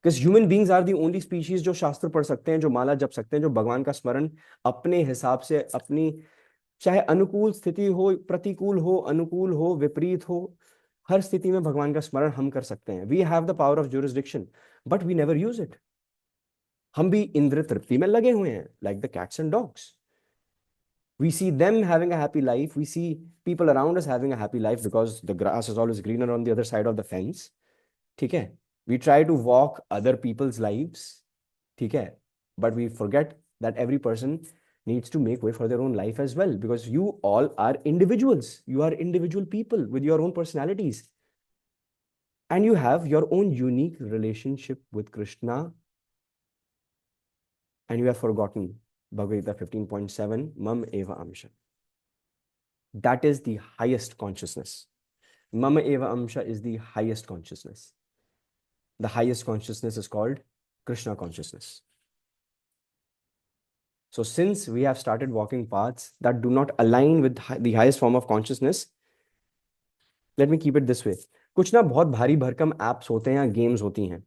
Because human beings are the only species जो शास्त्र पढ़ सकते हैं, जो माला जप सकते हैं, जो भगवान का स्मरण अपने हिसाब से अपनी, चाहे अनुकूल स्थिति हो, प्रतिकूल हो, अनुकूल हो, विपरीत हो, हर स्थिति में भगवान का स्मरण हम कर सकते हैं। We have the power of jurisdiction, but we never use it. हम भी इंद्र तृप्ति में लगे हुए हैं, like the cats and dogs. We see them having a happy life, we see people around us having a happy life because the grass is always greener on the other side of the fence. ठीक है, we try to walk other people's lives, ठीक है, but we forget that every person needs to make way for their own life as well, because you all are individuals, you are individual people with your own personalities, and you have your own unique relationship with Krishna, and you have forgotten Bhagavad Gita 15.7, mam eva amsha. That is the highest consciousness. Mama eva amsha is the highest consciousness. The highest consciousness is called Krishna consciousness. So since we have started walking paths that do not align with the highest form of consciousness, let me keep it this way. कुछ ना बहुत भारी भरकम apps होते हैं या games होती हैं.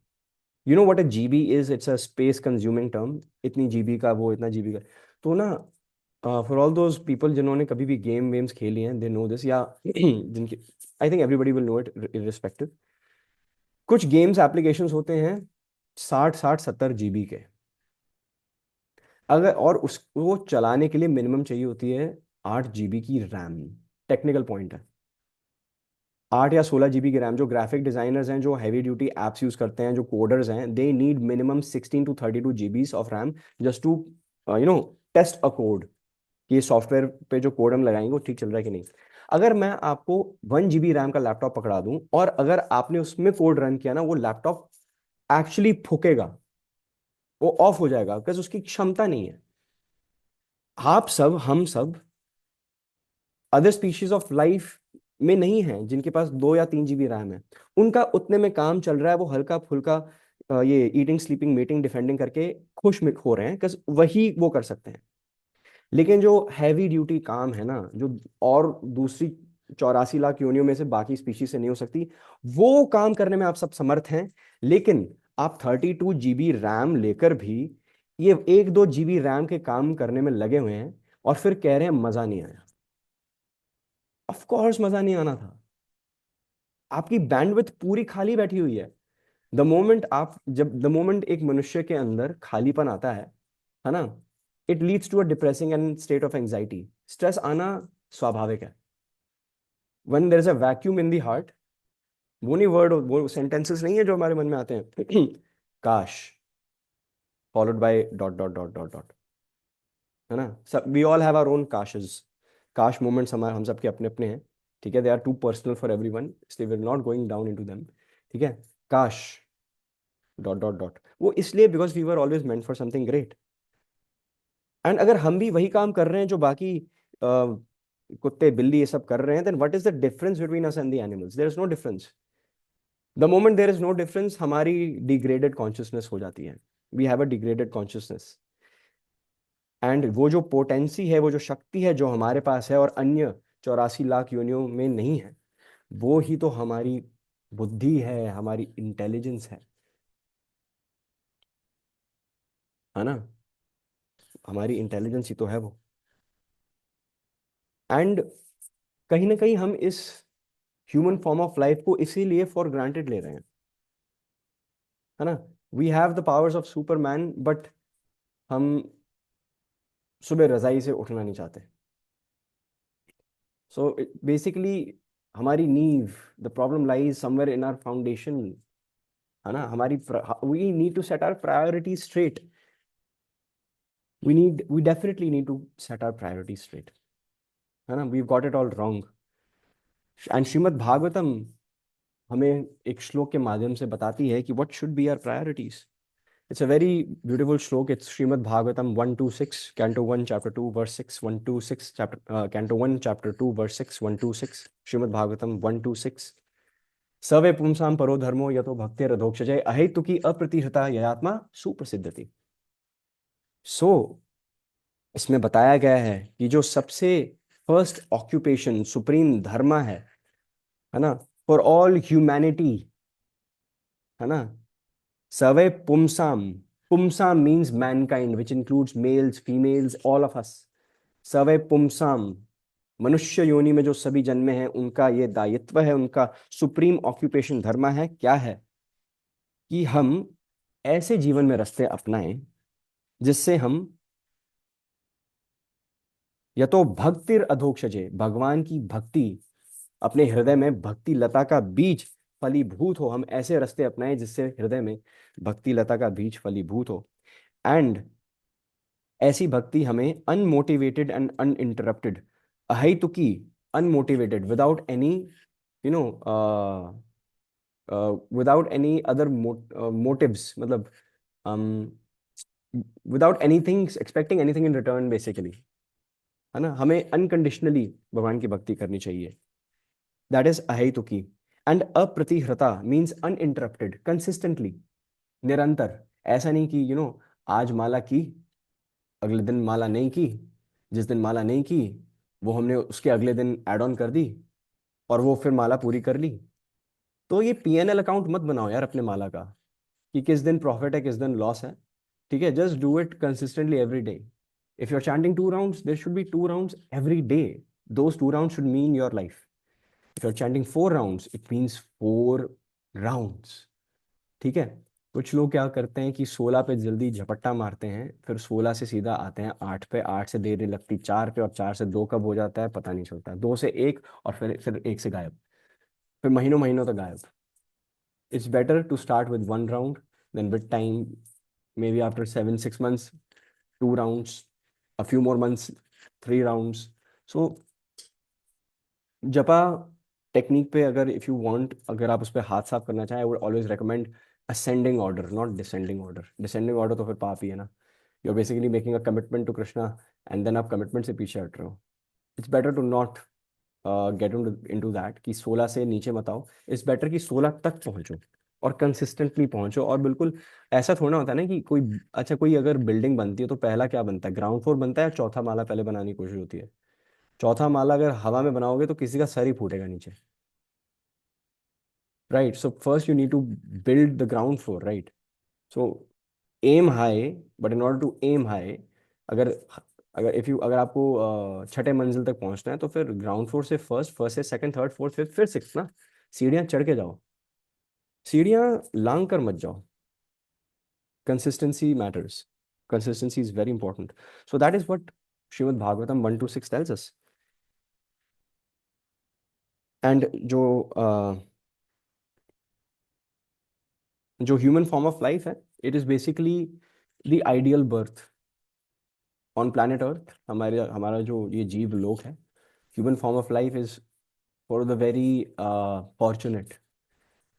You know what a GB is? It's a space consuming term. इतनी GB का वो, इतना GB का, तो ना फॉर ऑल दोज पीपल जिन्होंने कभी भी गेम वेम्स खेली हैं, दे नो दिस, या जिनके, I think everybody will know it irrespective. कुछ गेम्स एप्लीकेशंस होते हैं 60-60-70 GB के, अगर और उसको चलाने के लिए मिनिमम चाहिए होती है 8 GB की रैम। टेक्निकल पॉइंट है, 8 या 16 GB की रैम। जो ग्राफिक डिजाइनर्स हैं, जो हैवी ड्यूटी एप्स यूज करते हैं, जो कोडर्स हैं, they need minimum 16 to 32 GB of RAM just to test a code कि ये सॉफ्टवेयर पे जो कोड हम लगाएंगे वो ठीक चल रहा है कि नहीं। अगर मैं आपको 1 GB रैम का लैपटॉप पकड़ा दूं और अगर आपने उसमें कोड रन किया ना, वो लैपटॉप एक्चुअली फूकेगा, वो ऑफ हो जाएगा, बिकॉज उसकी क्षमता नहीं है। आप सब, हम सब अदर स्पीशीज ऑफ लाइफ में नहीं है जिनके पास 2 या 3 GB रैम है, उनका उतने में काम चल रहा है, वो हल्का फुल्का ये ईटिंग, स्लीपिंग, मीटिंग, डिफेंडिंग करके खुश हो रहे हैं, बिकॉज वही वो कर सकते हैं। लेकिन जो हैवी ड्यूटी काम है ना, जो और दूसरी 84 लाख योनियों में से बाकी स्पीशीज से नहीं हो सकती, वो काम करने में आप सब समर्थ हैं। लेकिन आप 32 GB रैम लेकर भी ये 1-2 GB रैम के काम करने में लगे हुए हैं और फिर कह रहे हैं मजा नहीं आया। ऑफ कोर्स मजा नहीं आना था, आपकी बैंडविड्थ पूरी खाली बैठी हुई है। द मोमेंट एक मनुष्य के अंदर खालीपन आता है ना, it leads to a depressing and state of anxiety. Stress आना स्वाभाविक है। When there is a vacuum in the heart, वो नहीं वर्ड, वो सेंटेंसेस नहीं है जो हमारे मन में आते हैं काश followed by dot dot dot dot dot, है ना। सब we all have our own काशेस, काश मोमेंट्स हमारे हम सबके अपने अपने हैं, ठीक है। They are too personal for everyone, इसलिए we are not going down into them, ठीक है। काश डॉट डॉट डॉट, वो इसलिए because we were always meant for something great. And अगर हम भी वही काम कर रहे हैं जो बाकी कुत्ते बिल्ली ये सब कर रहे हैं, then what is the difference between us and the animals? There is no difference. The moment there is no difference, हमारी डिग्रेडेड कॉन्शियसनेस हो जाती है। We have a degraded consciousness. And वो जो पोटेंसी है, वो जो शक्ति है जो हमारे पास है और अन्य 84 लाख योनियों में नहीं है, वो ही तो हमारी बुद्धि है, हमारी इंटेलिजेंस है ना। हमारी इंटेलिजेंस ही तो है वो। एंड कहीं ना कहीं हम इस ह्यूमन फॉर्म ऑफ लाइफ को इसीलिए फॉर ग्रांटेड ले रहे हैं, है ना। We have the powers of Superman, बट हम सुबह रजाई से उठना नहीं चाहते। सो बेसिकली हमारी नींव, the problem lies somewhere in our foundation, है ना। हमारी we need to set our priority straight. We definitely need to set our priority straight, है ना। We got it all wrong. And Shrimad Bhagavatam हमें एक श्लोक के माध्यम से बताती है कि what should be our priorities. It's a very beautiful shloka. It's Shrimad Bhagavatam 126, canto 1 chapter 2 verse 6, 126 chapter, canto 1 chapter 2 verse 6, 126, Srimad Bhagavatam 126। सर्वे पुंसाम परो धर्मो यतो भक्तिरधोक्षजय अहेतुकी अप्रतिहता ययात्मा सुप्रसिद्धति। सो इसमें बताया गया है कि जो सबसे फर्स्ट ऑक्यूपेशन सुप्रीम धर्म है ना, फॉर ऑल ह्यूमैनिटी, है ना। सर्वे पुंसाम, पुंसाम means mankind which includes males females all of us. सर्वे पुंसाम, मनुष्य योनि में जो सभी जन्मे हैं उनका ये दायित्व है, उनका सुप्रीम ऑक्यूपेशन धर्म है, क्या है कि हम ऐसे जीवन में रास्ते अपनाएं जिससे हम या तो भक्तिर अधोक्षजे, भगवान की भक्ति, अपने हृदय में भक्ति लता का बीज फलीभूत हो। हम ऐसे रास्ते अपनाएं जिससे हृदय में भक्ति लता का बीज फलीभूत हो। एंड ऐसी भक्ति हमें अनमोटिवेटेड एंड अनइंटरप्टेड, अहेतुकी, unmotivated, without any you know without any other motives, मतलब without anything expecting anything in return basically, है ना। हमें अनकंडीशनली भगवान की भक्ति करनी चाहिए। दैट इज अहेतुकी। एंड अप्रतिहृता मीन्स अनइंटरप्टेड, कंसिस्टेंटली, निरंतर। ऐसा नहीं कि आज माला की, अगले दिन माला नहीं की, जिस दिन माला नहीं की वो हमने उसके अगले दिन ऐड ऑन कर दी और वो फिर माला पूरी कर ली। तो ये पीएनएल अकाउंट मत बनाओ यार अपने माला का, कि किस दिन प्रॉफिट है किस दिन लॉस है, ठीक है। Just do it consistently every day. If you are chanting 2 rounds, there should be 2 rounds every day. Those 2 rounds should mean your life. If you're chanting 4 rounds, it means 4 rounds, ठीक है। कुछ लोग क्या करते हैं कि 16 पे जल्दी झपट्टा मारते हैं, फिर 16 से सीधा आते हैं 8 पे, 8 से देर नहीं लगती 4 पे, और 4 से 2 कब हो जाता है पता नहीं चलता, 2 से 1, और फिर 1 से गायब, फिर महीनों महीनों तक गायब। It's better to start with 1 round, then with time, maybe after 7-6 months 2 rounds, a few more months 3 rounds. So जपा टेक्निक पे अगर इफ यू वांट, अगर आप उस पर हाथ साफ करना चाहें, I would always recommend ascending order, not descending order. Descending order तो फिर पाप ही है ना। You are basically making a commitment to Krishna and then आप कमिटमेंट से पीछे हट रहे हो। It's better to not get into that कि 16 से नीचे मत आओ। इट्स बेटर कि 16 तक पहुंचो और कंसिस्टेंटली पहुंचो। और बिल्कुल ऐसा थोड़ा होता है ना कि कोई, अच्छा कोई अगर बिल्डिंग बनती है तो पहला क्या बनता है, ग्राउंड फ्लोर बनता है या चौथा माला पहले बनाने की कोशिश होती है? चौथा माला अगर हवा में बनाओगे तो किसी का सर ही फूटेगा नीचे, right. So first you need to build the ground floor, right. So aim high, but in order to aim high, अगर अगर इफ यू अगर आपको छठे मंजिल तक पहुंचना है तो फिर ग्राउंड फ्लोर से फर्स्ट, फर्स्ट से सेकंड, थर्ड, फोर्थ, फिफ्थ, फिर सिक्स ना। सीढ़ियां चढ़ के जाओ, सीढ़ियां लांग कर मत जाओ। Consistency matters, consistency is very important. So that is what Shrimad Bhagavatam 1-6 tells us. And जो ह्यूमन फॉर्म ऑफ लाइफ है, it is basically the ideal birth, on planet earth हमारे हमारा जो ये जीव लोक है, human form of life is for the very fortunate.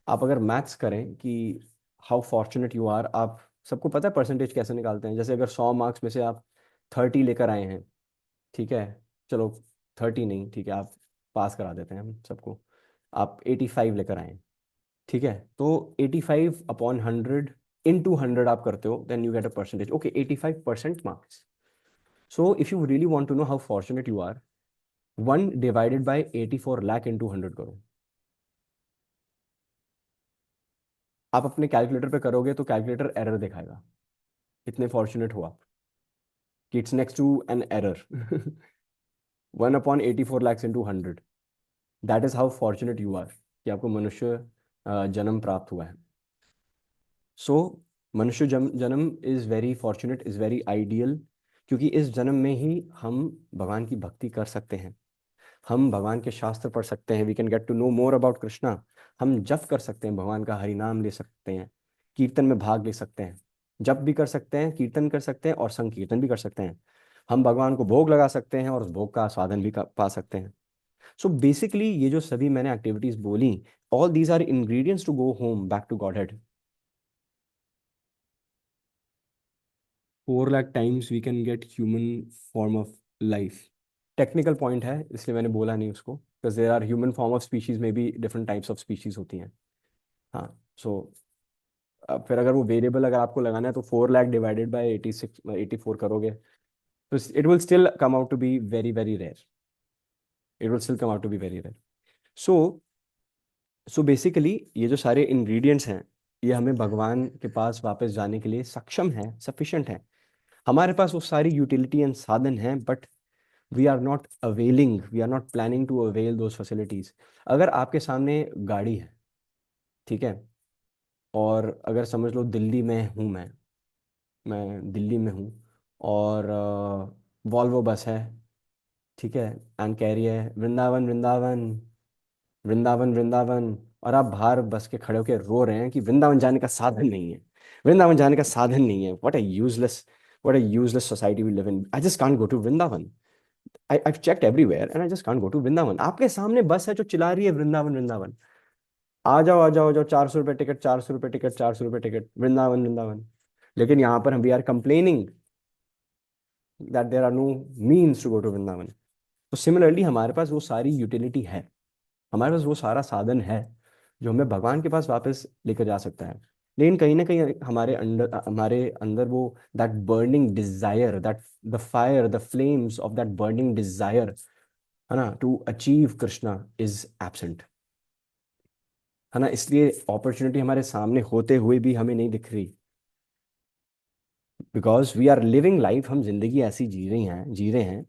आप अगर मैथ्स करें कि हाउ फॉर्चुनेट यू आर, आप सबको पता है परसेंटेज कैसे निकालते हैं? जैसे अगर 100 मार्क्स में से आप 30 लेकर आए हैं, ठीक है, चलो 30 नहीं, ठीक है, आप पास करा देते हैं हम सबको, आप 85 लेकर आए हैं, ठीक है, तो 85/100 into 100 आप करते हो, then you get a percentage, okay 85% marks. So if you really want to know how fortunate you are, 1 / 84 lakh into 100 करो। आप अपने कैलकुलेटर पे करोगे तो कैलकुलेटर एरर दिखाएगा, इतने फॉर्चुनेट हो आप कि it's next to an error. 1/84 lakhs into 100, that is how fortunate you are कि आपको मनुष्य जन्म प्राप्त हुआ है। सो मनुष्य जन्म is very fortunate, is very ideal, क्योंकि इस जन्म में ही हम भगवान की भक्ति कर सकते हैं, हम भगवान के शास्त्र पढ़ सकते हैं, we can get to know more about Krishna, हम जप कर सकते हैं, भगवान का हरि नाम ले सकते हैं, कीर्तन में भाग ले सकते हैं, जप भी कर सकते हैं, कीर्तन कर सकते हैं और संकीर्तन भी कर सकते हैं, हम भगवान को भोग लगा सकते हैं और उस भोग का आस्वादन भी पा सकते हैं। सो बेसिकली ये जो सभी मैंने एक्टिविटीज बोली, all these are ingredients to go home back to Godhead. 4 lakh times we can get human form of life. Technical point है इसलिए मैंने बोला नहीं उसको, because there are human form of species में भी डिफरेंट टाइप्स ऑफ स्पीशीज होती हैं। हाँ, सो फिर अगर वो वेरिएबल अगर आपको लगाना है तो 4 लाख डिवाइडेड बाई 84 करोगे, तो it will still come out to be very very rare, it will still come out to be very very. So so basically ये जो सारे इंग्रेडिएंट्स हैं, ये हमें भगवान के पास वापस जाने के लिए सक्षम है, सफिशिएंट है। हमारे पास वो सारी यूटिलिटी एंड साधन हैं, but we are not availing, we are not planning to avail those facilities. अगर आपके सामने गाड़ी है, ठीक है, और अगर समझ लो दिल्ली में हूँ मैं दिल्ली में हूँ, और वॉल्वो बस है, ठीक है, एंड कह रही है वृंदावन वृंदावन वृंदावन वृंदावन, और आप बाहर बस के खड़े होकर रो रहे हैं कि वृंदावन जाने का साधन नहीं है, वृंदावन जाने का साधन नहीं है, what a useless society we live in, I just can't go to Vrindavan, I've checked everywhere and I just can't go to Vrindavan. आपके सामने बस है जो चिल्ला रही है वृंदावन वृंदावन, आ जाओ 400 रुपये टिकट, 400 रुपये टिकट, 400 रुपये टिकट, वृंदावन वृंदावन। लेकिन यहाँ पर हम we are complaining that there are no means to go to Vrindavan. तो सिमिलरली हमारे पास वो सारी यूटिलिटी है, हमारे पास वो सारा साधन है जो हमें भगवान के पास वापस लेकर जा सकता है। लेकिन कहीं ना कहीं हमारे अंदर वो that burning desire, that the fire, the flames of that burning desire, है ना, to achieve Krishna is absent, है ना। इसलिए अपॉर्चुनिटी हमारे सामने होते हुए भी हमें नहीं दिख रही, because we are living life, हम जिंदगी ऐसी जी रहे हैं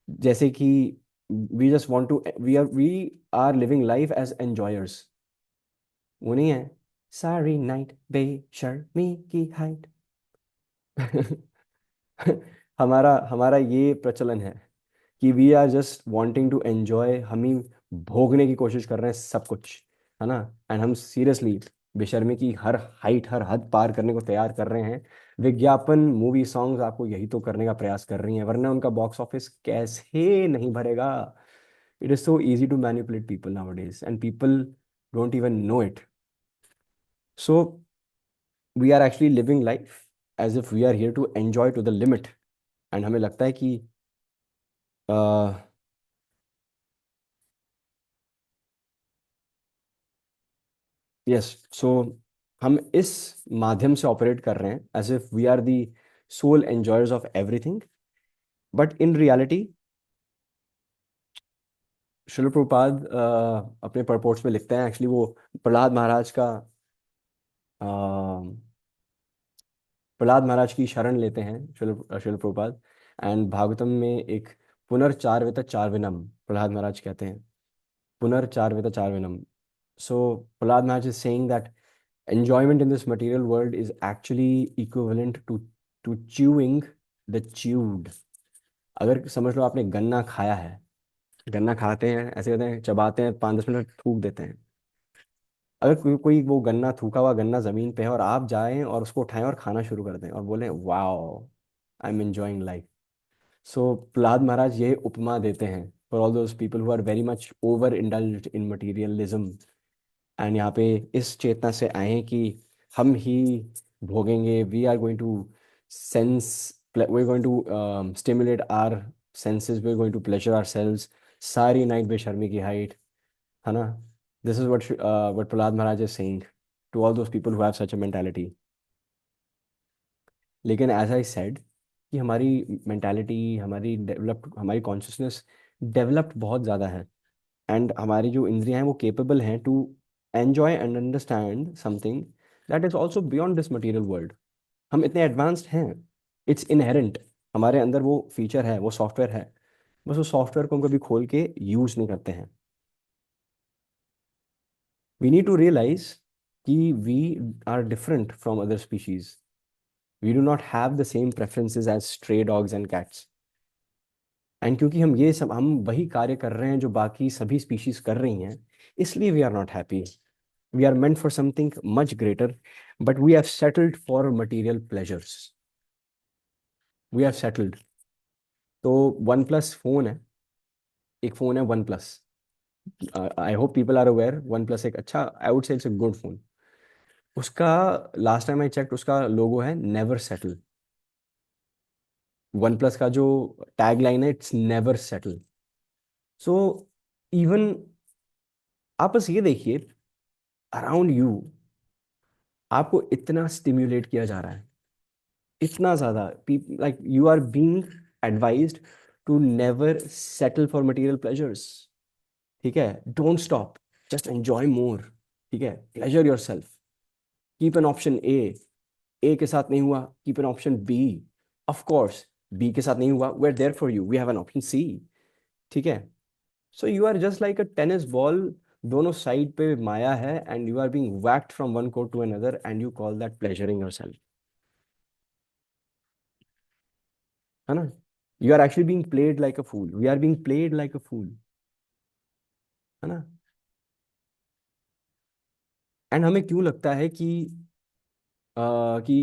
जैसे कि we are living life as enjoyers. वो नहीं है, सारी नाइट बेशर्मी की हाइट। हमारा हमारा ये प्रचलन है कि we are just wanting to enjoy, हम ही भोगने की कोशिश कर रहे हैं सब कुछ, है ना। एंड हम सीरियसली बेशर्मी की हर हाइट, हर हद पार करने को तैयार कर रहे हैं। विज्ञापन, मूवी, सॉन्ग्स आपको यही तो करने का प्रयास कर रही हैं, वरना उनका बॉक्स ऑफिस कैसे नहीं भरेगा। It is so easy to manipulate people nowadays and people don't even know it. So we are actually living life as if we are here to enjoy to the limit, and हमें लगता है कि yes, सो हम इस माध्यम से operate कर रहे हैं as if we are the sole enjoyers of everything, but in reality Shrila Prabhupada अपने परपोर्ट्स में लिखते हैं, एक्चुअली वो प्रहलाद महाराज का प्रहलाद महाराज की शरण लेते हैं शिल प्रभुपाद, एंड भागवतम में एक पुनर्चार्वित चार्विनम प्रहलाद महाराज कहते हैं, पुनर्चार्वित चार्विनम। So Prahlad Maharaj is saying that enjoyment in this material world is actually equivalent to chewing the chewed। अगर समझ लो आपने गन्ना खाया है, गन्ना खाते हैं ऐसे कहते हैं, चबाते हैं, 5-10 मिनट थूक देते हैं। अगर कोई वो गन्ना, थूका हुआ गन्ना जमीन पे है और आप जाएं और उसको उठाएं और खाना शुरू कर दें और बोलें wow, I am enjoying life. So Prahlad Maharaj ये उपमा देते हैं for all those people who are very much over indulged in materialism, and यहाँ पे इस चेतना से आए हैं कि हम ही भोगेंगे. We are going to sense, we are going to stimulate our senses, we are going to pleasure ourselves. सारी नाइट बेशर्मी की हाइट, है ना. This is what Prahlad Maharaj is saying to all those people who have such a mentality. लेकिन as I said कि हमारी mentality, हमारी developed, हमारी कॉन्शियसनेस डेवलप्ड बहुत ज़्यादा है, एंड हमारी जो इंद्रियां हैं वो केपेबल हैं to enjoy and understand something that is also beyond this material world. हम इतने एडवांस्ड हैं, इट्स इनहेरेंट, हमारे अंदर वो फीचर है, वो सॉफ्टवेयर है. बस उस सॉफ्टवेयर को हम कभी खोल के यूज नहीं करते हैं. वी नीड टू रियलाइज कि we are different from other species. We do not have the same preferences as stray dogs and cats. And क्योंकि हम वही कार्य कर रहे हैं जो बाकी सभी स्पीशीज कर रही हैं, इसलिए we are not happy. We are meant for something much greater, but we have settled for material pleasures. We have settled. तो वन प्लस फोन है, एक फोन है OnePlus. I hope people are aware. OnePlus एक अच्छा, I would say it's a good phone. उसका last time I check, उसका logo है never settle. OnePlus का जो टैग लाइन है, it's never settle. So even आप बस ये देखिए अराउंड यू, आपको इतना स्टिम्युलेट किया जा रहा है, इतना ज्यादा. Like you are being advised to never settle for material pleasures. ठीक है, don't stop, just enjoy more. ठीक है, pleasure yourself. Keep an option A के साथ नहीं हुआ, keep an option B. Of course B के साथ नहीं हुआ, we are there for you, we have an option C. ठीक है. So you are just like a tennis ball, दोनों साइड पे माया है, and you are being whacked from one court to another, and you call that pleasuring yourself. है ना. You are actually being played like a fool, we are being played like a fool. है ना. And हमें क्यों लगता है कि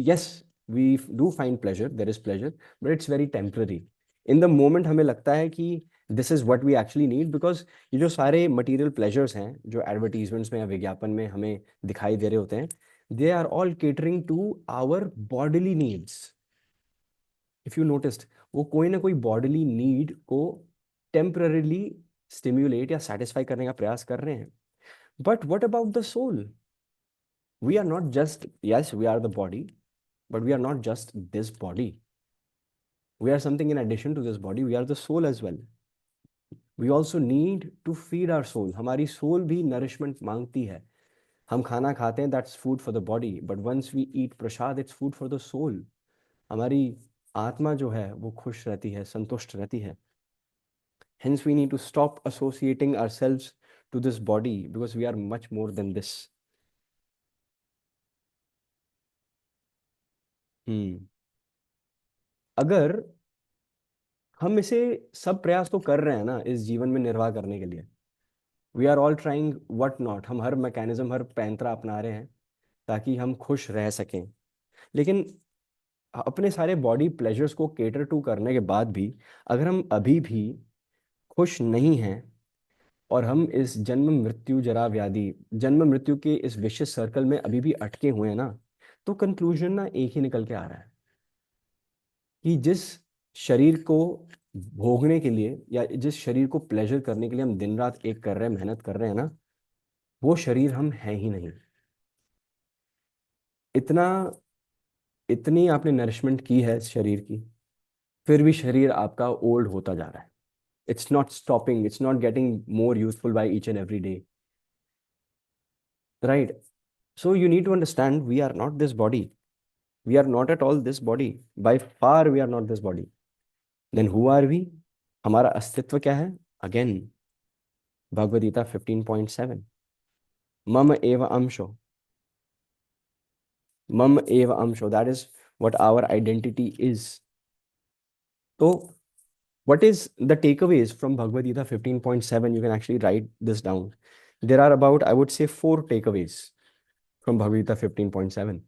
yes, we do find pleasure, there is pleasure, but it's very temporary. In the moment हमें लगता है कि this is what we actually need, because ये जो सारे मटेरियल प्लेजर्स हैं जो एडवर्टीजमेंट्स में या विज्ञापन में हमें दिखाई दे रहे होते हैं, they are all catering to our bodily needs. If you noticed, वो कोई ना कोई बॉडीली नीड को टेम्पररीली स्टिम्युलेट या सेटिस्फाई करने का प्रयास कर रहे हैं. But what about the soul? We are not just, yes, we are the body, but we are not just this body. We are something in addition to this body. We are the soul as well. We also need to feed our soul. हमारी soul भी nourishment मांगती है. हम खाना खाते हैं, that's food for the body, but once we eat prasad, it's food for the soul. हमारी आत्मा जो है वो खुश रहती है, संतुष्ट रहती है. Hence we need to stop associating ourselves to this body, because we are much more than this. हम्म. अगर हम इसे सब प्रयास तो कर रहे हैं ना इस जीवन में निर्वाह करने के लिए, we are all trying what not, हम हर मैकेनिज्म, हर पैंतरा अपना रहे हैं ताकि हम खुश रह सकें. लेकिन अपने सारे बॉडी प्लेजर्स को केटर टू करने के बाद भी अगर हम अभी भी खुश नहीं हैं, और हम इस जन्म मृत्यु जरा व्याधि, जन्म मृत्यु के इस विशिष्ट सर्कल में अभी भी अटके हुए हैं ना, तो कंक्लूजन ना एक ही निकल के आ रहा है कि जिस शरीर को भोगने के लिए या जिस शरीर को प्लेजर करने के लिए हम दिन रात एक कर रहे हैं, मेहनत कर रहे हैं ना, वो शरीर हम हैं ही नहीं. इतना, इतनी आपने नरिशमेंट की है इस शरीर की, फिर भी शरीर आपका ओल्ड होता जा रहा है. It's not stopping, it's not getting more useful by each and every day. Right. So you need to understand, we are not this body. We are not at all this body. By far we are not this body. Then who are we? हमारा अस्तित्व क्या है? Again Bhagavad Gita 15.7, मम एव अंशो. मम एव अंशो, that is what our identity is. So what is the takeaways from Bhagavad Gita 15.7? You can actually write this down. There are about, I would say, 4 takeaways from Bhagavad Gita 15.7.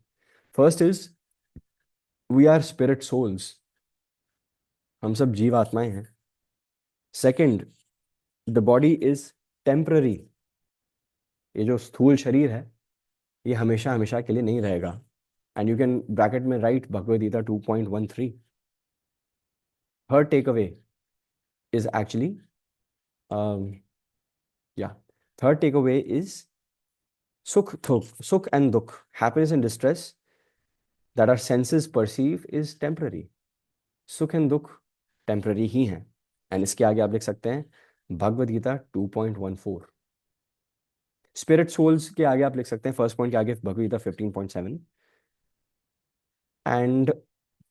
First is, we are spirit souls. हम सब जीव आत्माएं हैं। Second, the body is temporary. ये जो स्थूल शरीर है, ये हमेशा हमेशा के लिए नहीं रहेगा। एंड यू कैन ब्रैकेट में राइट भगवद गीता 2.13। हर टेक अवे इज एक्चुअली, या, थर्ड टेक अवे इज सुख एंड दुख, happiness and distress that our senses perceive is temporary. सुख एंड दुख टेम्पररी ही हैं। एंड इसके आगे आप लिख सकते हैं भगवद गीता 2.14। स्पिरिट सोल्स के आगे आप लिख सकते हैं, फर्स्ट पॉइंट के आगे Bhagavad Gita 15.7। And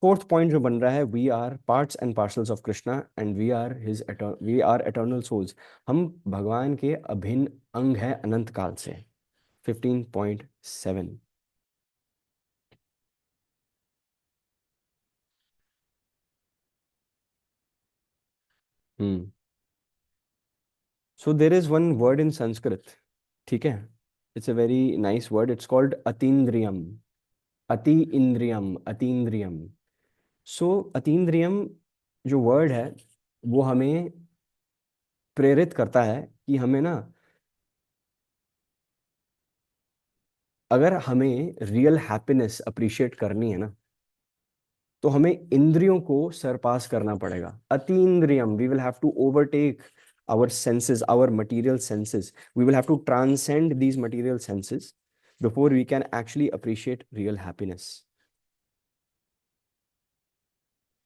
fourth point जो बन रहा है, we are parts and parcels of Krishna and we are eternal souls. हम भगवान के अभिन्न अंग हैं अनंत काल से, 15.7। Hmm. So there is one word in Sanskrit, ठीक है, it's a very nice word, it's called अतीन्द्रियम। अति इंद्रियम, अतीन्द्रियम। सो अतीन्द्रियम जो वर्ड है, वो हमें प्रेरित करता है कि हमें ना, अगर हमें रियल हैप्पीनेस अप्रिशिएट करनी है ना, तो हमें इंद्रियों को सरपास करना पड़ेगा। अतीन्द्रियम, we will have to overtake our senses, our material senses. We will have to transcend these material senses before we can actually appreciate real happiness.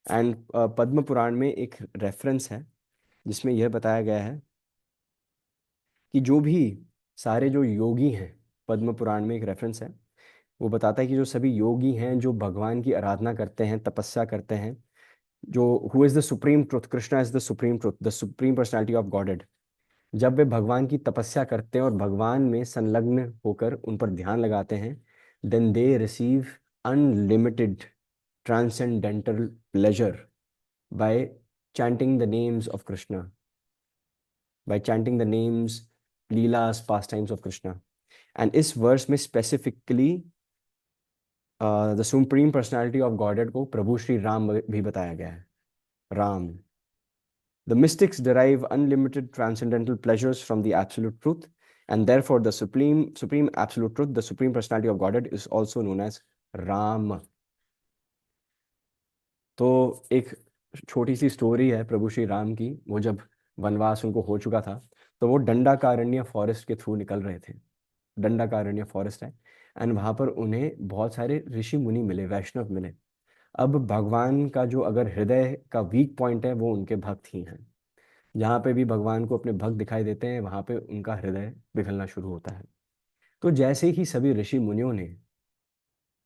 And Padma Purana में एक रेफरेंस है जिसमें यह बताया गया है कि जो भी सारे जो योगी हैं, पद्म पुराण में एक रेफरेंस है, वो बताता है कि जो सभी योगी हैं जो भगवान की आराधना करते हैं, तपस्या करते हैं, जो who is the supreme truth, Krishna is the supreme truth, the supreme personality of godhead, जब वे भगवान की तपस्या करते हैं और भगवान में संलग्न होकर उन पर ध्यान लगाते हैं, then they receive unlimited transcendental pleasure by chanting the names of Krishna, by chanting the names, लीलास, pastimes of Krishna. And इस वर्स में specifically the supreme personality of Godhead को प्रभु श्री राम भी बताया गया है, Ram. The mystics derive unlimited transcendental pleasures from the absolute truth, and therefore the supreme absolute truth, the supreme personality of Godhead, is also known as Ram. तो एक छोटी सी story है प्रभु श्री राम की। वो जब वनवास उनको हो चुका था, तो वो दंडाकारण्य फॉरेस्ट के थ्रू निकल रहे थे। दंडाकारण्य फॉरेस्ट है, एंड वहां पर उन्हें बहुत सारे ऋषि मुनि मिले, वैष्णव मिले। अब भगवान का जो अगर हृदय का वीक पॉइंट है, वो उनके भक्त ही हैं। जहाँ पे भी भगवान को अपने भक्त दिखाई देते हैं, वहां पे उनका हृदय पिघलना शुरू होता है। तो जैसे ही सभी ऋषि मुनियों ने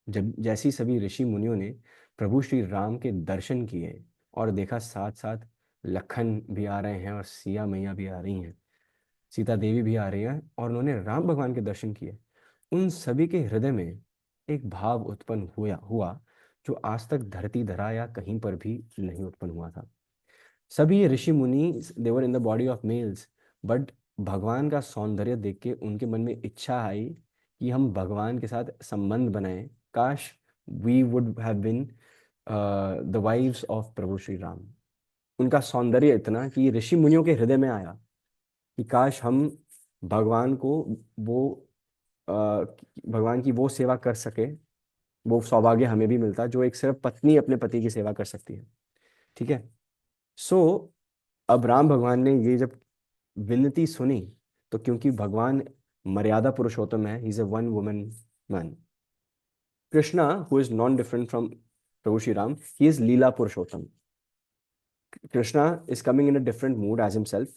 जब जैसी सभी ऋषि मुनियों ने प्रभु श्री राम के दर्शन किए और देखा साथ साथ लखन भी आ रहे हैं और सिया मैया भी आ रही हैं, सीता देवी भी आ रही है, और उन्होंने राम भगवान के दर्शन किए, उन सभी के हृदय में एक भाव उत्पन्न हुआ जो आज तक धरती धरा या कहीं पर भी नहीं उत्पन्न हुआ था। सभी ऋषि मुनि they were in the body of males, but भगवान का सौंदर्य देख के उनके मन में इच्छा आई कि हम भगवान के साथ संबंध बनाएं। काश we would have been the wives of Prabhu Shri Ram. उनका सौंदर्य इतना कि ऋषि मुनियों के हृदय में आया कि काश हम भगवान को वो भगवान की वो सेवा कर सके, वो सौभाग्य हमें भी मिलता जो एक सिर्फ पत्नी अपने पति की सेवा कर सकती है। ठीक है। सो अब राम भगवान ने ये जब विनती सुनी, तो क्योंकि भगवान मर्यादा पुरुषोत्तम है, he is a one woman man, Krishna who is non different from Prabhu Shri Ram, he is Leela Purushottam. Krishna is coming in a different mood as himself.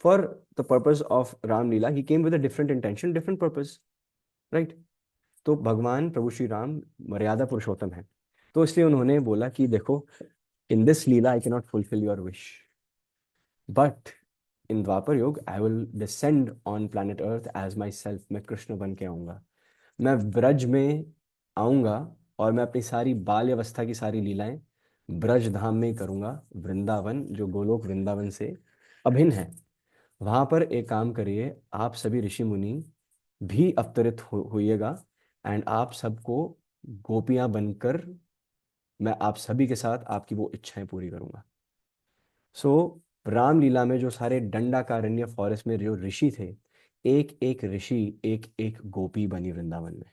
For the purpose of Ram Leela, he came with a different intention, different purpose, right? तो भगवान प्रभु श्री राम मर्यादा पुरुषोत्तम है, तो इसलिए उन्होंने बोला कि देखो, in this leela I can not fulfil your wish, but in Dwapara Yuga I will descend on planet earth as myself. मैं कृष्ण बन के आऊंगा, मैं ब्रज में आऊंगा, और मैं अपनी सारी बाल्य अवस्था की सारी लीलाएं ब्रज धाम में ही करूंगा। वृंदावन जो गोलोक वृंदावन से अभिन्न है, वहां पर एक काम करिए, आप सभी ऋषि मुनि भी अवतरित होइएगा, एंड आप सबको गोपियां बनकर मैं आप सभी के साथ आपकी वो इच्छाएं पूरी करूंगा। सो रामलीला में जो सारे दंडाकारण्य फॉरेस्ट में जो ऋषि थे, एक एक ऋषि एक एक गोपी बनी वृंदावन में।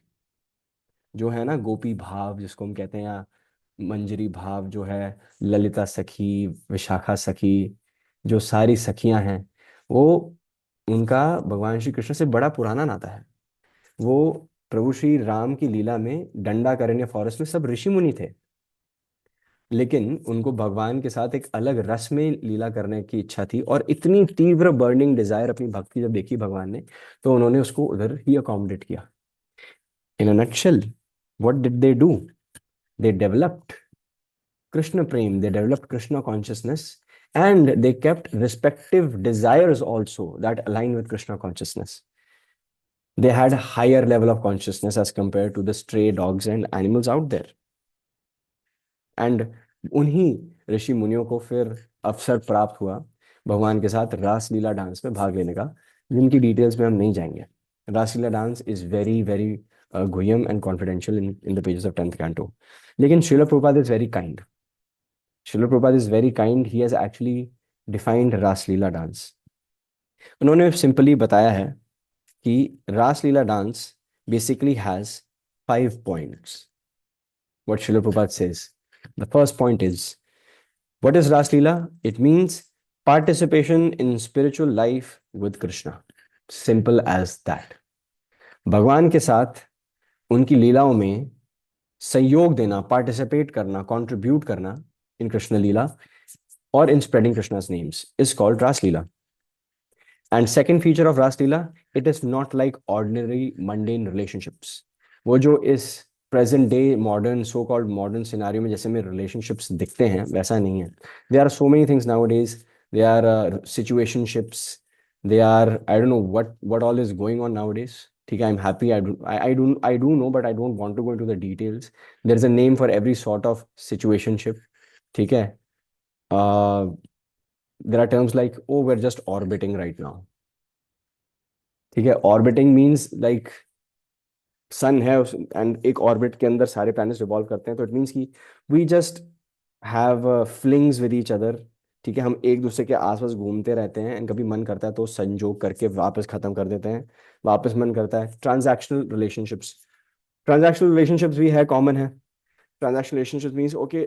जो है ना गोपी भाव जिसको हम कहते हैं, या मंजरी भाव जो है, ललिता सखी, विशाखा सखी, जो सारी सखियां हैं, वो उनका भगवान श्री कृष्ण से बड़ा पुराना नाता है। वो प्रभु श्री राम की लीला में दंडाकारण्य फॉरेस्ट में सब ऋषि मुनि थे, लेकिन उनको भगवान के साथ एक अलग रस में लीला करने की इच्छा थी, और इतनी तीव्र बर्निंग डिजायर, अपनी भक्ति जब देखी भगवान ने, तो उन्होंने उसको उधर ही अकोमोडेट किया। In a nutshell, what did they do? They developed Krishna Prem, they developed Krishna consciousness, and they kept respective desires also that align with Krishna consciousness. They had a higher level of consciousness as compared to the stray dogs and animals out there. And उन्हीं ऋषि मुनियों को फिर अवसर प्राप्त हुआ भगवान के साथ रासलीला डांस में भाग लेने का, जिनकी डिटेल्स में हम नहीं जाएंगे। Rasleela dance is very very गुह्यम and confidential in the pages of 10th canto. लेकिन Srila Prabhupada is very kind. Srila Prabhupada is very kind. He has actually defined Ras Leela dance. उन्होंने सिंपली बताया है कि रास लीला dance basically has 5 points. What Srila Prabhupada says. The first point is, what is Ras Leela? It means participation in spiritual life with Krishna. Simple as that. भगवान के साथ उनकी लीलाओं में सहयोग देना, पार्टिसिपेट करना, कंट्रीब्यूट करना इन कृष्ण लीला or in spreading Krishna's names is called Ras Leela. And second feature of Ras Leela, it is not like ordinary mundane relationships. वो जो इस present day modern so called modern scenario में जैसे में relationships दिखते हैं, वैसा नहीं है. There are so many things nowadays. There are situationships. They are, I don't know what all is going on nowadays. ठीक है, I'm happy. I do know, but I don't want to go into the details. There is a name for every sort of situationship. ठीक है. There are terms like, oh, we're just orbiting right now. ठीक है, orbiting means like सन है and एक orbit के अंदर सारे planets revolve करते हैं, तो इट मीन्स कि we just have flings with each other. ठीक है, हम एक दूसरे के आसपास घूमते रहते हैं, एंड कभी मन करता है तो संजोग करके वापस खत्म कर देते हैं, वापस मन करता है। ट्रांजैक्शनल रिलेशनशिप्स भी है, कॉमन है। Transactional relationships means okay,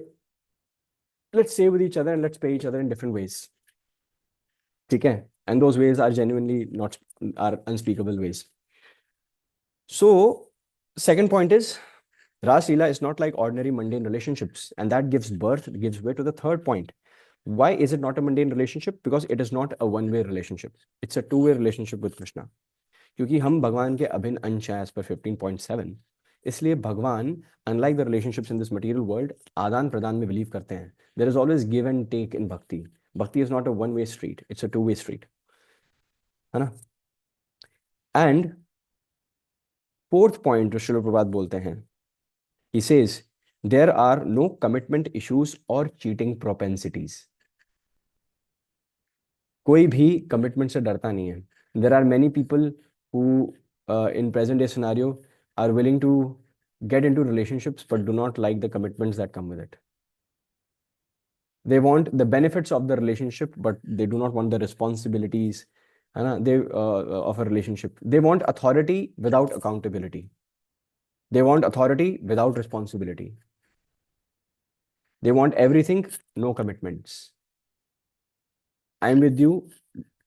let's stay with each other and let's pay each other in different ways. ठीक है, and those ways are genuinely not, are unspeakable ways. So, second point is, Ras Leela is not like ordinary mundane relationships, and that gives way to the third point. Why is it not a mundane relationship? Because it is not a one-way relationship. It's a two-way relationship with Krishna. क्योंकि हम भगवान के अभिन्न अंश हैं as per 15.7, इसलिए भगवान, unlike the relationships in this material world, आदान प्रदान में बिलीव करते हैं। There is always give and take in bhakti. Bhakti is not a one-way street; it's a two-way street, है ना? And fourth point जो श्रील प्रभुपाद बोलते हैं, he says there are no commitment issues or cheating propensities. कोई भी commitment से डरता नहीं है। There are many people who in present day scenario are willing to get into relationships but do not like the commitments that come with it. They want the benefits of the relationship but they do not want the responsibilities, है ना, they of a relationship. They want authority without accountability. They want authority without responsibility. They want everything, no commitments. I'm with you,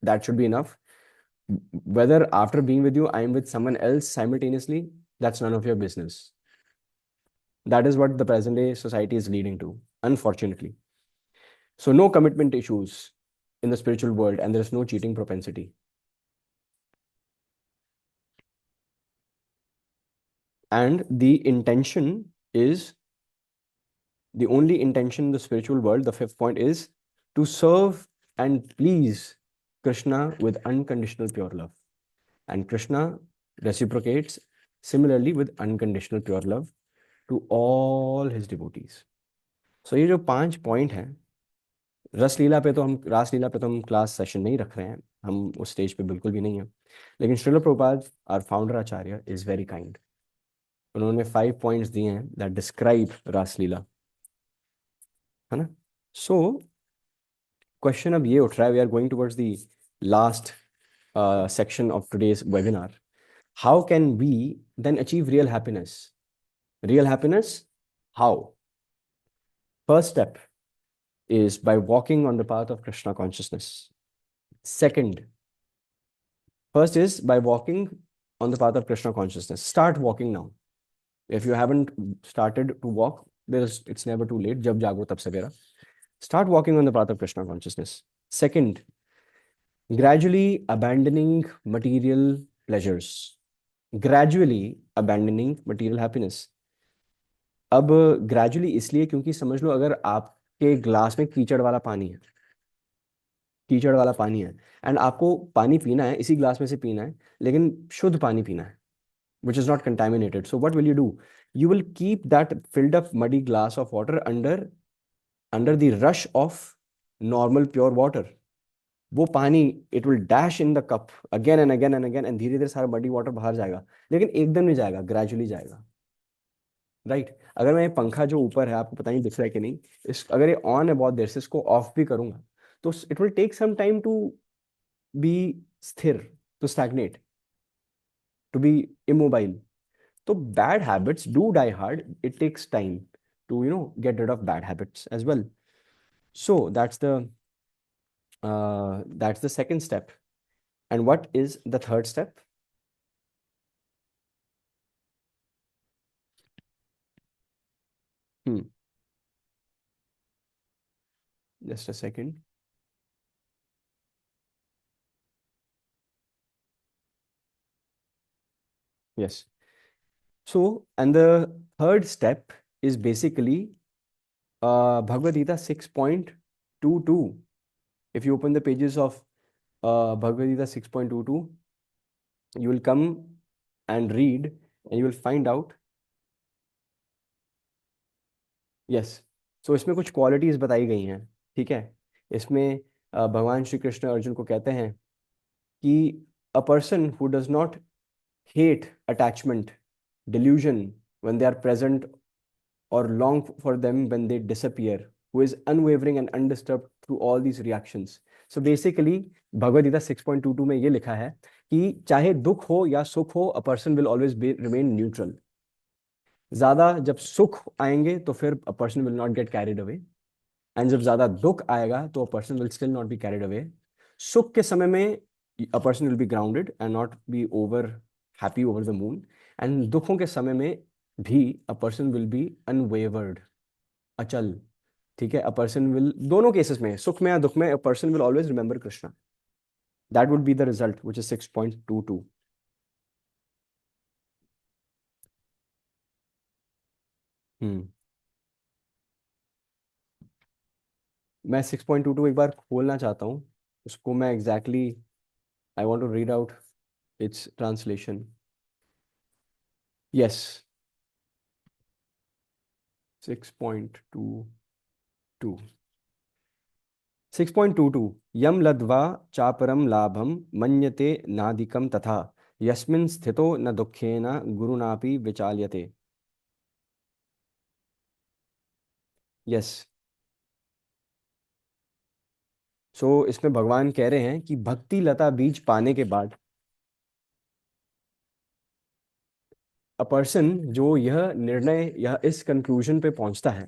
that should be enough. Whether after being with you, I'm with someone else simultaneously, that's none of your business. That is what the present day society is leading to, unfortunately. So, no commitment issues in the spiritual world, and there is no cheating propensity. And the intention is, the only intention in the spiritual world, the fifth point is to serve and please Krishna with unconditional pure love. And Krishna reciprocates similarly with unconditional pure love to all his devotees. So ये जो 5 point हैं, रासलीला पे तो हम class session नहीं रख रहे हैं, हम उस स्टेज पे बिल्कुल भी नहीं है। लेकिन Srila Prabhupada, our founder acharya, is very kind. उन्होंने 5 पॉइंट्स दिए हैं दैट डिस्क्राइब रासलीला, है ना। सो क्वेश्चन अब ये उठ रहा है, we are going towards the last section of today's webinar. How can we then achieve real happiness? Real happiness, how? First step is by walking on the path of Krishna consciousness. Second, first is by walking on the path of Krishna consciousness. Start walking now. If you haven't started to walk, it's never too late. Jab jago tab savera. Start walking on the path of Krishna consciousness. Second, gradually abandoning material pleasures. Gradually abandoning material happiness. अब gradually इसलिए क्योंकि समझ लो, अगर आपके glass में कीचड़ वाला पानी है, कीचड़ वाला पानी है, एंड आपको पानी पीना है, इसी ग्लास में से पीना है, लेकिन शुद्ध पानी पीना है, which is not contaminated. So what will you do? You will keep that filled up muddy glass of water under the rush of normal pure water. वो पानी, it will dash in the cup again and again and again, and धीरे धीरे सारा muddy water बाहर जाएगा, लेकिन एकदम नहीं जाएगा, ग्रेजुअली जाएगा, राइट? अगर मैं ये पंखा जो ऊपर है, आपको पता नहीं दिख रहा है कि नहीं, अगर ये ऑन है बहुत देर से, इसको ऑफ भी करूंगा तो it will take some time to be स्थिर, to stagnate, to be immobile. तो bad habits do die hard. It takes time to get rid of bad habits as well. So that's the second step. And what is the third step? Just a second. Yes. So, and the third step is basically Bhagavad Gita 6.22. If you open the pages of Bhagavad Gita 6.22, you will come and read and you will find out. Yes. So इसमें कुछ qualities बताई गई हैं, ठीक है? इसमें भगवान श्री कृष्ण अर्जुन को कहते हैं कि a person who does not hate attachment, delusion when they are present, or long for them when they disappear, who is unwavering and undisturbed through all these reactions. So basically Bhagavad Gita 6.22 में ये लिखा है कि चाहे दुख हो या सुख हो, a person will always remain neutral. ज्यादा जब सुख आएंगे तो फिर a person will not get carried away, and जब ज्यादा दुख आएगा तो a person will still not be carried away. सुख के समय में a person will be grounded and not be over happy over the moon, and दुखों के समय में भी a person will be unwavered, अचल, ठीक है? a person will, दोनों केसेस में, सुख में या दुख में, a person will always remember Krishna. That would be the result, which is 6.22. मैं 6.22 एक बार खोलना चाहता हूँ उसको, मैं exactly I want to read out its translation. Yes, 6.22. 6.22 यम लद्वा चापरम लाभम मन्यते नादिकम तथा यस्मिन् स्थितो न दुखेन गुरुनापि विचाल्यते. यस. सो इसमें भगवान कह रहे हैं कि भक्ति लता बीज पाने के बाद अ पर्सन जो यह निर्णय या इस कंक्लूजन पे पहुंचता है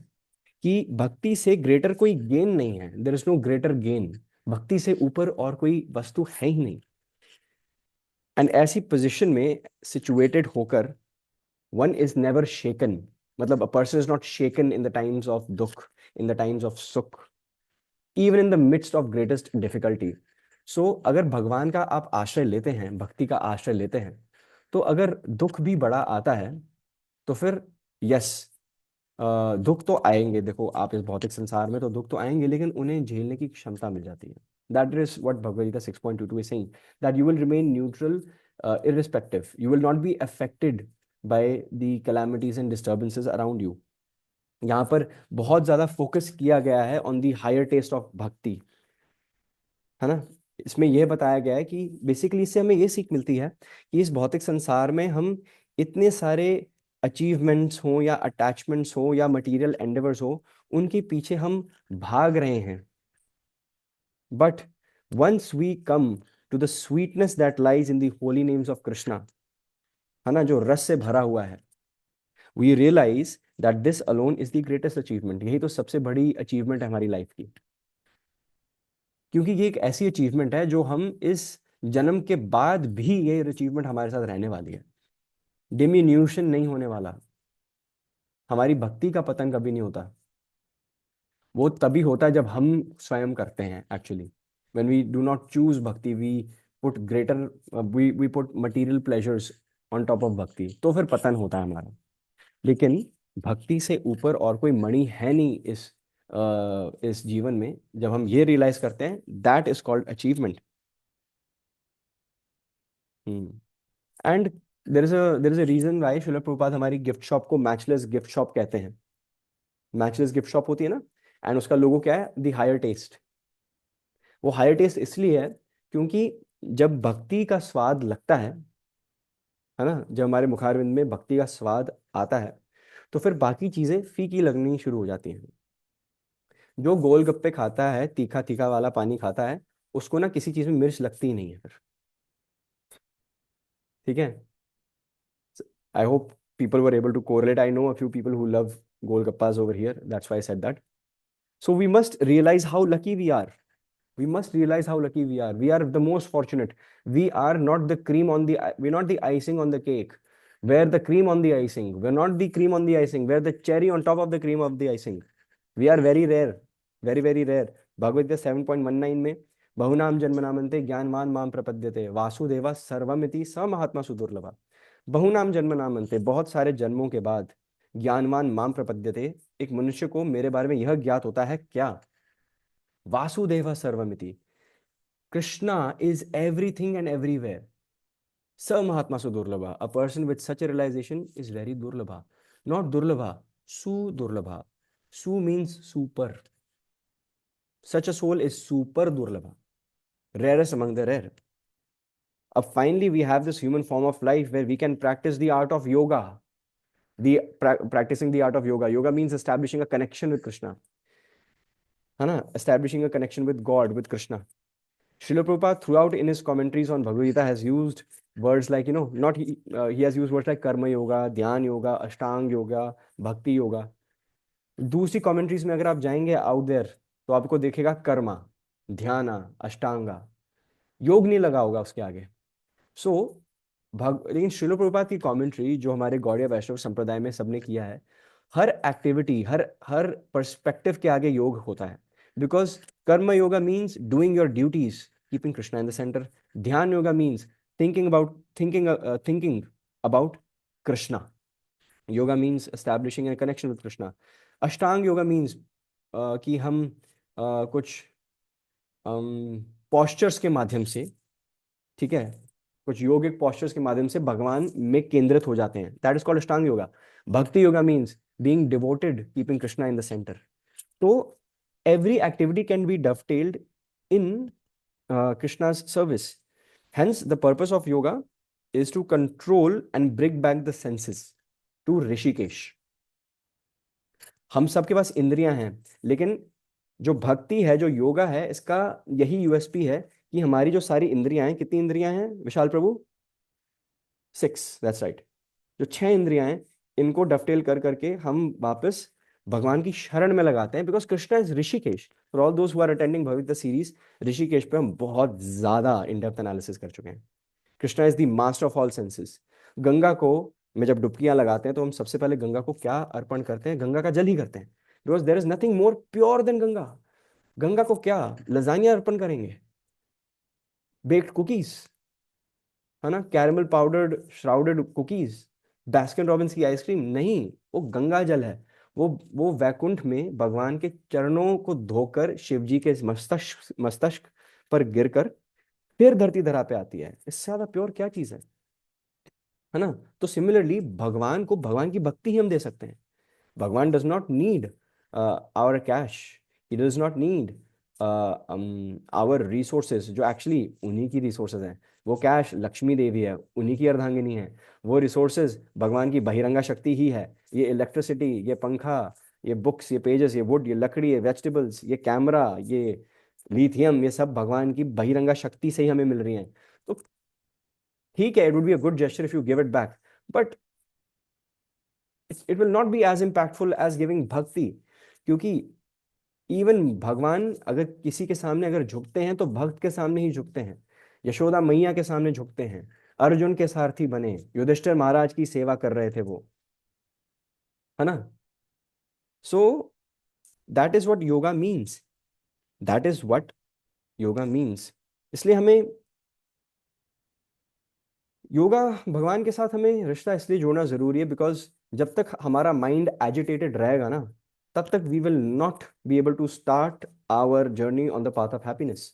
कि भक्ति से ग्रेटर कोई गेन नहीं है, there is no greater gain, भक्ति से ऊपर और कोई वस्तु है ही नहीं, एंड ऐसी पोजीशन में सिचुएटेड होकर वन इज नेवर शेकन. मतलब a person is not shaken in the times of दुख, इन द टाइम्स ऑफ सुख, even in the midst of greatest difficulty. So अगर भगवान का आप आश्रय लेते हैं, भक्ति का आश्रय लेते हैं, तो अगर दुख भी बड़ा आता है तो फिर यस, दुख तो आएंगे. देखो, आप इस भौतिक संसार में तो दुख तो आएंगे, लेकिन उन्हें झेलने की क्षमता मिल जाती है. That is what Bhagavad Gita 6.22 is saying, that you will remain neutral, irrespective. You will not be affected by the calamities and disturbances around you. यहाँ पर बहुत ज्यादा फोकस किया गया है on the higher taste of bhakti, है ना? इसमें यह बताया गया है कि बेसिकली इससे हमें ये सीख मिलती है कि इस भौतिक संसार में हम इतने सारे अचीवमेंट्स हो या अटैचमेंट्स हो या मटेरियल एंडेवर्स हो, उनके पीछे हम भाग रहे हैं, but once we come to the sweetness that lies in the holy names of Krishna, है ना, जो रस से भरा हुआ है, we realize that this alone is the greatest achievement. यही तो सबसे बड़ी अचीवमेंट है हमारी लाइफ की, क्योंकि ये एक ऐसी अचीवमेंट है जो हम इस जन्म के बाद भी, ये अचीवमेंट हमारे साथ रहने वाली है, डिमिन्यूशन नहीं होने वाला। हमारी भक्ति का पतन कभी नहीं होता, वो तभी होता है जब हम स्वयं करते हैं actually. When we do not choose भक्ति, we put greater, we put material pleasures on top of भक्ति, तो फिर पतन होता है हमारा। लेकिन भक्ति से ऊपर और कोई मणि है नहीं इस जीवन में। जब हम ये रियलाइज करते हैं, that is called achievement. And there is a reason why Shrila Prabhupada हमारी गिफ्ट शॉप को मैचलेस गिफ्ट शॉप कहते हैं। मैचलेस गिफ्ट शॉप होती है ना, एंड उसका लोगो क्या है? The higher taste. वो हायर टेस्ट इसलिए है क्योंकि जब भक्ति का स्वाद लगता है ना, जब हमारे मुखारविंद में भक्ति का स्वाद आता है, तो फिर बाकी चीजें फीकी लगनी शुरू हो जाती हैं। जो गोलगप्पे खाता है, तीखा तीखा वाला पानी खाता है, उसको ना किसी चीज में मिर्च लगती ही नहीं है फिर। ठीक है। I hope people were able to correlate. I know a few people who love golgappas over here. That's why I said that. So we must realize how lucky we are. We must realize how lucky we are. We are the most fortunate. We are not the cream on the, we're not the icing on the cake. We're the cream on the icing. We're not the cream on the icing. We're the cherry on top of the cream of the icing. We are very rare. Very, very rare. Bhagavad Gita 7.19 में बहुनाम जन्मनामन्ते ज्ञानवान माम प्रपद्यते वासुदेवा सर्वमिति स महात्मा सुदुर्लभा। बहुनाम जन्मनामन्ते, बहुत सारे जन्मों के बाद, ज्ञानवान माम प्रपद्यते, एक मनुष्य को मेरे बारे में यह ज्ञात होता है क्या? वासुदेव सर्वमिति, Krishna is everything and everywhere. स महात्मा सुदुर्लभा, a person with such a realization is very दुर्लभा। नॉट दुर्लभा, सुदुर्लभा। सु means super. Such a soul is super दुर्लभा, rarest among the rare. Finally, we have this human form of life where we can practice the art of yoga. Practicing the art of yoga. Yoga means establishing a connection with Krishna. है ना? Establishing a connection with God, with Krishna. Srila Prabhupada, throughout in his commentaries on Bhagavad Gita, has used words like, not he has used words like karma yoga, dhyan yoga, ashtang yoga, bhakti yoga. दूसरी commentaries में अगर आप जाएंगे out there, तो आपको देखेगा कर्मा, ध्याना, अष्टांगा, योग नहीं लगा होगा उसके आगे। सो लेकिन श्रील प्रभुपाद की कमेंट्री जो हमारे गौड़िया वैष्णव संप्रदाय में सबने किया है, हर एक्टिविटी, हर हर पर्सपेक्टिव के आगे योग होता है। Because karma yoga means doing your duties, keeping Krishna in the centre. Dhyana yoga means thinking about Krishna. Yoga means establishing a connection with Krishna. Ashtanga yoga means कि हम कुछ पॉस्चर्स के माध्यम से, ठीक है, कुछ योगिक पॉस्चर्स के माध्यम से भगवान में केंद्रित हो जाते हैं। दैट इज कॉल्ड अष्टांग योगा। भक्ति yoga means being devoted, keeping Krishna in the centre. तो every activity can be dovetailed in Krishna's service. Hence, the purpose of yoga is to control and bring back the senses to Rishikesh. हम सबके पास इंद्रियां हैं, लेकिन जो भक्ति है, जो योगा है, इसका यही यूएसपी है कि हमारी जो सारी इंद्रियां हैं, कितनी इंद्रियां हैं विशाल प्रभु? 6, दैट्स राइट। जो 6 इंद्रियां हैं, इनको डफटेल कर करके हम वापस भगवान की शरण में लगाते हैं। Because Krishna is Hrishikesh. For all those who are attending Bhagavad Gita series, Rishikesh पे हम बहुत ज्यादा इन डेप्थ एनालिसिस कर चुके हैं। Krishna is the master of all senses. Ganga को में जब डुबकियां लगाते हैं, तो हम सबसे पहले गंगा को क्या अर्पण करते हैं? गंगा का जल ही करते हैं। Because there is nothing more pure than Ganga. Ganga को क्या लजानिया अर्पण करेंगे? बेक्ड कुकीज, है ना, caramel powdered shrouded cookies, Baskin Robbins की आइसक्रीम नहीं, वो गंगा जल है। वो वैकुंठ में भगवान के चरणों को धोकर शिव जी के मस्तक पर गिरकर फिर धरती धरा पे आती है। इससे ज्यादा प्योर क्या चीज है ना? तो सिमिलरली भगवान को, भगवान की भक्ति ही हम दे सकते हैं। भगवान does not need our cash, he does not need our resources, जो एक्चुअली उन्हीं की रिसोर्सेज हैं। वो कैश लक्ष्मी देवी है, उन्हीं की अर्धांगिनी है। वो रिसोर्सेज भगवान की बहिरंगा शक्ति ही है। ये इलेक्ट्रिसिटी, ये पंखा, ये बुक्स, ये पेजेस, ये वुड, ये लकड़ी, ये वेजिटेबल्स, ये कैमरा, ये लिथियम, ये सब भगवान की बहिरंगा शक्ति से ही हमें मिल रही हैं। तो ठीक है, it would be a good gesture if you give it back, but it will not be as impactful as giving bhakti. क्योंकि इवन भगवान अगर किसी के सामने अगर झुकते हैं तो भक्त के सामने ही झुकते हैं। यशोदा मैया के सामने झुकते हैं, अर्जुन के सारथी बने, युधिष्ठिर महाराज की सेवा कर रहे थे वो, है ना। सो that is what yoga means, that is what yoga means. इसलिए हमें योगा, भगवान के साथ हमें रिश्ता इसलिए जोड़ना जरूरी है, बिकॉज जब तक हमारा माइंड एजिटेटेड रहेगा ना, तब तक we will not be able to start our journey on the path of happiness.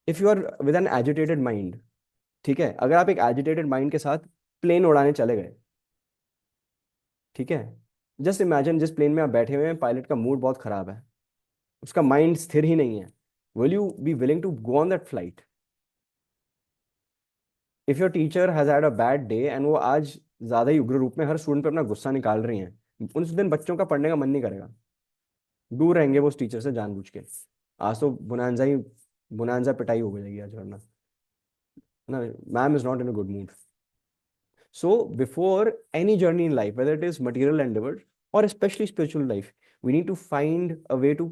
If you are with an agitated mind, ठीक है, अगर आप एक एजिटेटेड माइंड के साथ प्लेन उड़ाने चले गए, ठीक है, जस्ट इमेजिन जिस प्लेन में आप बैठे हुए हैं, पायलट का मूड बहुत खराब है, उसका माइंड स्थिर ही नहीं है, will you be willing to go on that flight? If your teacher has had a bad day and वो आज ज्यादा ही उग्र रूप में हर स्टूडेंट पे अपना गुस्सा निकाल रही हैं, उस दिन बच्चों का पढ़ने का मन नहीं करेगा, दूर रहेंगे वो उस टीचर से जानबूझ के। आज तो बुनांजा पिटाई हो जाएगी आज, वरना ना, ma'am is not in a good mood. So, before any journey in life, whether it is material endeavor or especially spiritual life, we need to find a way to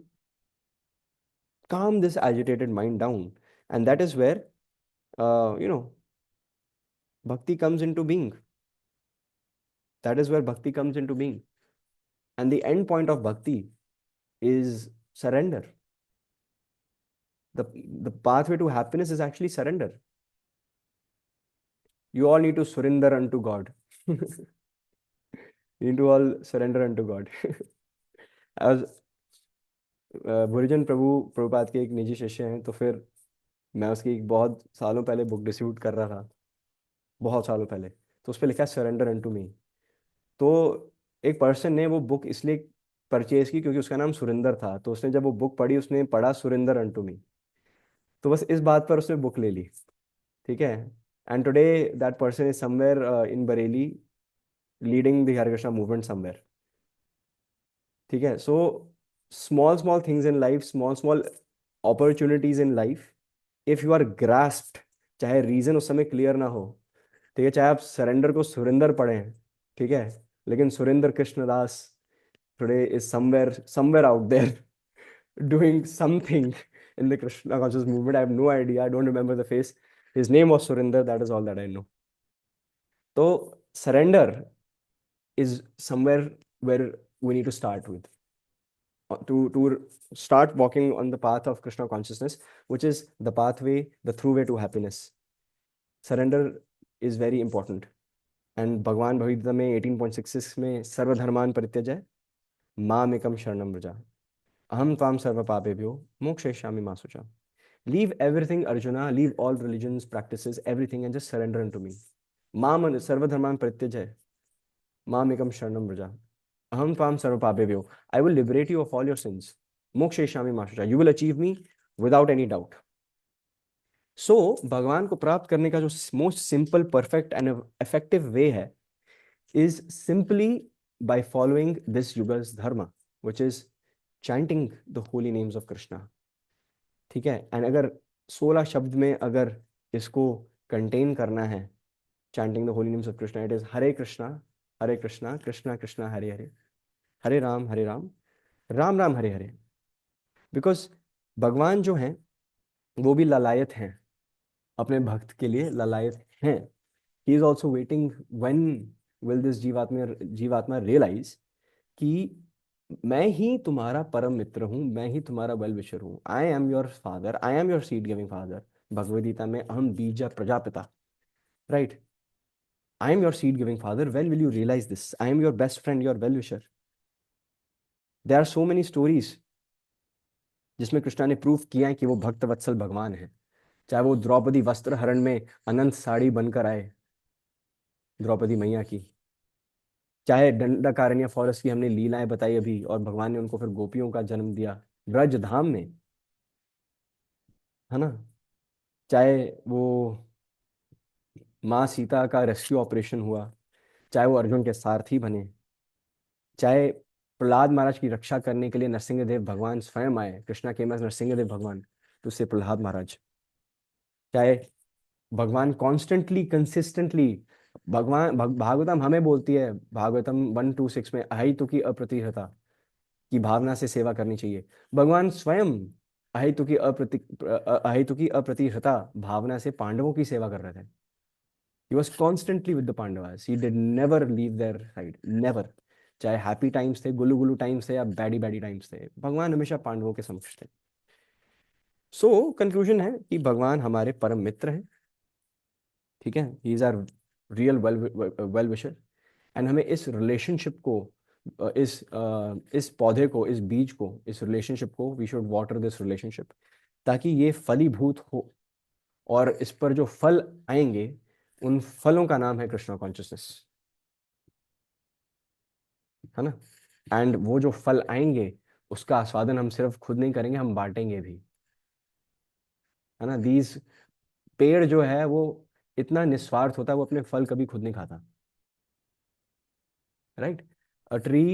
calm this agitated mind down. And that is where, you know, bhakti comes into being. That is where bhakti comes into being. And the end point of bhakti is surrender. The pathway to happiness is actually surrender. You all need to surrender unto God. You need to all surrender unto God. I was Bhurijan Prabhupada के एक निजी शिष्य हैं, तो फिर मैं उसकी एक बहुत सालों पहले बुक डिस्ट्रीब्यूट कर रहा था, बहुत सालों पहले। तो उस पर लिखा है सरेंडर अनटू मी। तो एक पर्सन ने वो बुक इसलिए परचेज की क्योंकि उसका नाम सुरिंदर था, तो उसने जब वो बुक पढ़ी, उसने पढ़ा सुरिंदर अनटू मी, तो बस इस बात पर उसने बुक ले ली, ठीक है। And today that person is somewhere in Bareilly, leading the Hare Krishna movement somewhere, ठीक है। So small small things in life, small small opportunities in life, if you are grasped, चाहे रीजन उस समय क्लियर ना हो, ठीक है, चाहे आप सरेंडर को सुरेंदर पढ़ें, ठीक है, लेकिन Surendra Krishnadas today is somewhere somewhere out there doing something in the Krishna conscious movement. I have no idea. I don't remember the face. His name was Surinder. That is all that I know. So surrender is somewhere where we need to start with, to start walking on the path of Krishna consciousness, which is the pathway, the through way to happiness. Surrender is very important. And भगवान भगवद गीता में 18.66 में सर्वधर्मान परित्यज्य माम एकम शरणम व्रज अहम त्वाम सर्व पापेभ्यो मोक्षयिष्यामि मा शुचा। Leave everything Arjuna, leave all religions, practices, everything, and just surrender into me. माम सर्वधर्मान परित्यज्य माम एकम शरणम व्रज अहम त्वाम सर्व पापेभ्यो, I will liberate you of all your sins, मोक्षयिष्यामि मा शुचा, you will achieve me without any doubt. So भगवान को प्राप्त करने का जो most simple, perfect and effective way है is simply by following this yuga's dharma, which is chanting the holy names of Krishna, ठीक है। एंड अगर 16 शब्द में अगर इसको कंटेन करना है, chanting the holy names of Krishna, it is Hare Krishna Krishna Krishna Hare Hare, Hare Ram Ram Ram Hare Hare. Because भगवान जो हैं वो भी ललायत हैं, अपने भक्त के लिए ललायत हैं। He is also waiting when will this जीवात्मा रियलाइज कि मैं ही तुम्हारा परम मित्र हूं, मैं ही तुम्हारा वेल विशर हूं, I am your father, I am your seed giving father. Bhagavad Gita में अहम बीज प्रजापिता, right, I am your seed giving father, when will you realise this? I am your best friend, your well wisher. There are so many stories जिसमें कृष्णा ने proof किया है कि वो भक्त वत्सल भगवान है। चाहे वो द्रौपदी वस्त्र हरण में अनंत साड़ी बनकर आए, द्रौपदी मैया की, चाहे दंडकारण्य फॉरेस्ट की हमने लीलाएं बताई अभी, और भगवान ने उनको फिर गोपियों का जन्म दिया ब्रज धाम में, है ना, चाहे वो माँ सीता का रेस्क्यू ऑपरेशन हुआ, चाहे वो अर्जुन के सारथी बने, चाहे प्रहलाद महाराज की रक्षा करने के लिए नरसिंहदेव भगवान स्वयं आए, कृष्णा केम एज नरसिंहदेव भगवान, तो उससे प्रहलाद महाराज। चाहे भगवान कॉन्स्टेंटली कंसिस्टेंटली, भागवतम हमें बोलती है, भागवतम 126 में अहितु की अप्रतिहता की भावना से सेवा करनी चाहिए। भगवान स्वयं अहितु की अहितु की अप्रतिहता भावना से पांडवों की सेवा कर रहे थे। He was constantly with the Pandavas. He did never leave their side. Never. चाहे हैप्पी टाइम्स थे, गुल्लू गुल्लू टाइम्स थे, या बैडी बैडी टाइम्स थे, भगवान हमेशा पांडवों के समक्ष थे। सो कंक्लूजन है कि भगवान हमारे परम मित्र हैं। ठीक है, he is our real well wisher. And हमें इस रिलेशनशिप को, इस पौधे को, इस बीज को, इस रिलेशनशिप को, we should water this relationship, ताकि ये फलीभूत हो। और इस पर जो फल आएंगे, उन फलों का नाम है कृष्णा कॉन्शियसनेस, है ना। एंड वो जो फल आएंगे, उसका आस्वादन हम सिर्फ खुद नहीं करेंगे, हम बांटेंगे भी, है ना। दीज पेड़ जो है वो इतना निस्वार्थ होता है, वो अपने फल कभी खुद नहीं खाता, राइट। अ ट्री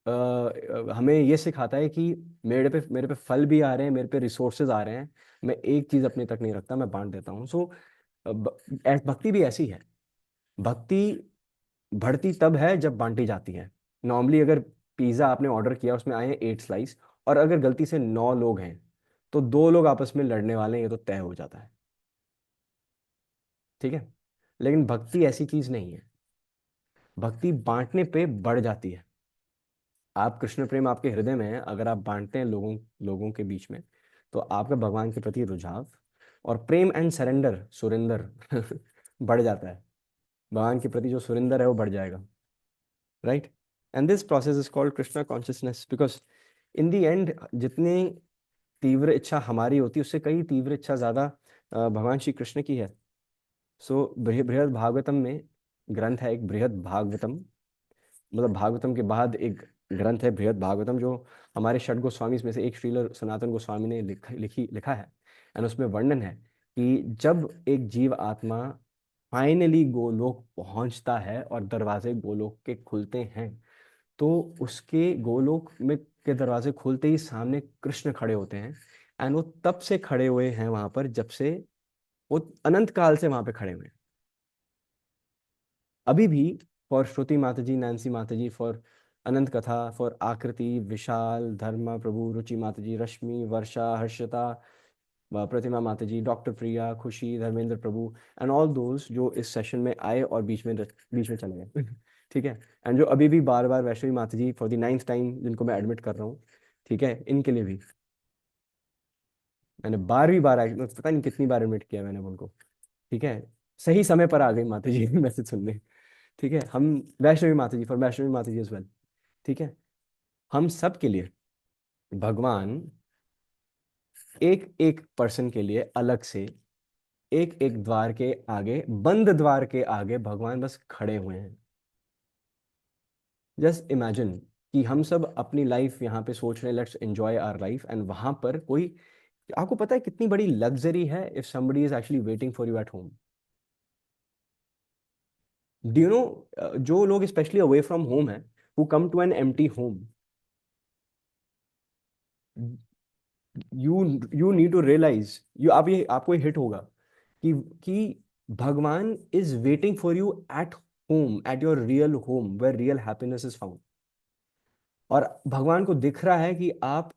हमें ये सिखाता है कि मेरे पे फल भी आ रहे हैं, मेरे पे रिसोर्सेज आ रहे हैं, मैं एक चीज अपने तक नहीं रखता, मैं बांट देता हूँ। सो भक्ति भी ऐसी है। भक्ति बढ़ती तब है जब बांटी जाती है। नॉर्मली अगर पिज्ज़ा आपने ऑर्डर किया, उसमें आए हैं 8 स्लाइस, और अगर गलती से 9 लोग हैं, तो 2 लोग आपस में लड़ने वाले हैं, ये तो तय हो जाता है। ठीक है, लेकिन भक्ति ऐसी चीज नहीं है। भक्ति बांटने पे बढ़ जाती है। आप कृष्ण प्रेम आपके हृदय में है, अगर आप बांटते हैं लोगों लोगों के बीच में, तो आपका भगवान के प्रति रुझाव और प्रेम एंड सरेंडर, सुरेंदर बढ़ जाता है। भगवान के प्रति जो सुरेंदर है वो बढ़ जाएगा, right. And this process is called Krishna consciousness, because in the end जितनी तीव्र इच्छा हमारी होती है, उससे कई तीव्र इच्छा ज्यादा भगवान श्री कृष्ण की है। सो बृहद भागवतम में ग्रंथ है एक, बृहद भागवतम, मतलब भागवतम के बाद एक ग्रंथ है बृहद भागवतम, जो हमारे षड गोस्वामी में से एक श्रील सनातन गोस्वामी ने लिखा है। एंड उसमें वर्णन है कि जब एक जीव आत्मा फाइनली गोलोक पहुंचता है और दरवाजे गोलोक के खुलते हैं, तो उसके गोलोक में के दरवाजे खुलते ही सामने कृष्ण खड़े होते हैं। एंड वो तब से खड़े हुए हैं वहां पर, जब से वो अनंत काल से वहां पे खड़े हुए हैं। अभी भी फॉर श्रुति माता जी, नैन्सी माता जी, फॉर अनंत कथा, फॉर आकृति, विशाल, धर्मा प्रभु, रुचि माता जी, रश्मि, वर्षा, हर्षता, प्रतिमा माता जी, डॉक्टर प्रिया, खुशी, धर्मेंद्र प्रभु, एंड ऑल दोज जो इस सेशन में आए और बीच में चले गए ठीक है। एंड जो अभी भी बार बार, वैष्णवी माता जी फॉर द 9th टाइम जिनको मैं एडमिट कर रहा हूँ, ठीक है, इनके लिए भी मैंने 12वीं बार, पता नहीं कितनी बार एडमिट किया मैंने उनको। ठीक है, सही समय पर आ गई माता जी मैसेज सुनने। ठीक है, हम वैष्णवी माता जी, फॉर वैष्णवी माता जी एज वेल। ठीक है, हम सब के लिए भगवान एक एक पर्सन के लिए अलग से, एक एक द्वार के आगे, बंद द्वार के आगे भगवान बस खड़े हुए हैं। जस्ट इमेजिन कि हम सब अपनी लाइफ यहाँ पे सोच रहे हैं, let's enjoy our life, and वहां पर कोई, आपको पता है कितनी बड़ी लग्जरी है if somebody is actually waiting for you at home. Do you know, जो लोग स्पेशली अवे फ्रॉम होम है, who come to an empty home, you you need to realise, you आप ये आपको ये हिट होगा कि भगवान is waiting for you at home, at your real home where real happiness is found. और भगवान को दिख रहा है कि आप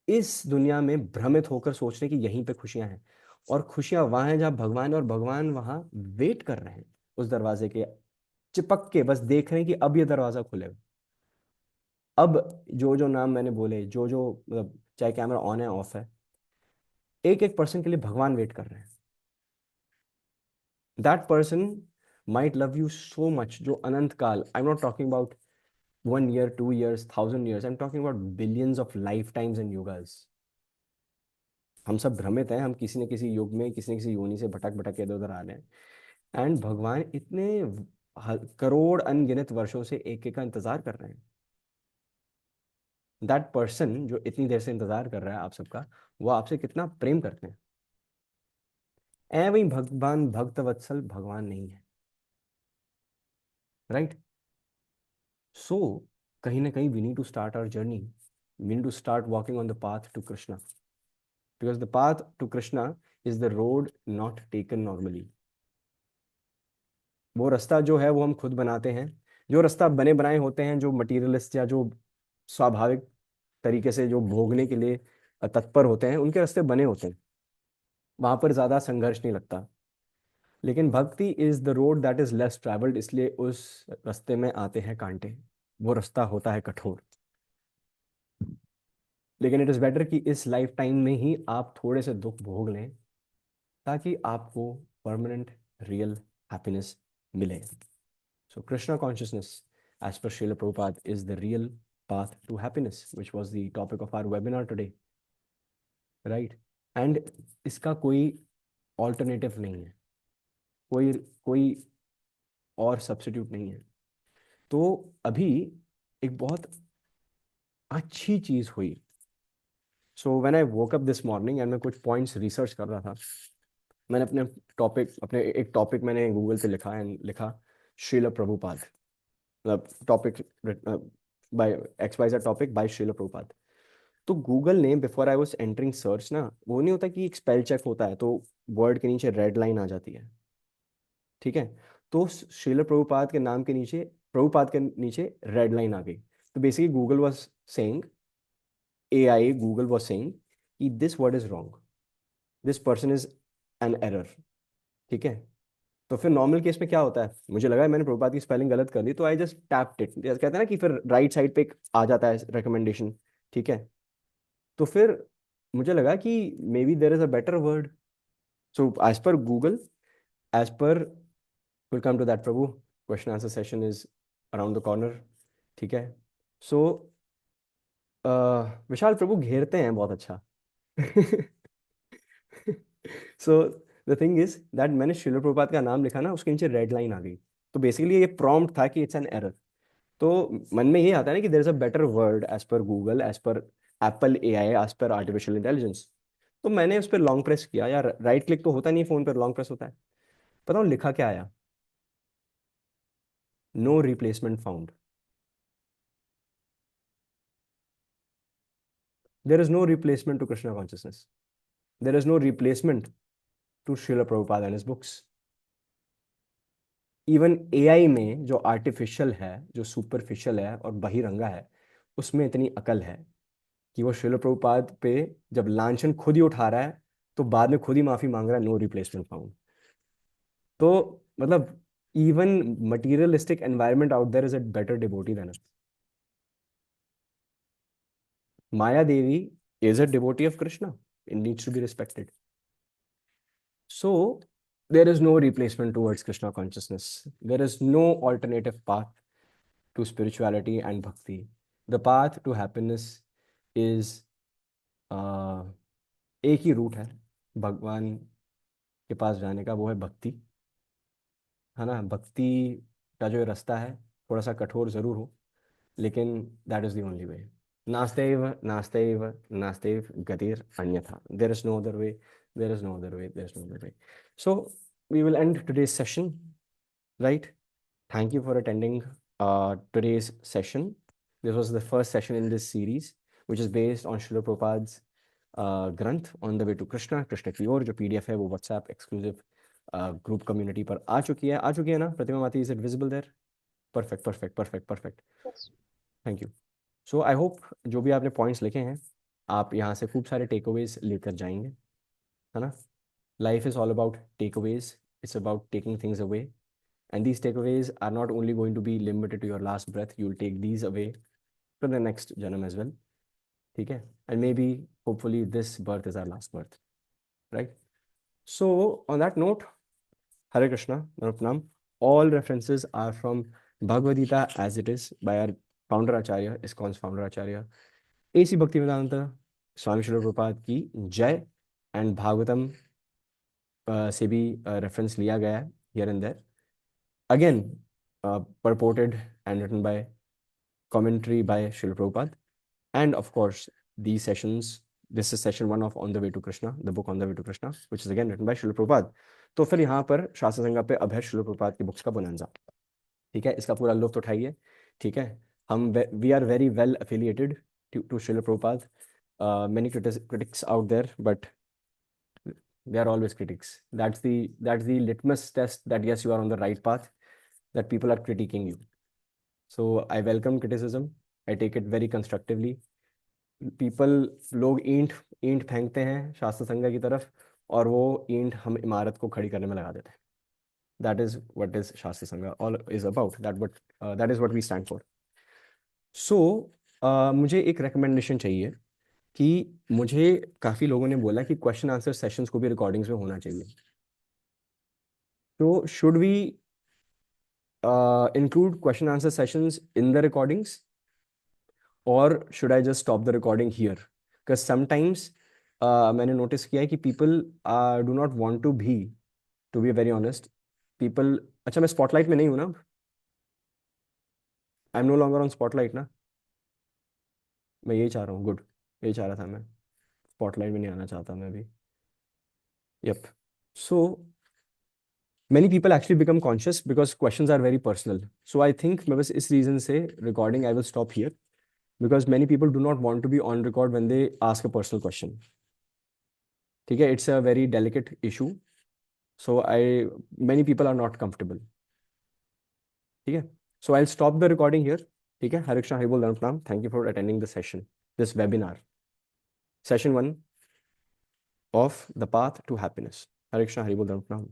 इस दुनिया में भ्रमित होकर सोच रहे हैं कि यहीं पे खुशियां हैं, और खुशियां वहां हैं जहां भगवान है, और भगवान वहां वेट कर रहे हैं उस दरवाजे के, चिपक के बस देख रहे हैं कि अब ये दरवाजा खुलेगा। अब जो जो नाम मैंने बोले, जो जो मतलब, चाहे कैमरा ऑन है ऑफ है, एक एक पर्सन के लिए भगवान वेट कर रहे हैं। That person might love you so much, जो अनंत काल, I am not talking about 1 year, 2 years, 1,000 years, I am talking about billions of life times and yugas. हम सब भ्रमित हैं, हम किसी न किसी युग में, किसी न किसी योनि से भटक भटक के इधर उधर आ रहे हैं, एंड भगवान इतने करोड़ अनगिनत वर्षों से एक एक का इंतजार कर रहे हैं। दैट पर्सन जो इतनी देर से इंतजार कर रहा है आप सबका, वो आपसे कितना प्रेम करते हैं। ऐ वही भगवान भक्त वत्सल भगवान नहीं है, राइट। सो कहीं ना कहीं we need to start our journey, we need to start walking on the path to Krishna, because the path to Krishna is the road not taken normally. वो रास्ता जो है वो हम खुद बनाते हैं। जो रास्ता बने बनाए होते हैं, जो मटीरियलिस्ट या जो स्वाभाविक तरीके से जो भोगने के लिए तत्पर होते हैं, उनके रास्ते बने होते हैं, वहां पर ज्यादा संघर्ष नहीं लगता। लेकिन भक्ति is the road that is less travelled, इसलिए उस रास्ते में आते हैं कांटे, वो रास्ता होता है कठोर। लेकिन इट इज बेटर कि इस लाइफ टाइम में ही आप थोड़े से दुख भोग लें, ताकि आपको परमानेंट रियल हैप्पीनेस मिले। So Krishna consciousness, as per Srila Prabhupada, is the real path to happiness, which was the topic of our webinar today, right? And इसका कोई ऑल्टरनेटिव नहीं है, कोई कोई और सब्स्टिट्यूट नहीं है। तो अभी एक बहुत अच्छी चीज हुई। So when I woke up this morning and मैं कुछ पॉइंट्स रिसर्च कर रहा था, मैंने अपने एक टॉपिक मैंने गूगल पे लिखा एंड लिखा श्रील प्रभुपाद, मतलब topic by XYZ topic by Srila Prabhupada. तो गूगल ने, before I was entering search ना, वो नहीं होता कि एक स्पेल चेक होता है तो वर्ड के नीचे रेड लाइन आ जाती है, ठीक है? तो श्रील प्रभुपाद के नाम के नीचे, प्रभुपाद के नीचे रेड लाइन आ गई। तो basically Google was saying, AI Google was saying कि this word is wrong, this person is an error, ठीक है? तो फिर नॉर्मल केस में क्या होता है, मुझे लगा मैंने प्रभुपाद की स्पेलिंग गलत कर दी, तो आई जस्ट टैप्ड इट, कहते हैं ना कि फिर राइट साइड पे एक आ जाता है रिकमेंडेशन, ठीक है? तो फिर मुझे लगा कि maybe there is a better word. So as per Google, as per, will come to that Prabhu, question answer session is around the corner, ठीक है? सो विशाल प्रभु घेरते हैं बहुत अच्छा। So the thing is that मैंने श्रील प्रभुपाद का नाम लिखा ना, उसके नीचे रेड लाइन आ गई। तो बेसिकली ये प्रॉम्प्ट था कि इट्स एन एरर। तो मन में ये आता है ना कि there is a better word as per Google, as per Apple AI, as per artificial intelligence. तो मैंने उस पर लॉन्ग प्रेस किया, यार राइट क्लिक तो होता नहीं फोन पर, लॉन्ग प्रेस होता है। पता हूँ लिखा क्या आया? No replacement found. There is no replacement to Krishna consciousness, there is no replacement to Srila Prabhupada and his books. Even AI में जो आर्टिफिशियल है, जो सुपरफिशियल है और बहिरंगा है, उसमें इतनी अकल है कि वो श्रील प्रभुपाद पे जब लांछन खुद ही उठा रहा है, तो बाद में खुद ही माफी मांग रहा है, नो रिप्लेसमेंट फाउंड। तो मतलब even materialistic environment out there is a better devotee than us. Maya Devi is a devotee of Krishna, it needs to be respected. So there is no replacement towards Krishna consciousness. There is no alternative path to spirituality and bhakti. The path to happiness is एक ही root है भगवान के पास जाने का, वो है भक्ति, है ना? भक्ति का जो रास्ता है थोड़ा सा कठोर जरूर हो, लेकिन that is the only way. नास्तेव नास्तेव नास्तेव गतिर अन्यथा, there is no other way, there is no other way, there is no other way. So we will end today's session, right? Thank you for attending today's session. This was the first session in this series, which is based on Srila Prabhupada's Granth on the way to Krishna, Krishna की ओर, जो PDF है वो WhatsApp exclusive group community पर आ चुकी है ना प्रतिमा माती? Is it visible there? Perfect, perfect, perfect, perfect. Thank you. So I hope जो भी आपने points लिखे हैं, आप यहाँ से खूब सारे takeaways लेकर जाएंगे, है ना? Life is all about takeaways. It's about taking things away. And these takeaways are not only going to be limited to your last breath, you'll take these away to the next janam as well. ठीक है? And maybe, hopefully, this birth is our last birth, right? So, on that note, Hare Krishna, Narupnam. All references are from Bhagavad Gita as it is by our founder Acharya, ISKCON's founder Acharya, A.C. Bhaktivedanta Swami Srila Prabhupada की जय, and Bhagavatam से भी reference लिया गया है here and there. Again, purported and written by commentary by Srila Prabhupada. And of course, these sessions, this is session 1 of On the Way to Krishna, the book On the Way to Krishna, which is again written by Srila Prabhupada. तो फिर यहाँ पर शास्त्र संज्ञा पे अब है श्रील प्रभुपाद की बुक्स का बोनांजा, ठीक है? इसका पूरा लुत्फ उठाइए, ठीक है? we are very well affiliated to Srila Prabhupada. Many critics out there, but they are always critics. That's the litmus test that yes, you are on the right path, that people are critiquing you. So I welcome criticism. I take it very constructively. लोग ईंट ईंट फेंकते हैं शास्त्र संघ की तरफ, और वो ईंट हम इमारत को खड़ी करने में लगा देते हैं. That is what is Shastri Sangha all is about. That is what we stand for. So मुझे एक रिकमेंडेशन चाहिए कि मुझे काफ़ी लोगों ने बोला कि क्वेश्चन आंसर सेशंस को भी रिकॉर्डिंग्स में होना चाहिए. तो should we include question answer sessions in the recordings, or should I just stop the recording here? Because sometimes मैंने नोटिस किया है कि people do not want to be very honest, people. अच्छा, मैं स्पॉटलाइट में नहीं हूँ ना? I am no longer on spotlight ना? मैं यही चाह रहा हूँ. गुड, यही चाह रहा था मैं. स्पॉटलाइट में नहीं आना चाहता मैं अभी. Yup. So many people actually become conscious because questions are very personal. So I think मैं बस इस reason से recording I will stop here, because many people do not want to be on record when they ask a personal question. ठीक है, it's a very delicate issue. So many people are not comfortable. ठीक है, so I'll stop the recording here. ठीक है, Hare Krishna, Hari Bol, Dhanap Pranam. Thank you for attending this session, this webinar, session 1 of the path to happiness. Hare Krishna, Hari Bol, Dhanap Pranam.